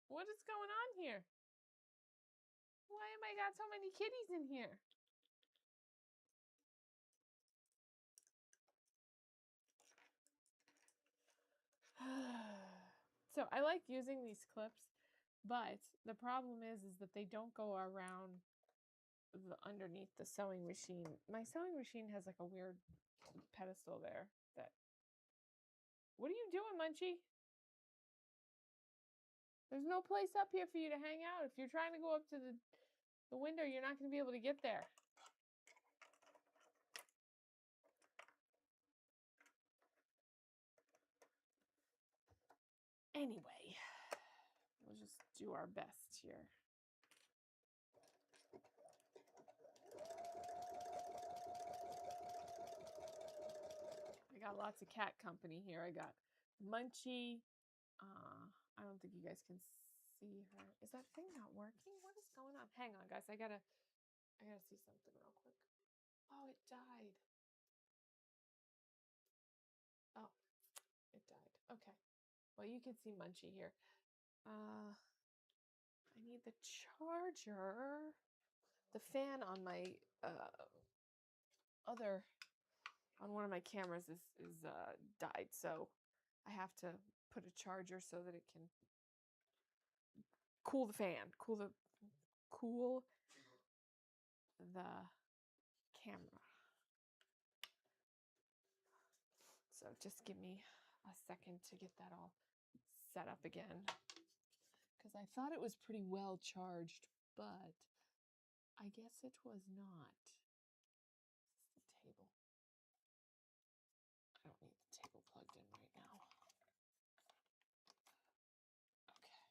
[SPEAKER 1] what is going on here? Why am I got so many kitties in here? So I like using these clips, but the problem is that they don't go around underneath the sewing machine. My sewing machine has like a weird pedestal there that. What are you doing, Munchie? There's no place up here for you to hang out. If you're trying to go up to the window, you're not going to be able to get there. Anyway, we'll just do our best here. I got lots of cat company here. I got Munchie. I don't think you guys can see her. Is that thing not working? What is going on? Hang on, guys. I gotta see something real quick. Oh, it died. Oh, it died. Okay. Well, you can see Munchie here. I need the charger. The fan on my on one of my cameras is died, so I have to put a charger so that it can cool the fan, cool the camera. So just give me a second to get that all set up again, because I thought it was pretty well charged, but I guess it was not. This is the table. I don't need the table plugged in right now. Okay.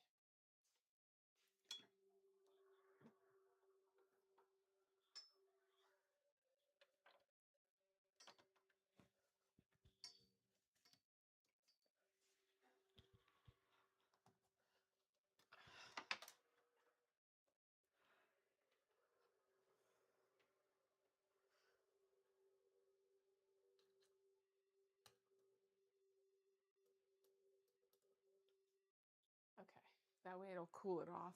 [SPEAKER 1] Okay, that way it'll cool it off.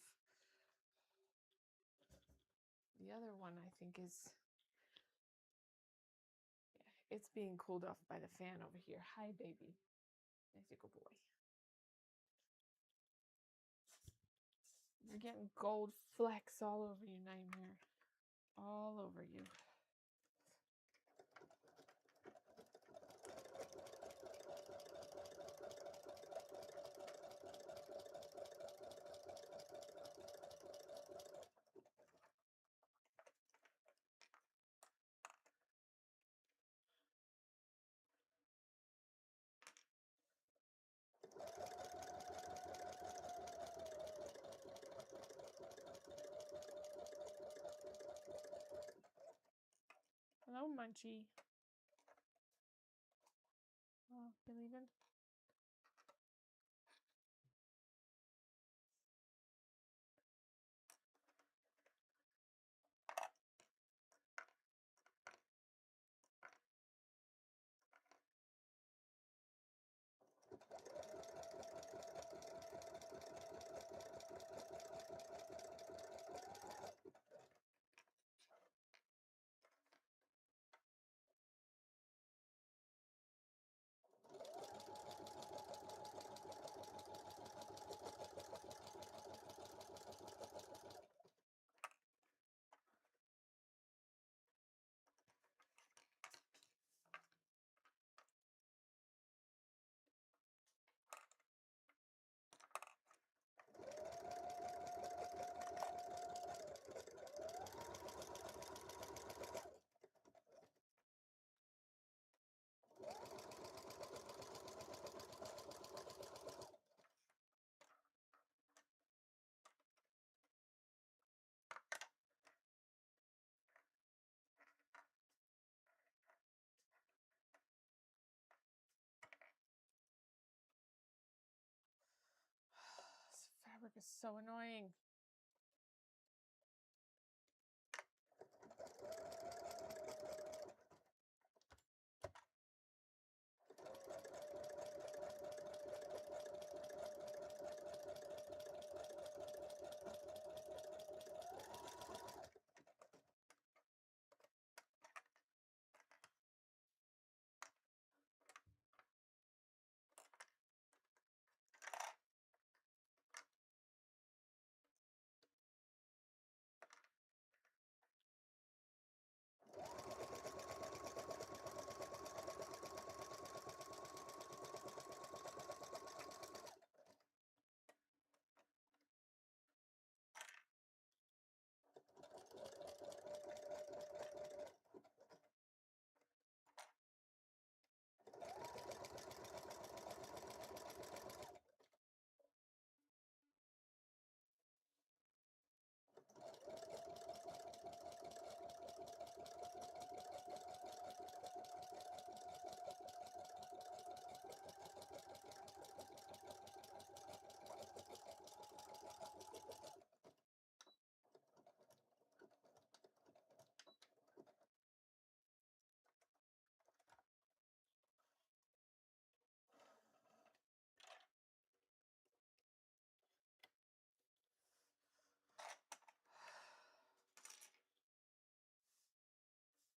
[SPEAKER 1] The other one I think is, yeah, it's being cooled off by the fan over here. Hi, baby. Nice good boy. You're getting gold flecks all over you, Nightmare. All over you. Hello, Munchie. Oh, you leaving? is so annoying.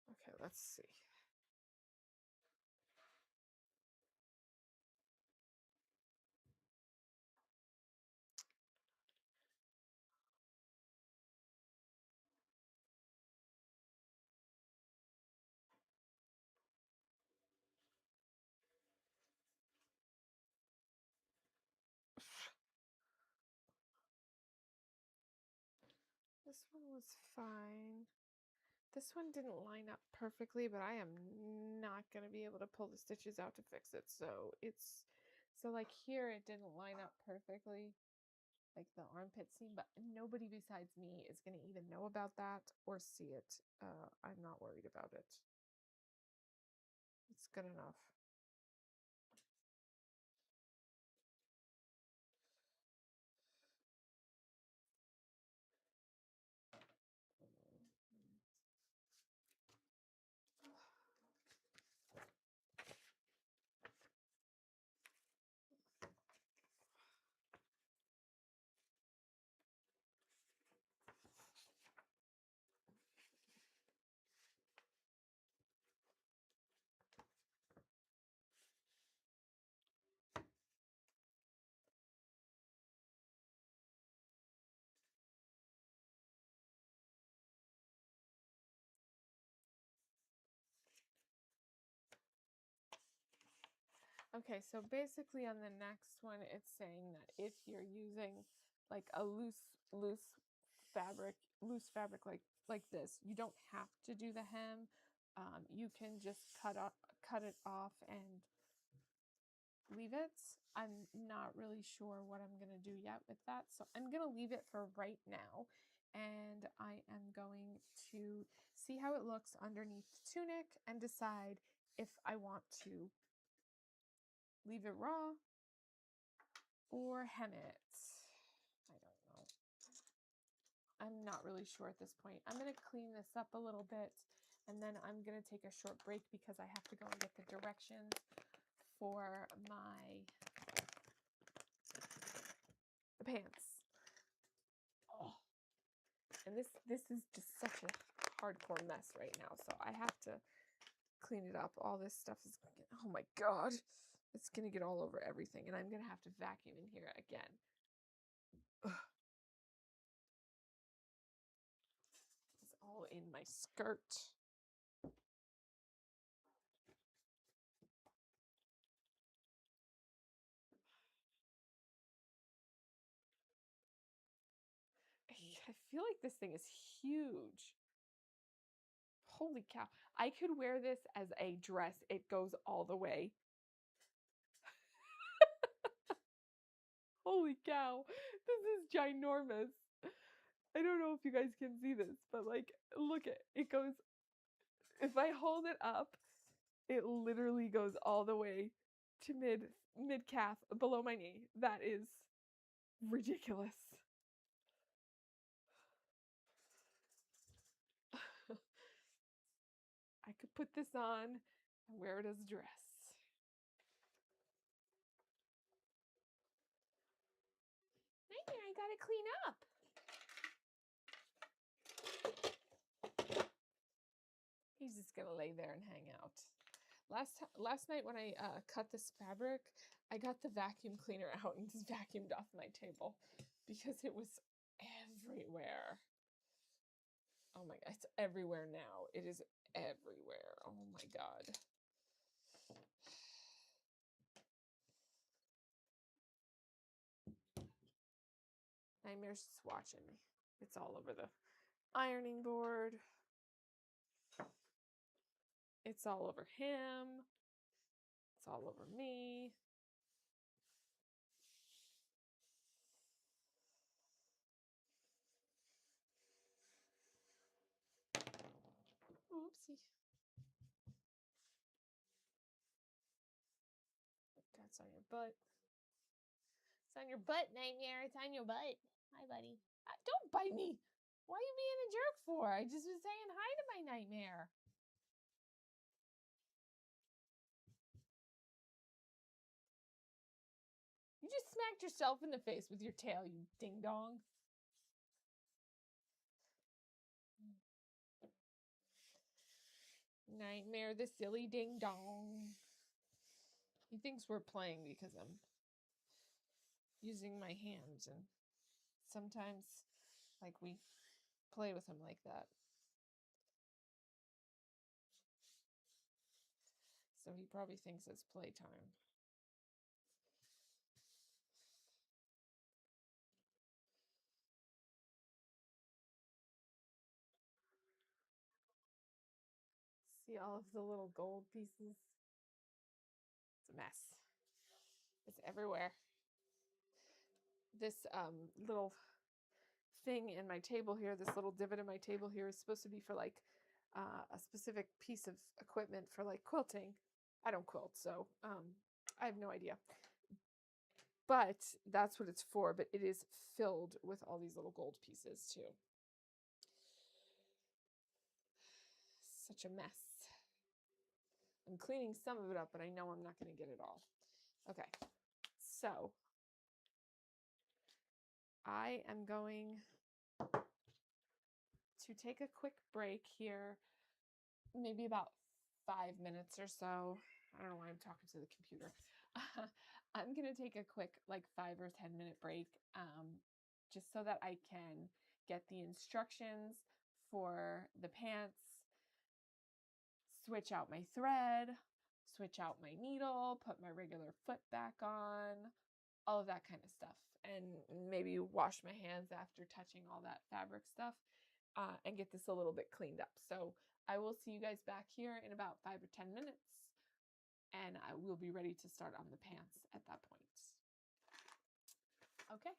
[SPEAKER 1] Okay, let's see. This one was fine. This one didn't line up perfectly, but I am not going to be able to pull the stitches out to fix it. So like here, it didn't line up perfectly, like the armpit seam, but nobody besides me is going to even know about that or see it. I'm not worried about it. It's good enough. Okay, so basically on the next one, it's saying that if you're using like a loose loose fabric like this, you don't have to do the hem. You can just cut it off and leave it. I'm not really sure what I'm gonna do yet with that, so I'm gonna leave it for right now, and I am going to see how it looks underneath the tunic and decide if I want to leave it raw or hem it. I don't know. I'm not really sure at this point. I'm going to clean this up a little bit, and then I'm going to take a short break because I have to go and get the directions for the pants. Oh. And this is just such a hardcore mess right now, so I have to clean it up. All this stuff is gonna get, oh my god, it's gonna get all over everything, and I'm gonna have to vacuum in here again. Ugh. It's all in my skirt. I feel like this thing is huge. Holy cow. I could wear this as a dress. It goes all the way. Holy cow. This is ginormous. I don't know if you guys can see this, but like, look at it goes. If I hold it up, it literally goes all the way to mid calf below my knee. That is ridiculous. put this on and wear it as a dress. Nightmare, I gotta clean up. He's just gonna lay there and hang out. Last night when I cut this fabric, I got the vacuum cleaner out and just vacuumed off my table because it was everywhere. Oh my god, it's everywhere now. It is everywhere. Oh my god. Nightmare's just watching me. It's all over the ironing board. It's all over him. It's all over me. Oopsie. That's on your butt. It's on your butt, Nightmare. It's on your butt. Hi, buddy. Don't bite me. Why are you being a jerk for? I just was saying hi to my Nightmare. You just smacked yourself in the face with your tail, you ding dong. Nightmare, the silly ding dong. He thinks we're playing because I'm using my hands, and sometimes, like, we play with him like that. So he probably thinks it's playtime. See all of the little gold pieces? It's a mess. It's everywhere. This little thing in my table here, this little divot in my table here is supposed to be for like a specific piece of equipment for like quilting. I don't quilt, so I have no idea. But that's what it's for, but it is filled with all these little gold pieces too. Such a mess. I'm cleaning some of it up, but I know I'm not going to get it all. Okay, so I am going to take a quick break here, maybe about 5 minutes or so. I don't know why I'm talking to the computer. I'm going to take a quick, like 5 or 10 minute break, just so that I can get the instructions for the pants, switch out my thread, switch out my needle, put my regular foot back on, all of that kind of stuff. And maybe wash my hands after touching all that fabric stuff, and get this a little bit cleaned up. So I will see you guys back here in about 5 or 10 minutes, and I will be ready to start on the pants at that point. Okay.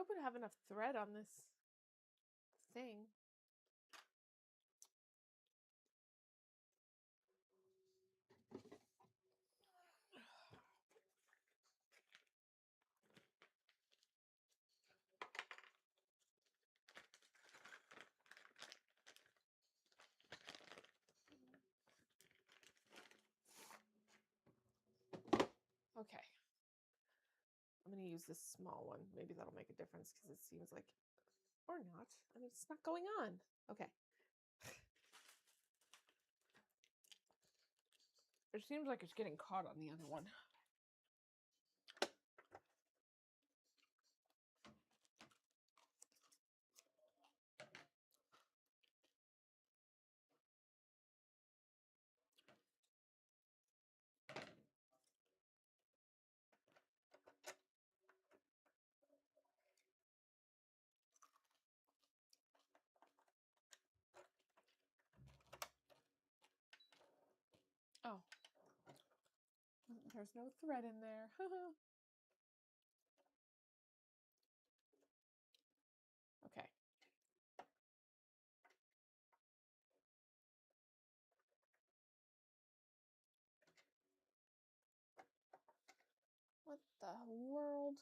[SPEAKER 1] hope I have enough thread on this thing. Okay. I'm going to use this small one. Maybe that'll make a difference because it seems like, or not. I mean, it's not going on. Okay. It seems like it's getting caught on the other one. Oh, there's no thread in there. Okay. What the world?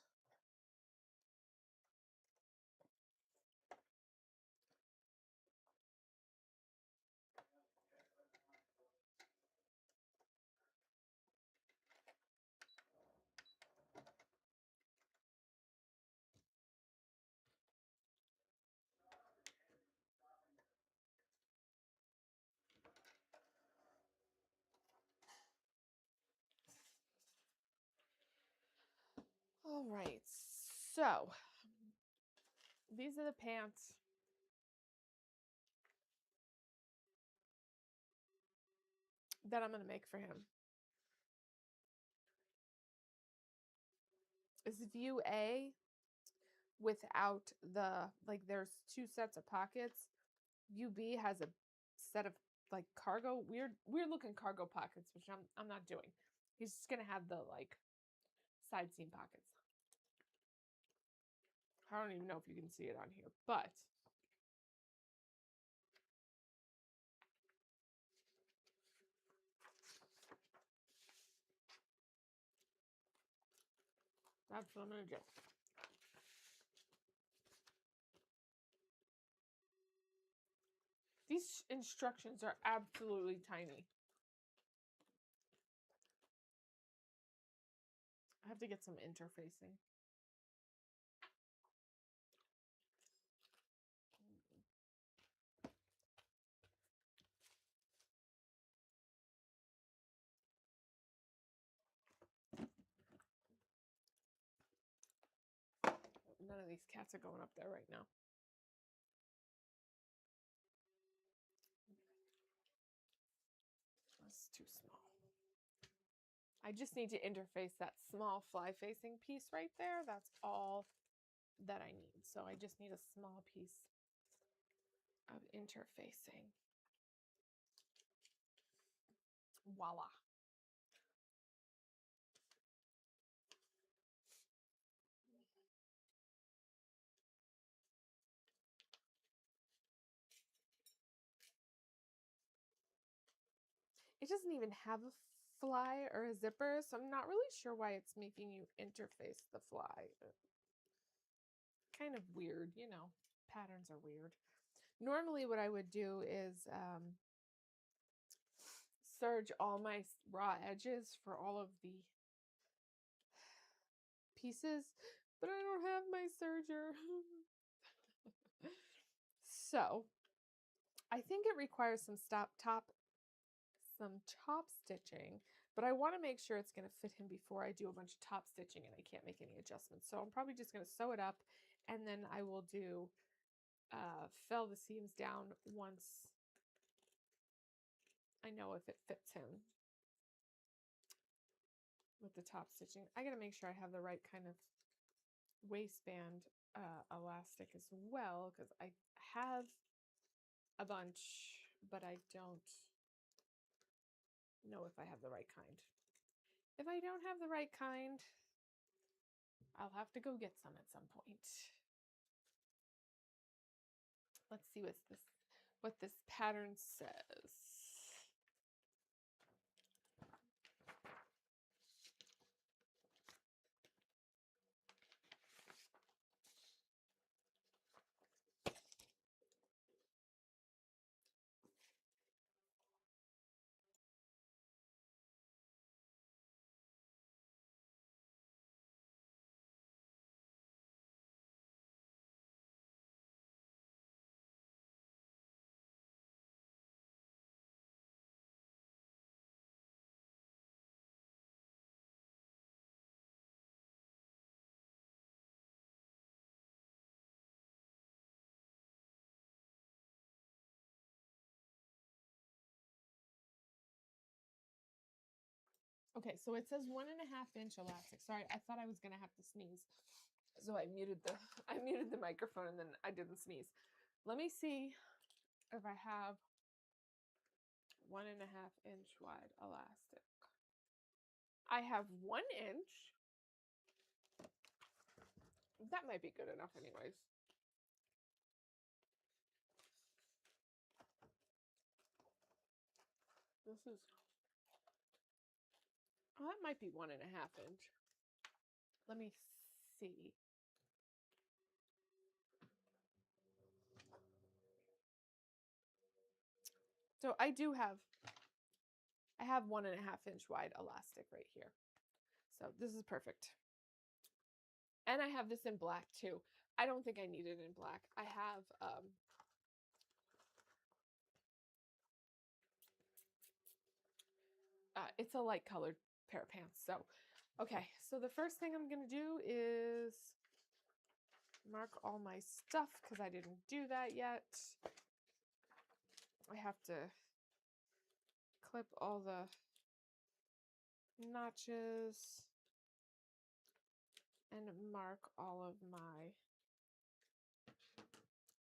[SPEAKER 1] All right, so these are the pants that I'm going to make for him. Is view A without the, like, there's two sets of pockets. View B has a set of like cargo, weird looking cargo pockets, which I'm not doing. He's just going to have the like side seam pockets. I don't even know if you can see it on here, but that's what I'm going to do. These instructions are absolutely tiny. I have to get some interfacing. None of these cats are going up there right now. That's too small. I just need to interface that small fly facing piece right there. That's all that I need. So I just need a small piece of interfacing. Voila. It doesn't even have a fly or a zipper, so I'm not really sure why it's making you interface the fly. Kind of weird, you know, patterns are weird. Normally what I would do is serge all my raw edges for all of the pieces, but I don't have my serger. So I think it requires some top stitching, but I want to make sure it's going to fit him before I do a bunch of top stitching and I can't make any adjustments. So I'm probably just going to sew it up, and then I will do fill the seams down once I know if it fits him with the top stitching. I got to make sure I have the right kind of waistband elastic as well, because I have a bunch, but I don't know if I have the right kind. If I don't have the right kind, I'll have to go get some at some point. Let's see what this pattern says. Okay, so it says 1.5-inch elastic. Sorry, I thought I was gonna have to sneeze. So I muted the microphone and then I didn't sneeze. Let me see if I have 1.5-inch wide elastic. I have 1 inch. That might be good enough anyways. This is, oh, that might be 1.5-inch. Let me see. So I have 1.5-inch wide elastic right here. So this is perfect. And I have this in black too. I don't think I need it in black. I have, it's a light colored pair of pants. So, okay. So the first thing I'm going to do is mark all my stuff because I didn't do that yet. I have to clip all the notches and mark all of my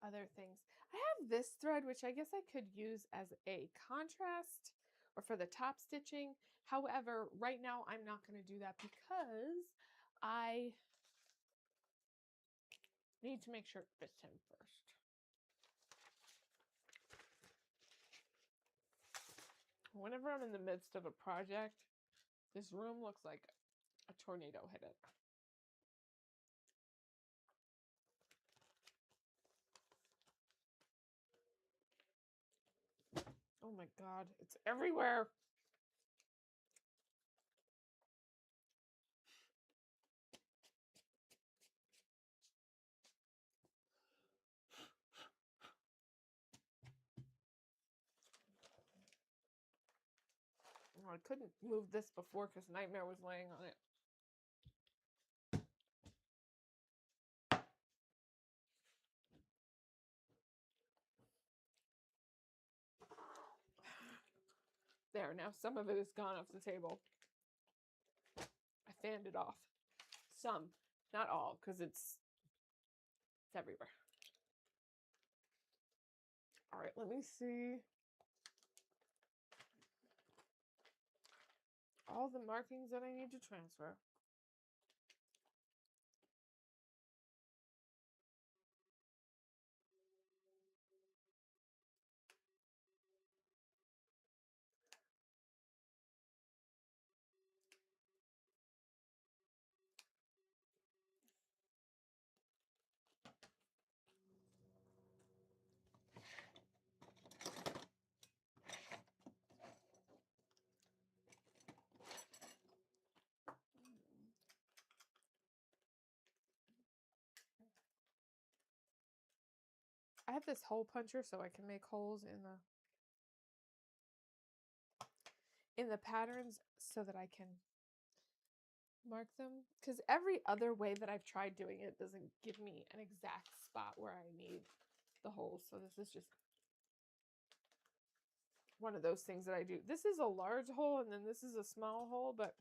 [SPEAKER 1] other things. I have this thread, which I guess I could use as a contrast or for the top stitching. However, right now I'm not going to do that because I need to make sure it fits him first. Whenever I'm in the midst of a project, this room looks like a tornado hit it. Oh my God, it's everywhere. Oh, I couldn't move this before because Nightmare was laying on it. There, now some of it is gone off the table. I fanned it off. Some, not all, because it's everywhere. All right, let me see. All the markings that I need to transfer. I have this hole puncher so I can make holes in the patterns so that I can mark them. Because every other way that I've tried doing it doesn't give me an exact spot where I need the holes. So this is just one of those things that I do. This is a large hole and then this is a small hole, but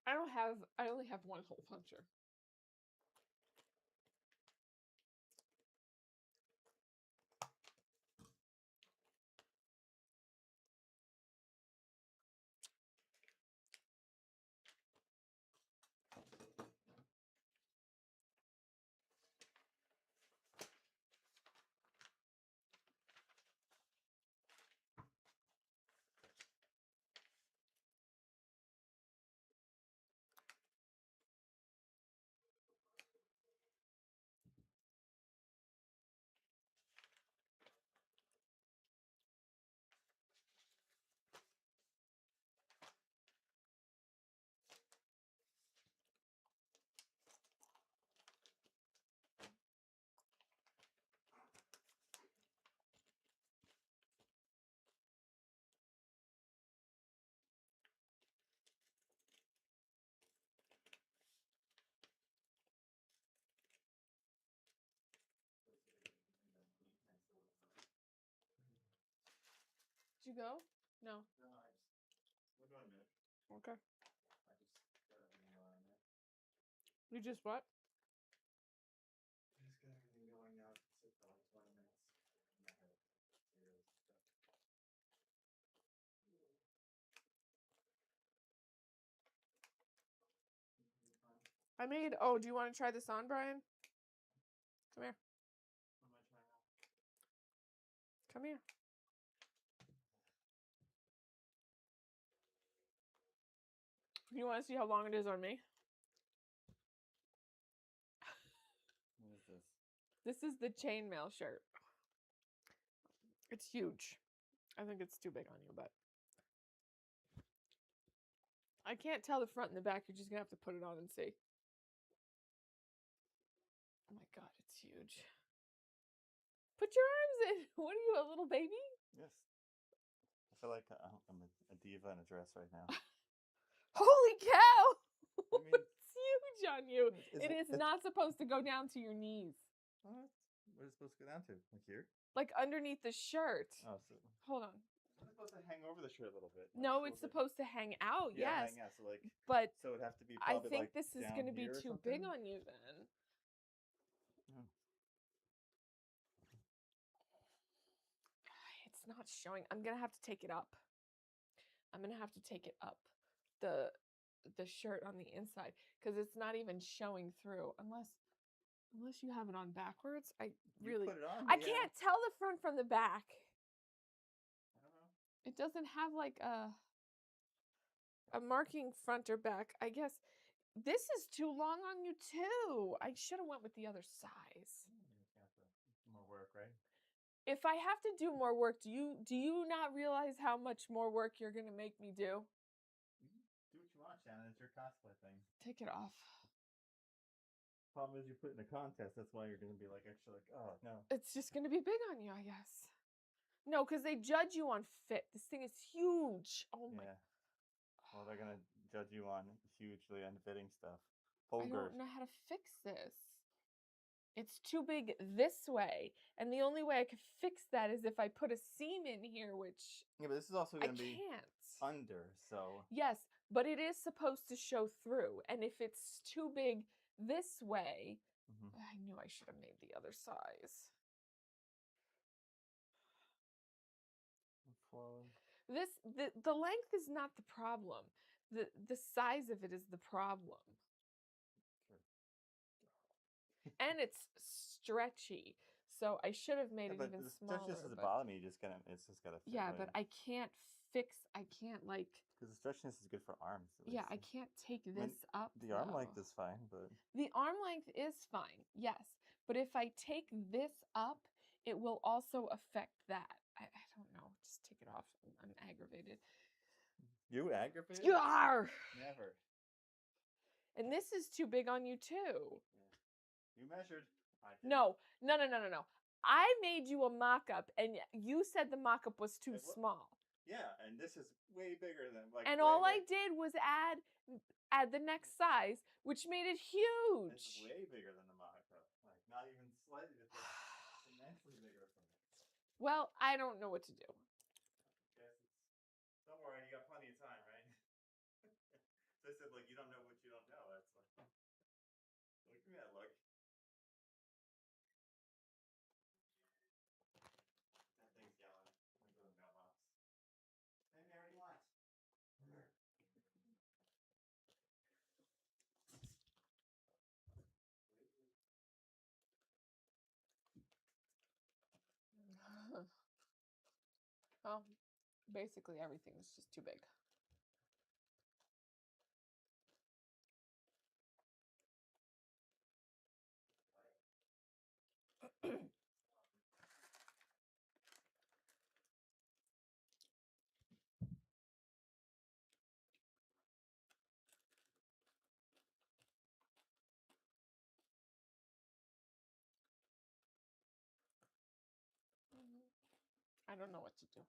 [SPEAKER 1] I only have one hole puncher. Did you go? No.
[SPEAKER 2] No, we'll go in a minute.
[SPEAKER 1] Okay.
[SPEAKER 2] I just got everything going on there.
[SPEAKER 1] You just what?
[SPEAKER 2] I just got everything going now. Sit for like 20 minutes. And I have materials and stuff.
[SPEAKER 1] I made. Oh, do you want to try this on, Brian? Come here.
[SPEAKER 2] What am I trying out?
[SPEAKER 1] Come here. You want to see how long it is on me?
[SPEAKER 2] What is this?
[SPEAKER 1] This is the chainmail shirt. It's huge. I think it's too big on you, but I can't tell the front and the back. You're just gonna have to put it on and see. Oh my god, it's huge. Put your arms in. What are you, a little baby?
[SPEAKER 2] Yes. I feel like I'm a diva in a dress right now.
[SPEAKER 1] Holy cow!
[SPEAKER 2] I mean,
[SPEAKER 1] it's huge on you. It is
[SPEAKER 2] it's
[SPEAKER 1] not supposed to go down to your knees.
[SPEAKER 2] What? What is it supposed to go down to? Like here?
[SPEAKER 1] Like underneath the shirt.
[SPEAKER 2] Oh, so
[SPEAKER 1] Hold on.
[SPEAKER 2] it's supposed to hang over the shirt a little bit. Like
[SPEAKER 1] No,
[SPEAKER 2] a
[SPEAKER 1] it's
[SPEAKER 2] little bit.
[SPEAKER 1] supposed to hang out,
[SPEAKER 2] Yeah,
[SPEAKER 1] yes.
[SPEAKER 2] hang out. So like,
[SPEAKER 1] But
[SPEAKER 2] so it'd have to be
[SPEAKER 1] I
[SPEAKER 2] probably
[SPEAKER 1] think
[SPEAKER 2] like
[SPEAKER 1] this is
[SPEAKER 2] down
[SPEAKER 1] going to be
[SPEAKER 2] here or
[SPEAKER 1] too big
[SPEAKER 2] something?
[SPEAKER 1] on you then.
[SPEAKER 2] Hmm.
[SPEAKER 1] It's not showing. I'm going to have to take it up. I'm going to have to take it up. The shirt on the inside because it's not even showing through unless you have it on backwards. I really
[SPEAKER 2] put it on,
[SPEAKER 1] I
[SPEAKER 2] yeah.
[SPEAKER 1] can't tell the front from the back.
[SPEAKER 2] I don't know.
[SPEAKER 1] It doesn't have like a marking front or back. I guess this is too long on you too. I should have went with the other size.
[SPEAKER 2] More work, right?
[SPEAKER 1] If I have to do more work, do you not realize how much more work you're going to make me do?
[SPEAKER 2] Do what you want, Shannon. It's your cosplay thing.
[SPEAKER 1] Take it off.
[SPEAKER 2] Problem is, you put it in a contest. That's why you're going to be like extra, like, oh no.
[SPEAKER 1] It's just going to be big on you, I guess. No, because they judge you on fit. This thing is huge. Oh my.
[SPEAKER 2] Yeah. Well, they're going to judge you on hugely unfitting stuff.
[SPEAKER 1] I don't know how to fix this. It's too big this way. And the only way I could fix that is if I put a seam in here, which
[SPEAKER 2] yeah, but this is also going to be
[SPEAKER 1] can't.
[SPEAKER 2] under, so.
[SPEAKER 1] Yes, but it is supposed to show through. And if it's too big this way, I knew I should have made the other size. The length is not the problem. The size of it is the problem. And it's stretchy. So I should have made it even smaller.
[SPEAKER 2] Stretchiness doesn't bother me. It's just gotta fit.
[SPEAKER 1] Yeah,
[SPEAKER 2] right.
[SPEAKER 1] but I can't like.
[SPEAKER 2] Because the stretchiness is good for arms.
[SPEAKER 1] Yeah, I can't take this up.
[SPEAKER 2] The arm length is fine, but
[SPEAKER 1] the arm length is fine. Yes, but if I take this up, it will also affect that. I don't know. Just take it off. I'm aggravated.
[SPEAKER 2] You aggravated?
[SPEAKER 1] You are.
[SPEAKER 2] Never.
[SPEAKER 1] And this is too big on you too.
[SPEAKER 2] Yeah. You measured. I did.
[SPEAKER 1] No. I made you a mock-up, and you said the mock-up was too small.
[SPEAKER 2] Yeah, and this is way bigger than like.
[SPEAKER 1] And all I did was add the next size, which made it huge.
[SPEAKER 2] It's way bigger than the mock-up. Like not even slightly different. Immensely bigger from it.
[SPEAKER 1] Well, I don't know what to do.
[SPEAKER 2] Guess it's don't worry, you got plenty of time, right? So I said, like, you don't know what you don't know. That's like, look at that look. That thing's yelling. I'm going to the mailbox. Hey, Mary, what?
[SPEAKER 1] Well, basically everything is just too big. I don't know what to do.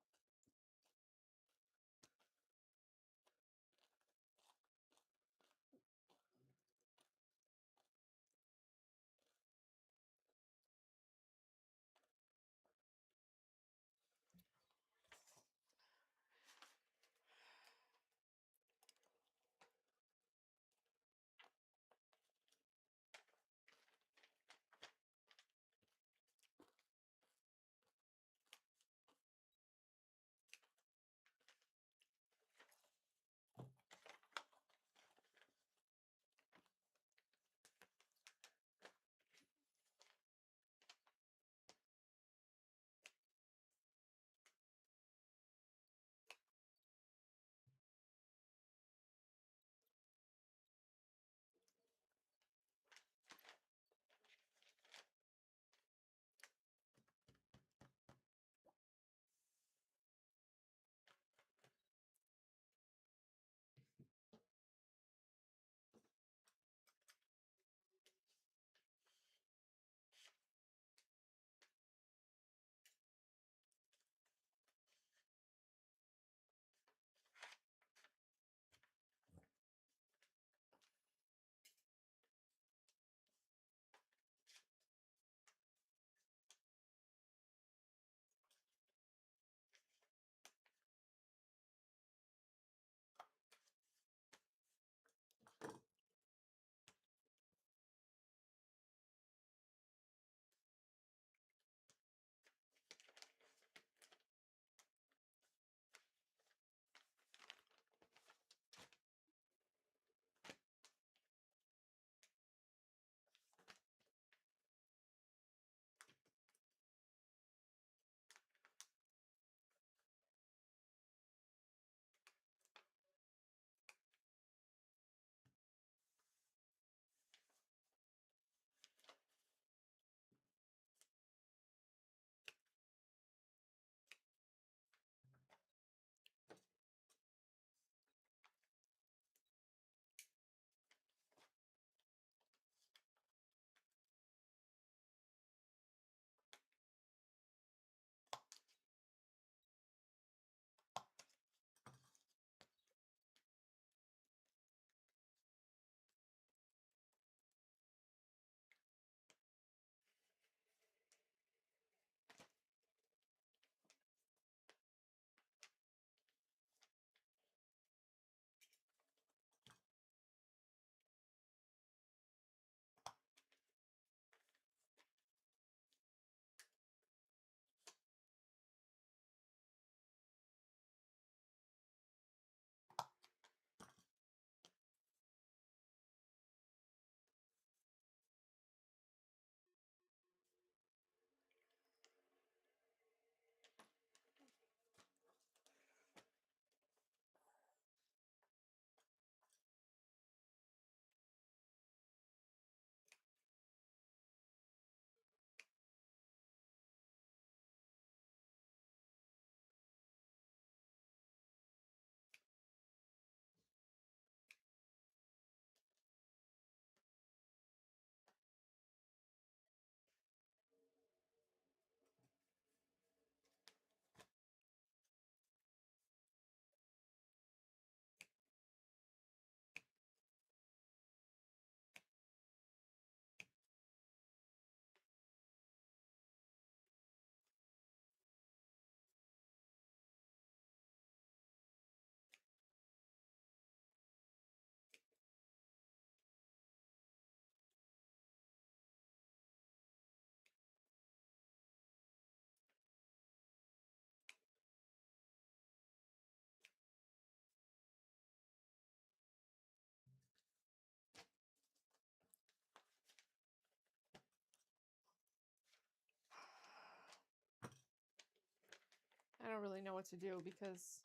[SPEAKER 1] don't really know what to do because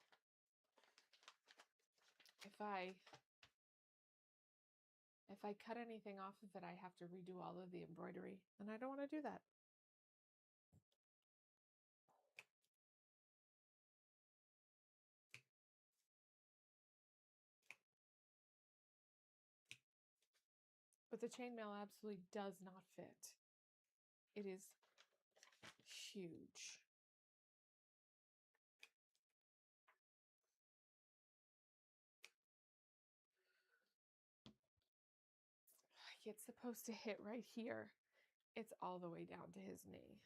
[SPEAKER 1] if I cut anything off of it, I have to redo all of the embroidery, and I don't want to do that. But the chainmail absolutely does not fit. It is huge. It's supposed to hit right here. It's all the way down to his knee.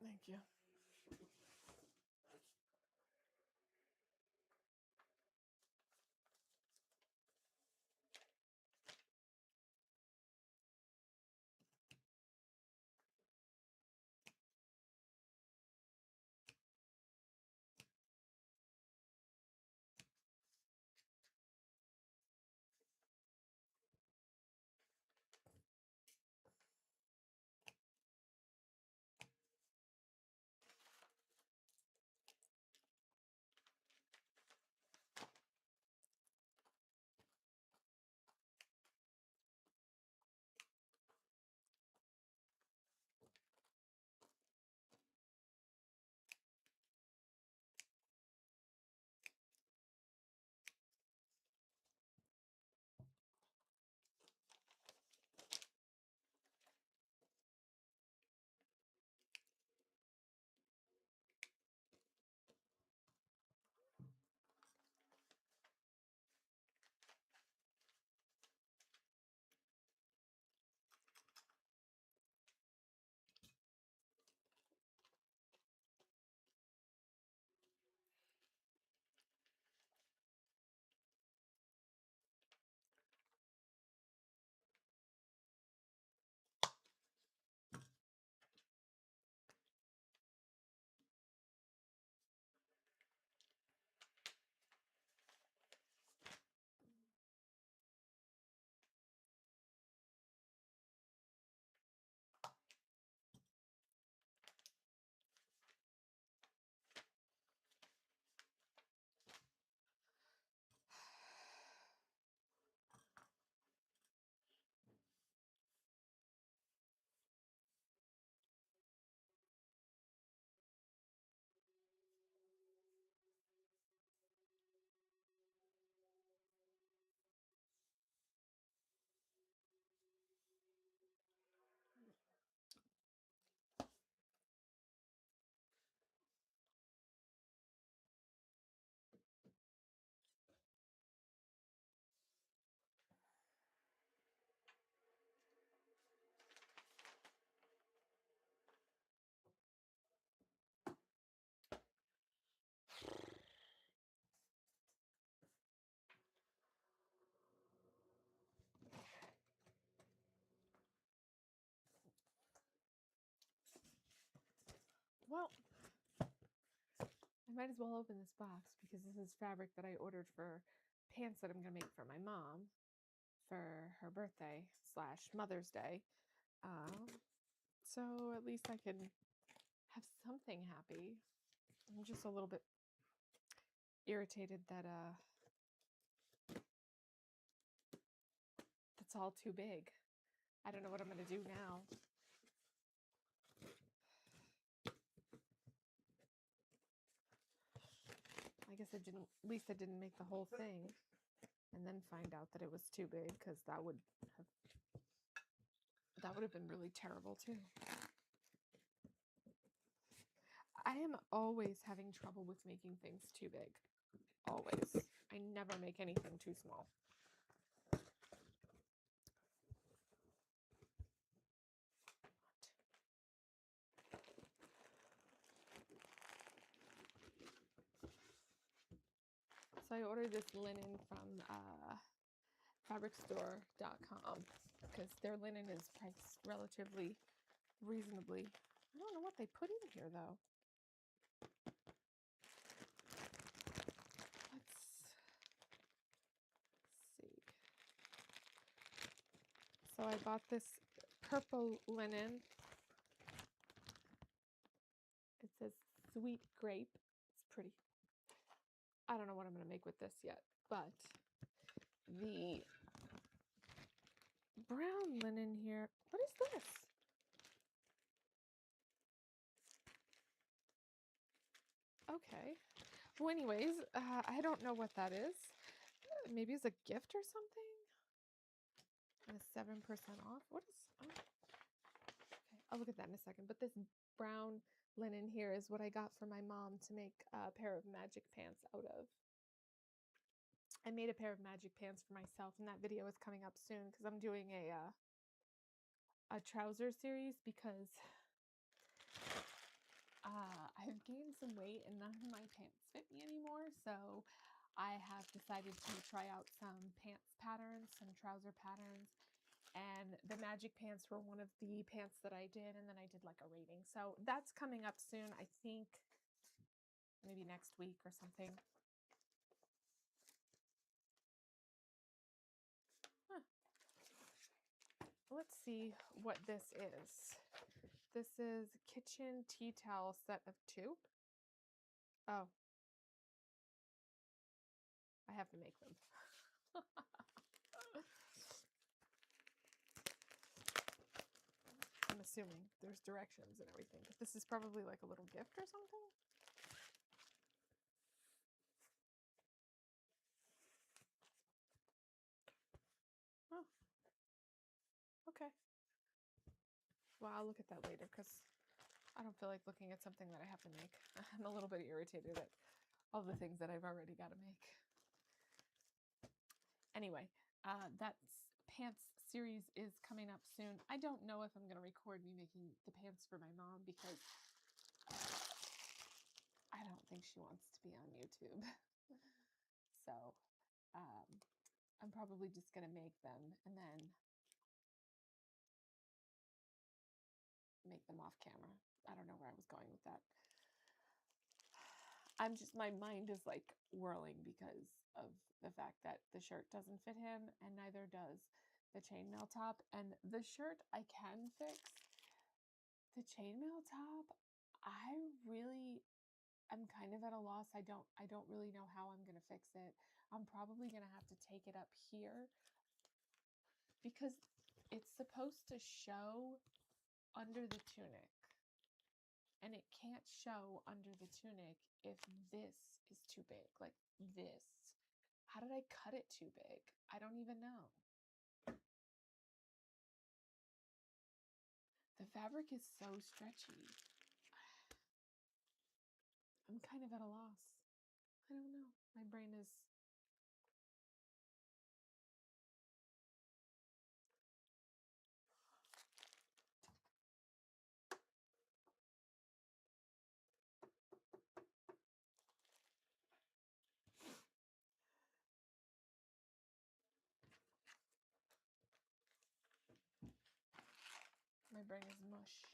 [SPEAKER 1] Thank you. Well, I might as well open this box because this is fabric that I ordered for pants that I'm going to make for my mom for her birthday / Mother's Day. So at least I can have something happy. I'm just a little bit irritated that that's all too big. I don't know what I'm going to do now. I guess at least I didn't make the whole thing and then find out that it was too big, because that would have been really terrible too. I am always having trouble with making things too big. Always. I never make anything too small. So I ordered this linen from fabricstore.com because their linen is priced relatively reasonably. I don't know what they put in here though. Let's see. So I bought this purple linen. It says sweet grape. It's pretty. I don't know what I'm going to make with this yet, but the brown linen here. What is this? Okay. Well, anyways, I don't know what that is. Maybe it's a gift or something? And a 7% off? What is... Oh. Okay, I'll look at that in a second. But this brown linen here is what I got for my mom to make a pair of magic pants out of. I made a pair of magic pants for myself, and that video is coming up soon because I'm doing a trouser series because I've gained some weight and none of my pants fit me anymore. So I have decided to try out some pants patterns, some trouser patterns, and the magic pants were one of the pants that I did, and then I did like a rating. So that's coming up soon, I think maybe next week or something. Let's see what this is. This is kitchen tea towel set of 2. Oh. I have to make them. I'm assuming there's directions and everything, but this is probably like a little gift or something. Oh. Okay. Well, I'll look at that later because I don't feel like looking at something that I have to make. I'm a little bit irritated at all the things that I've already got to make. Anyway, that pants series is coming up soon. I don't know if I'm going to record me making the pants for my mom because I don't think she wants to be on YouTube. So I'm probably just going to make them and then make them off camera. I don't know where I was going with that. My mind is like whirling because of the fact that the shirt doesn't fit him and neither does the chainmail top. And the shirt I can fix. The chainmail top, I'm kind of at a loss. I don't really know how I'm going to fix it. I'm probably going to have to take it up here because it's supposed to show under the tunic. And it can't show under the tunic if this is too big, like this. How did I cut it too big? I don't even know. The fabric is so stretchy. I'm kind of at a loss. I don't know. My brain is... My brain is mush.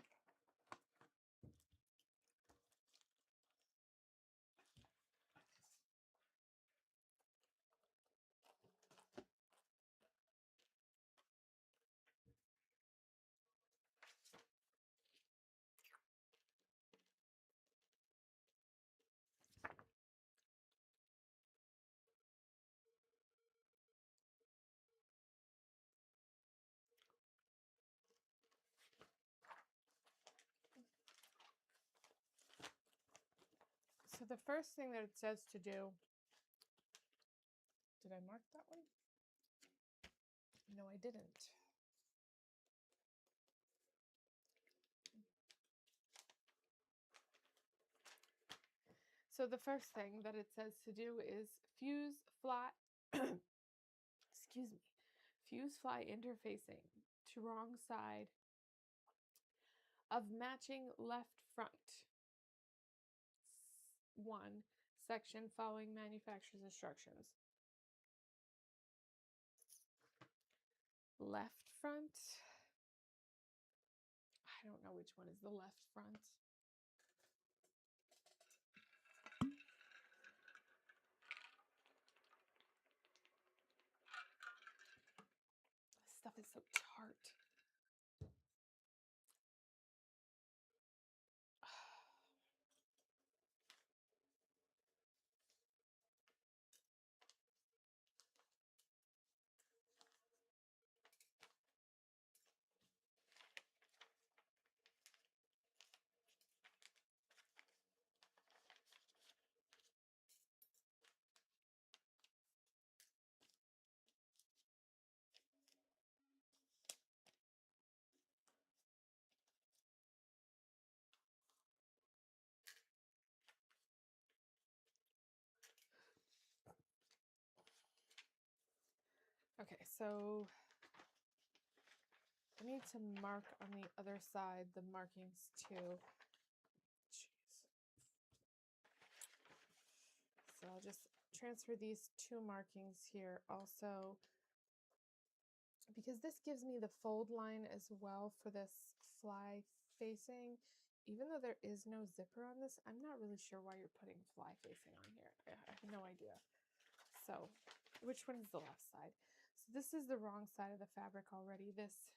[SPEAKER 1] the first thing that it says to do, did I mark that one? No, I didn't. So the first thing that it says to do is fuse fly, excuse me, fuse fly interfacing to wrong side of matching left front. 1 section following manufacturer's instructions. Left front. I don't know which one is the left front. This stuff is so tart. Okay, so I need to mark on the other side the markings too. Jeez. So I'll just transfer these 2 markings here also, because this gives me the fold line as well for this fly facing. Even though there is no zipper on this, I'm not really sure why you're putting fly facing on here. I have no idea. So which one is the left side? So this is the wrong side of the fabric already. This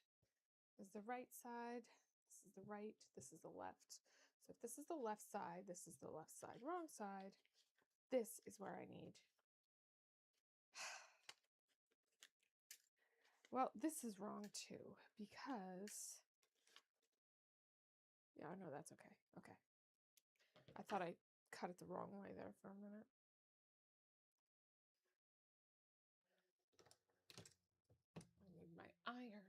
[SPEAKER 1] is the right side. This is the right. This is the left. So if this is the left side, this is the left side. Wrong side. This is where I need. Well, this is wrong too, because, yeah, no, that's okay. Okay. I thought I cut it the wrong way there for a minute. I need my iron.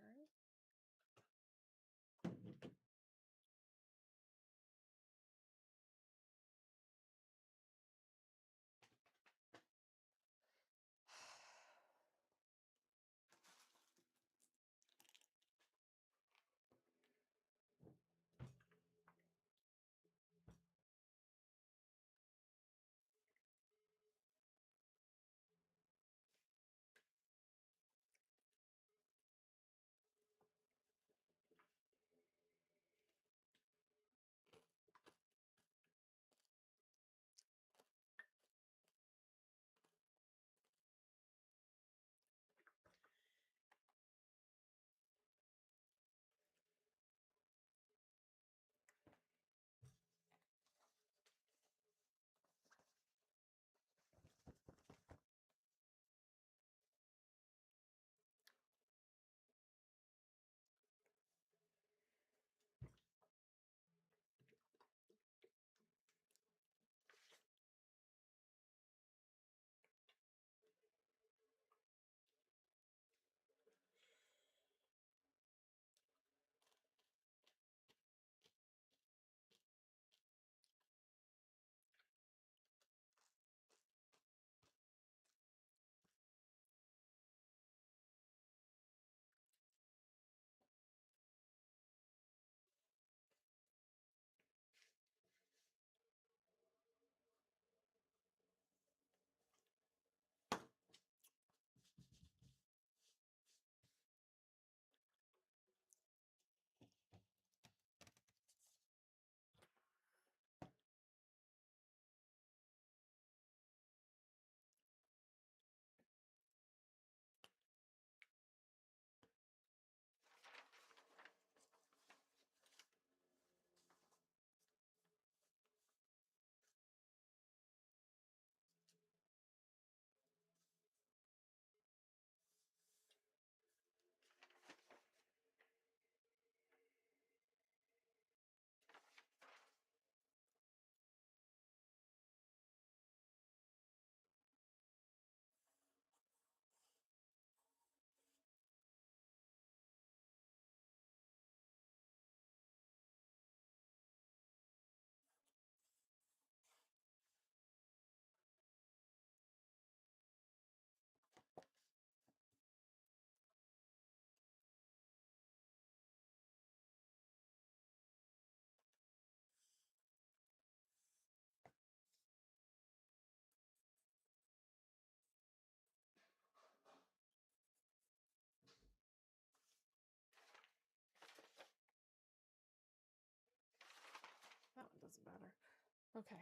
[SPEAKER 1] Okay,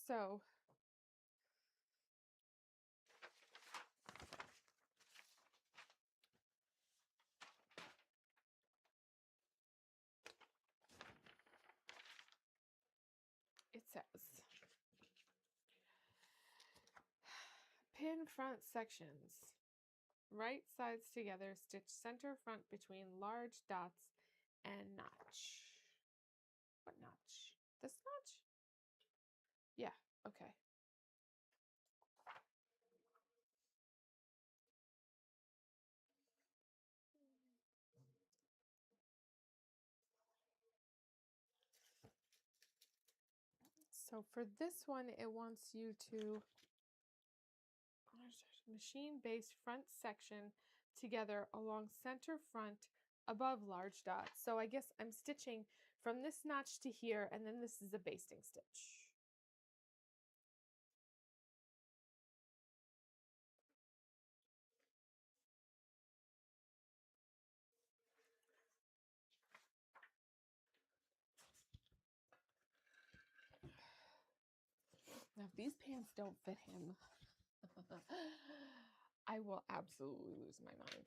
[SPEAKER 1] so it says pin front sections. Right sides together, stitch center front between large dots and notch. What notch? This notch? Yeah, okay. So for this one, it wants you to machine base front section together along center front above large dots. So I guess I'm stitching from this notch to here, and then this is a basting stitch. Now, if these pants don't fit him, I will absolutely lose my mind.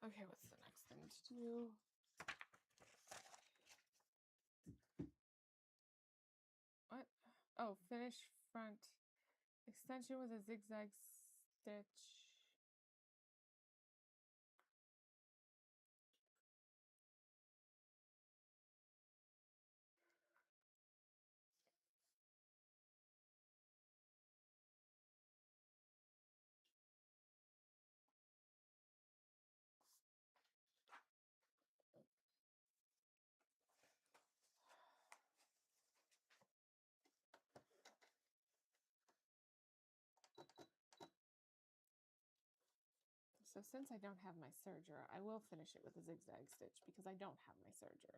[SPEAKER 1] Okay, what's the next thing to do? What? Oh, finish front extension with a zigzag stitch. So since I don't have my serger, I will finish it with a zigzag stitch because I don't have my serger.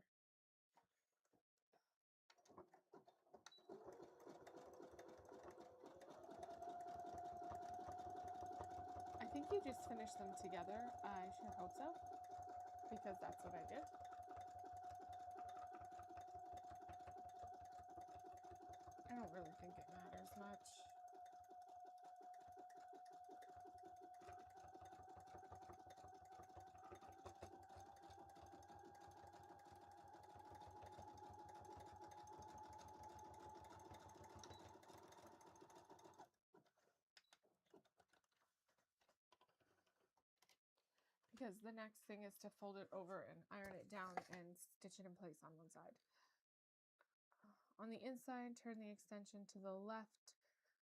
[SPEAKER 1] I think you just finish them together. I sure hope so, because that's what I did. I don't really think it matters much. Because the next thing is to fold it over and iron it down and stitch it in place on one side. On the inside, turn the extension to the left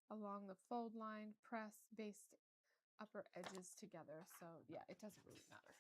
[SPEAKER 1] along the fold line, press, baste upper edges together. So yeah, it doesn't really matter.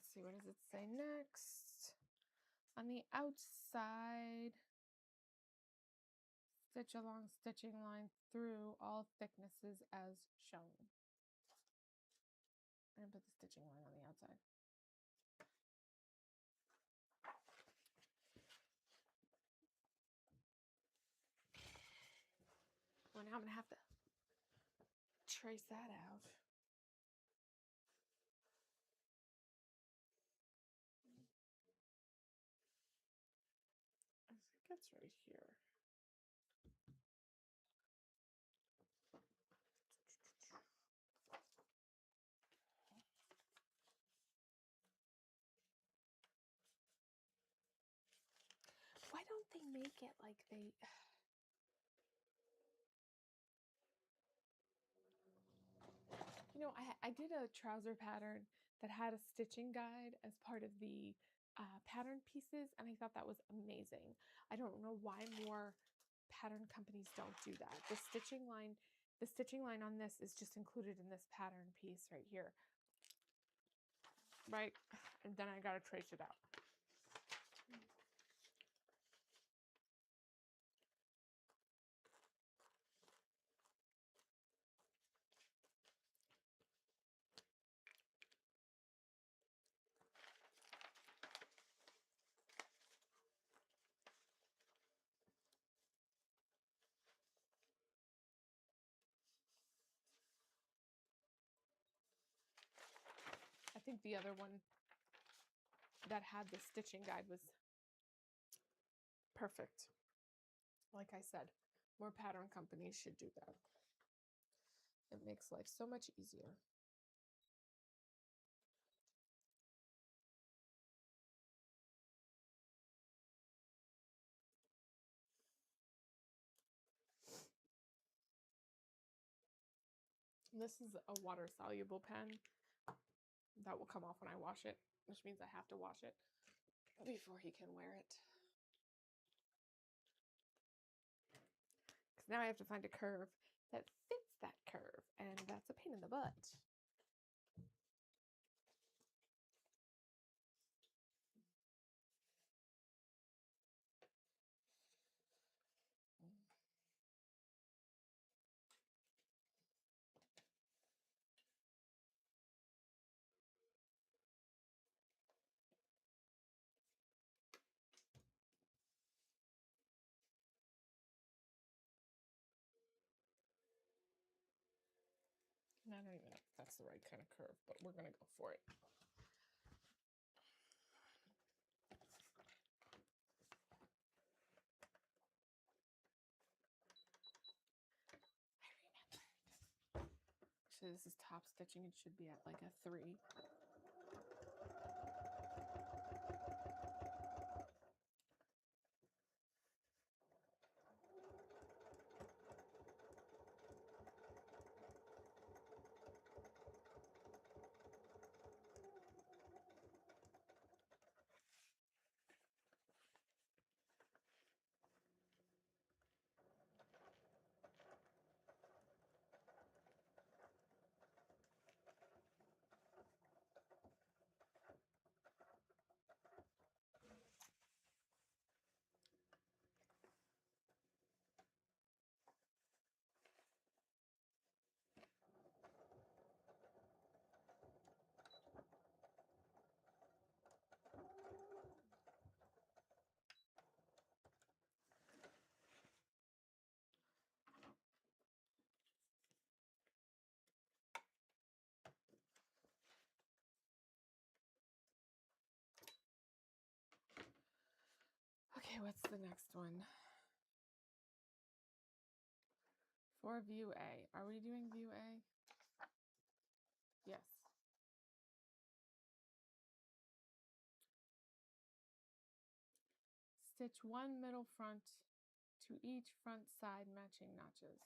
[SPEAKER 1] Let's see, what does it say next? On the outside, stitch along stitching line through all thicknesses as shown. I'm going to put the stitching line on the outside. Well, now I'm going to have to trace that out. I think it's right here. Why don't they make it like they... You know, I did a trouser pattern that had a stitching guide as part of the pattern pieces, and I thought that was amazing. I don't know why more pattern companies don't do that. The stitching line on this is just included in this pattern piece right here. Right? And then I gotta trace it out. I think the other one that had the stitching guide was perfect. Like I said, more pattern companies should do that. It makes life so much easier. This is a water-soluble pen that will come off when I wash it, which means I have to wash it before he can wear it. Because now I have to find a curve that fits that curve, and that's a pain in the butt. I don't even know if that's the right kind of curve, but we're going to go for it. Actually, this is top stitching. It should be at like a 3. Okay, what's the next one? For view A. Are we doing view A? Yes. Stitch 1 middle front to each front side matching notches.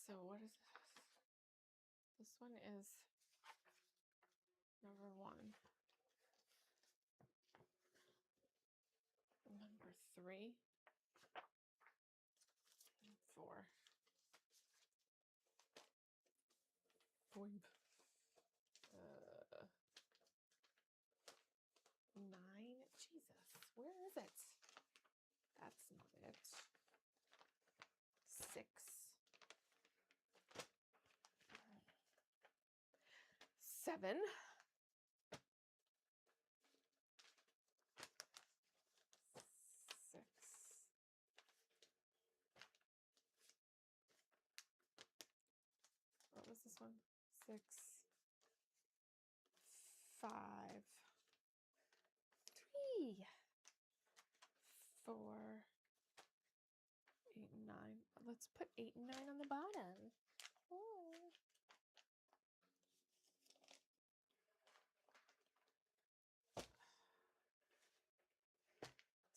[SPEAKER 1] So what is this? This one is number 1. 3, 4, 5, 9. Jesus, where is it? That's not it. 6, 7, 6, what was this one? 6, 5, 3, 4, 8, 9. Let's put 8 and 9 on the bottom. Oh.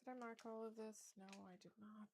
[SPEAKER 1] Did I mark all of this? No, I did not.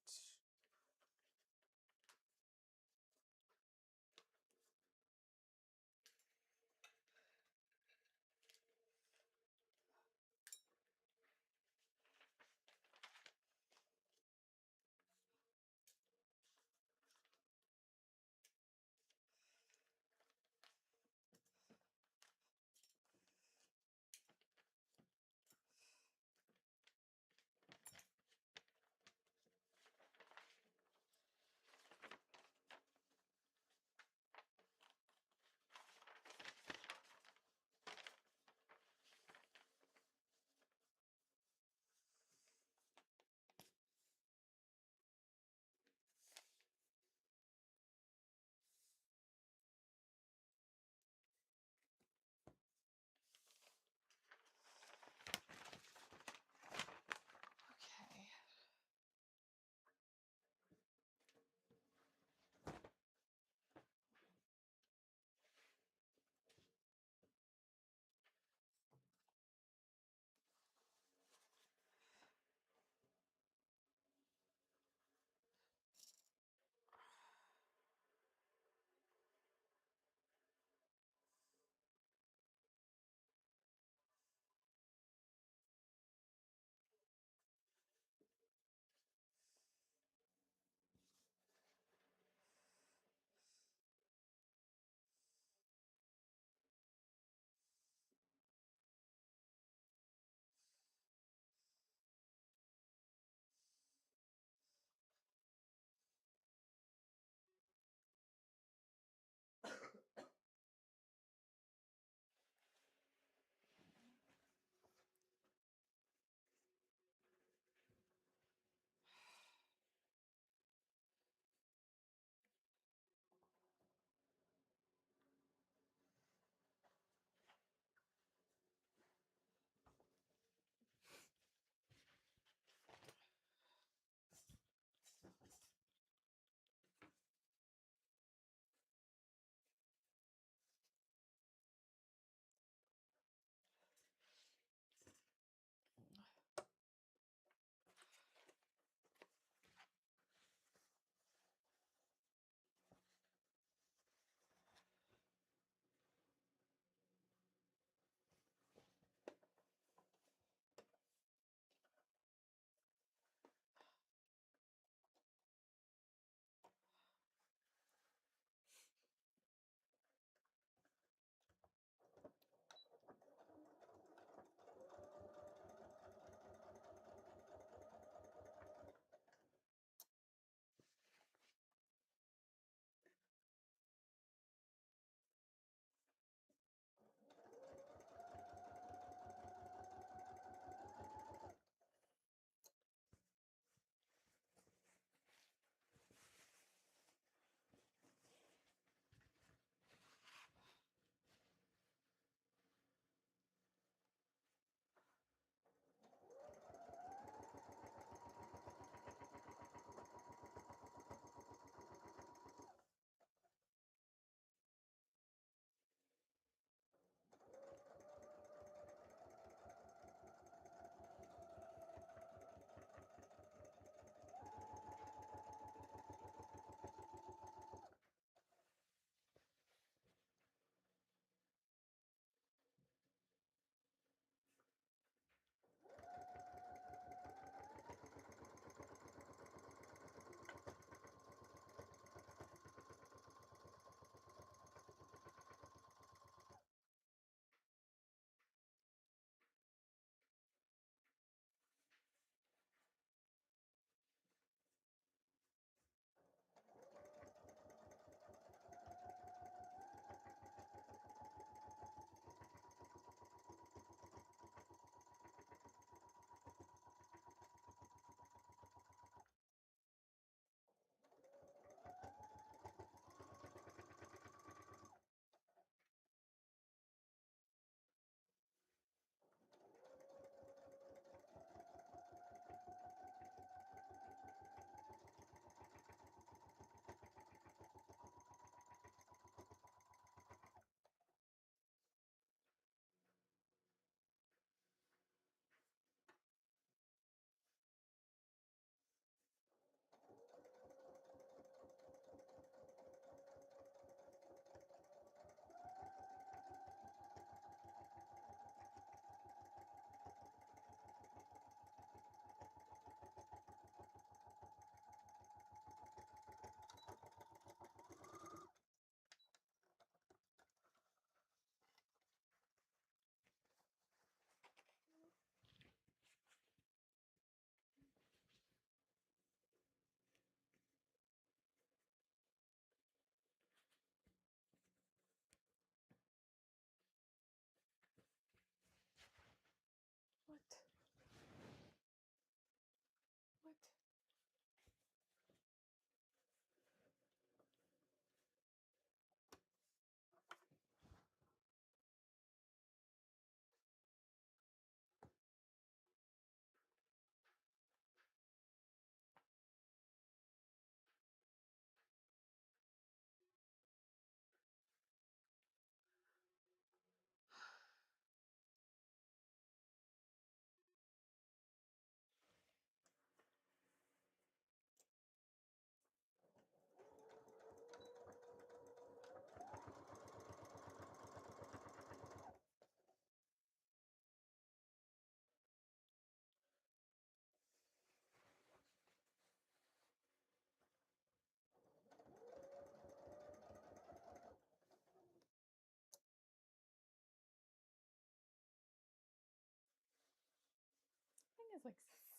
[SPEAKER 1] like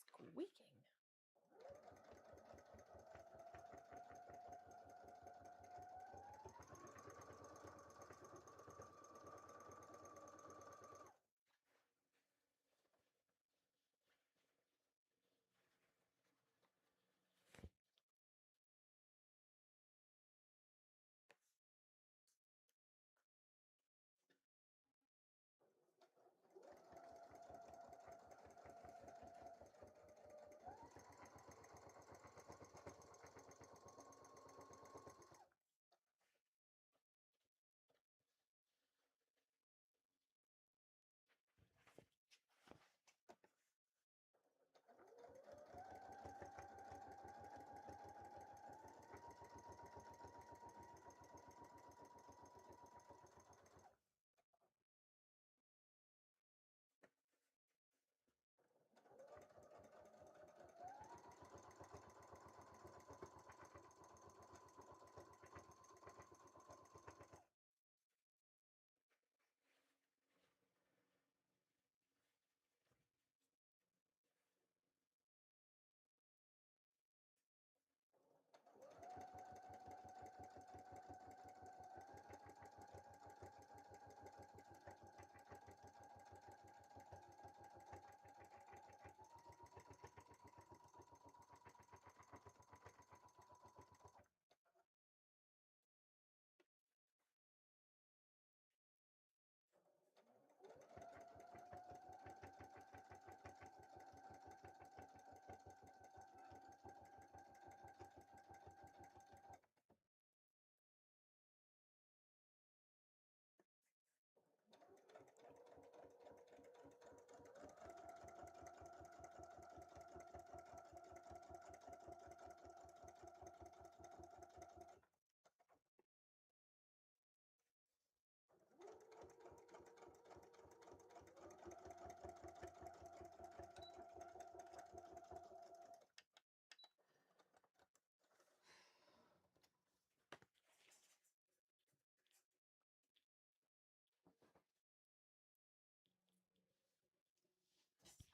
[SPEAKER 1] squeaking.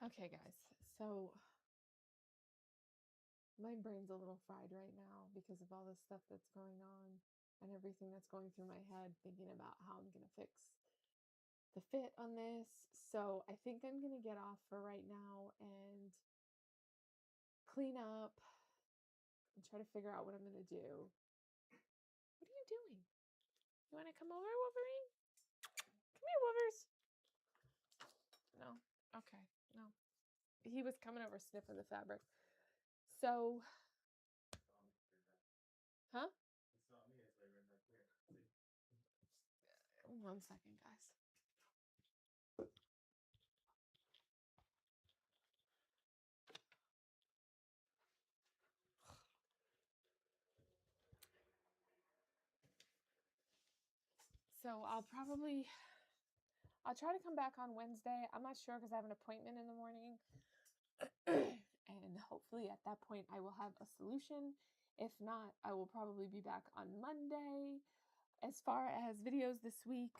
[SPEAKER 1] Okay, guys. So my brain's a little fried right now because of all the stuff that's going on and everything that's going through my head, thinking about how I'm going to fix the fit on this. So I think I'm going to get off for right now and clean up and try to figure out what I'm going to do. What are you doing? You want to come over, Wolverine? Come here, Wolvers. No. Okay. No. He was coming over sniffing the fabric. So, huh? One second, guys. So I'll try to come back on Wednesday. I'm not sure because I have an appointment in the morning. And hopefully at that point I will have a solution. If not, I will probably be back on Monday. As far as videos this week,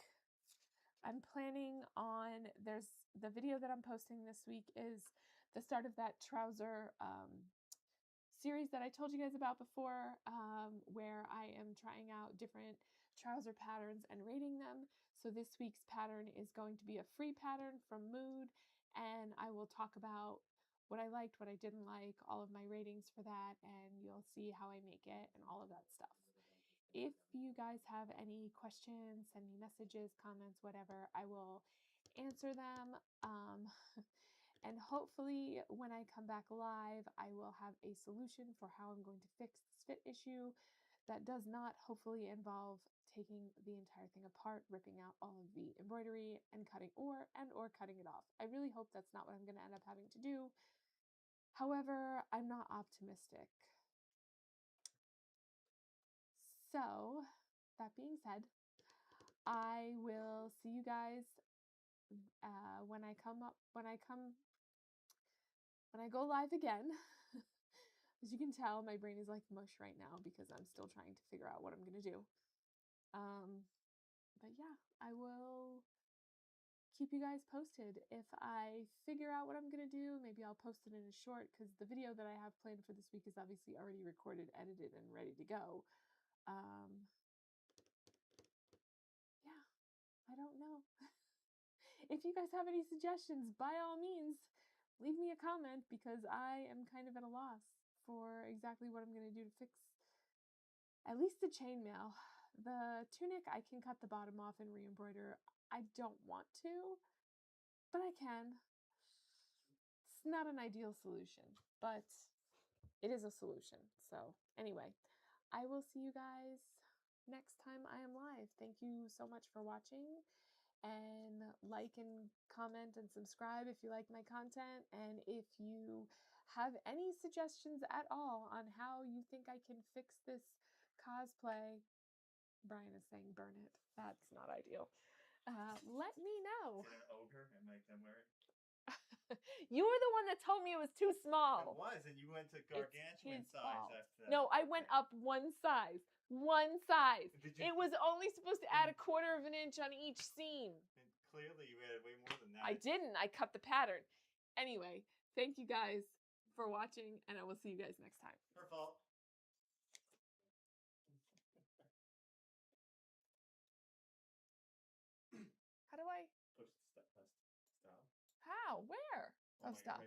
[SPEAKER 1] I'm planning on, there's the video that I'm posting this week is the start of that trouser series that I told you guys about before, where I am trying out different trouser patterns and rating them. So this week's pattern is going to be a free pattern from Mood, and I will talk about what I liked, what I didn't like, all of my ratings for that, and you'll see how I make it and all of that stuff. If you guys have any questions, send me messages, comments, whatever, I will answer them. And hopefully when I come back live, I will have a solution for how I'm going to fix this fit issue that does not hopefully involve taking the entire thing apart, ripping out all of the embroidery and cutting or cutting it off. I really hope that's not what I'm going to end up having to do. However, I'm not optimistic. So, that being said, I will see you guys when I go live again. As you can tell, my brain is like mush right now because I'm still trying to figure out what I'm going to do. But yeah, I will keep you guys posted. If I figure out what I'm going to do, maybe I'll post it in a short, because the video that I have planned for this week is obviously already recorded, edited, and ready to go. Yeah, I don't know. If you guys have any suggestions, by all means, leave me a comment, because I am kind of at a loss for exactly what I'm going to do to fix at least the chainmail. The tunic, I can cut the bottom off and re-embroider. I don't want to, but I can. It's not an ideal solution, but it is a solution. So anyway, I will see you guys next time I am live. Thank you so much for watching, and like and comment and subscribe if you like my content. And if you have any suggestions at all on how you think I can fix this cosplay, Brian is saying burn it. That's not ideal. Let me know.
[SPEAKER 2] Get an ogre and make them wear it.
[SPEAKER 1] You were the one that told me it was too small.
[SPEAKER 2] It was, and you went to gargantuan size after that.
[SPEAKER 1] No, I went up one size. One size. It was only supposed to add 1/4 of an inch on each seam.
[SPEAKER 2] And clearly you added way more than that.
[SPEAKER 1] I didn't. I cut the pattern. Anyway, thank you guys for watching, and I will see you guys next time.
[SPEAKER 2] Her fault.
[SPEAKER 1] How do I?
[SPEAKER 2] Push the stop.
[SPEAKER 1] How? Where? Oh, stop.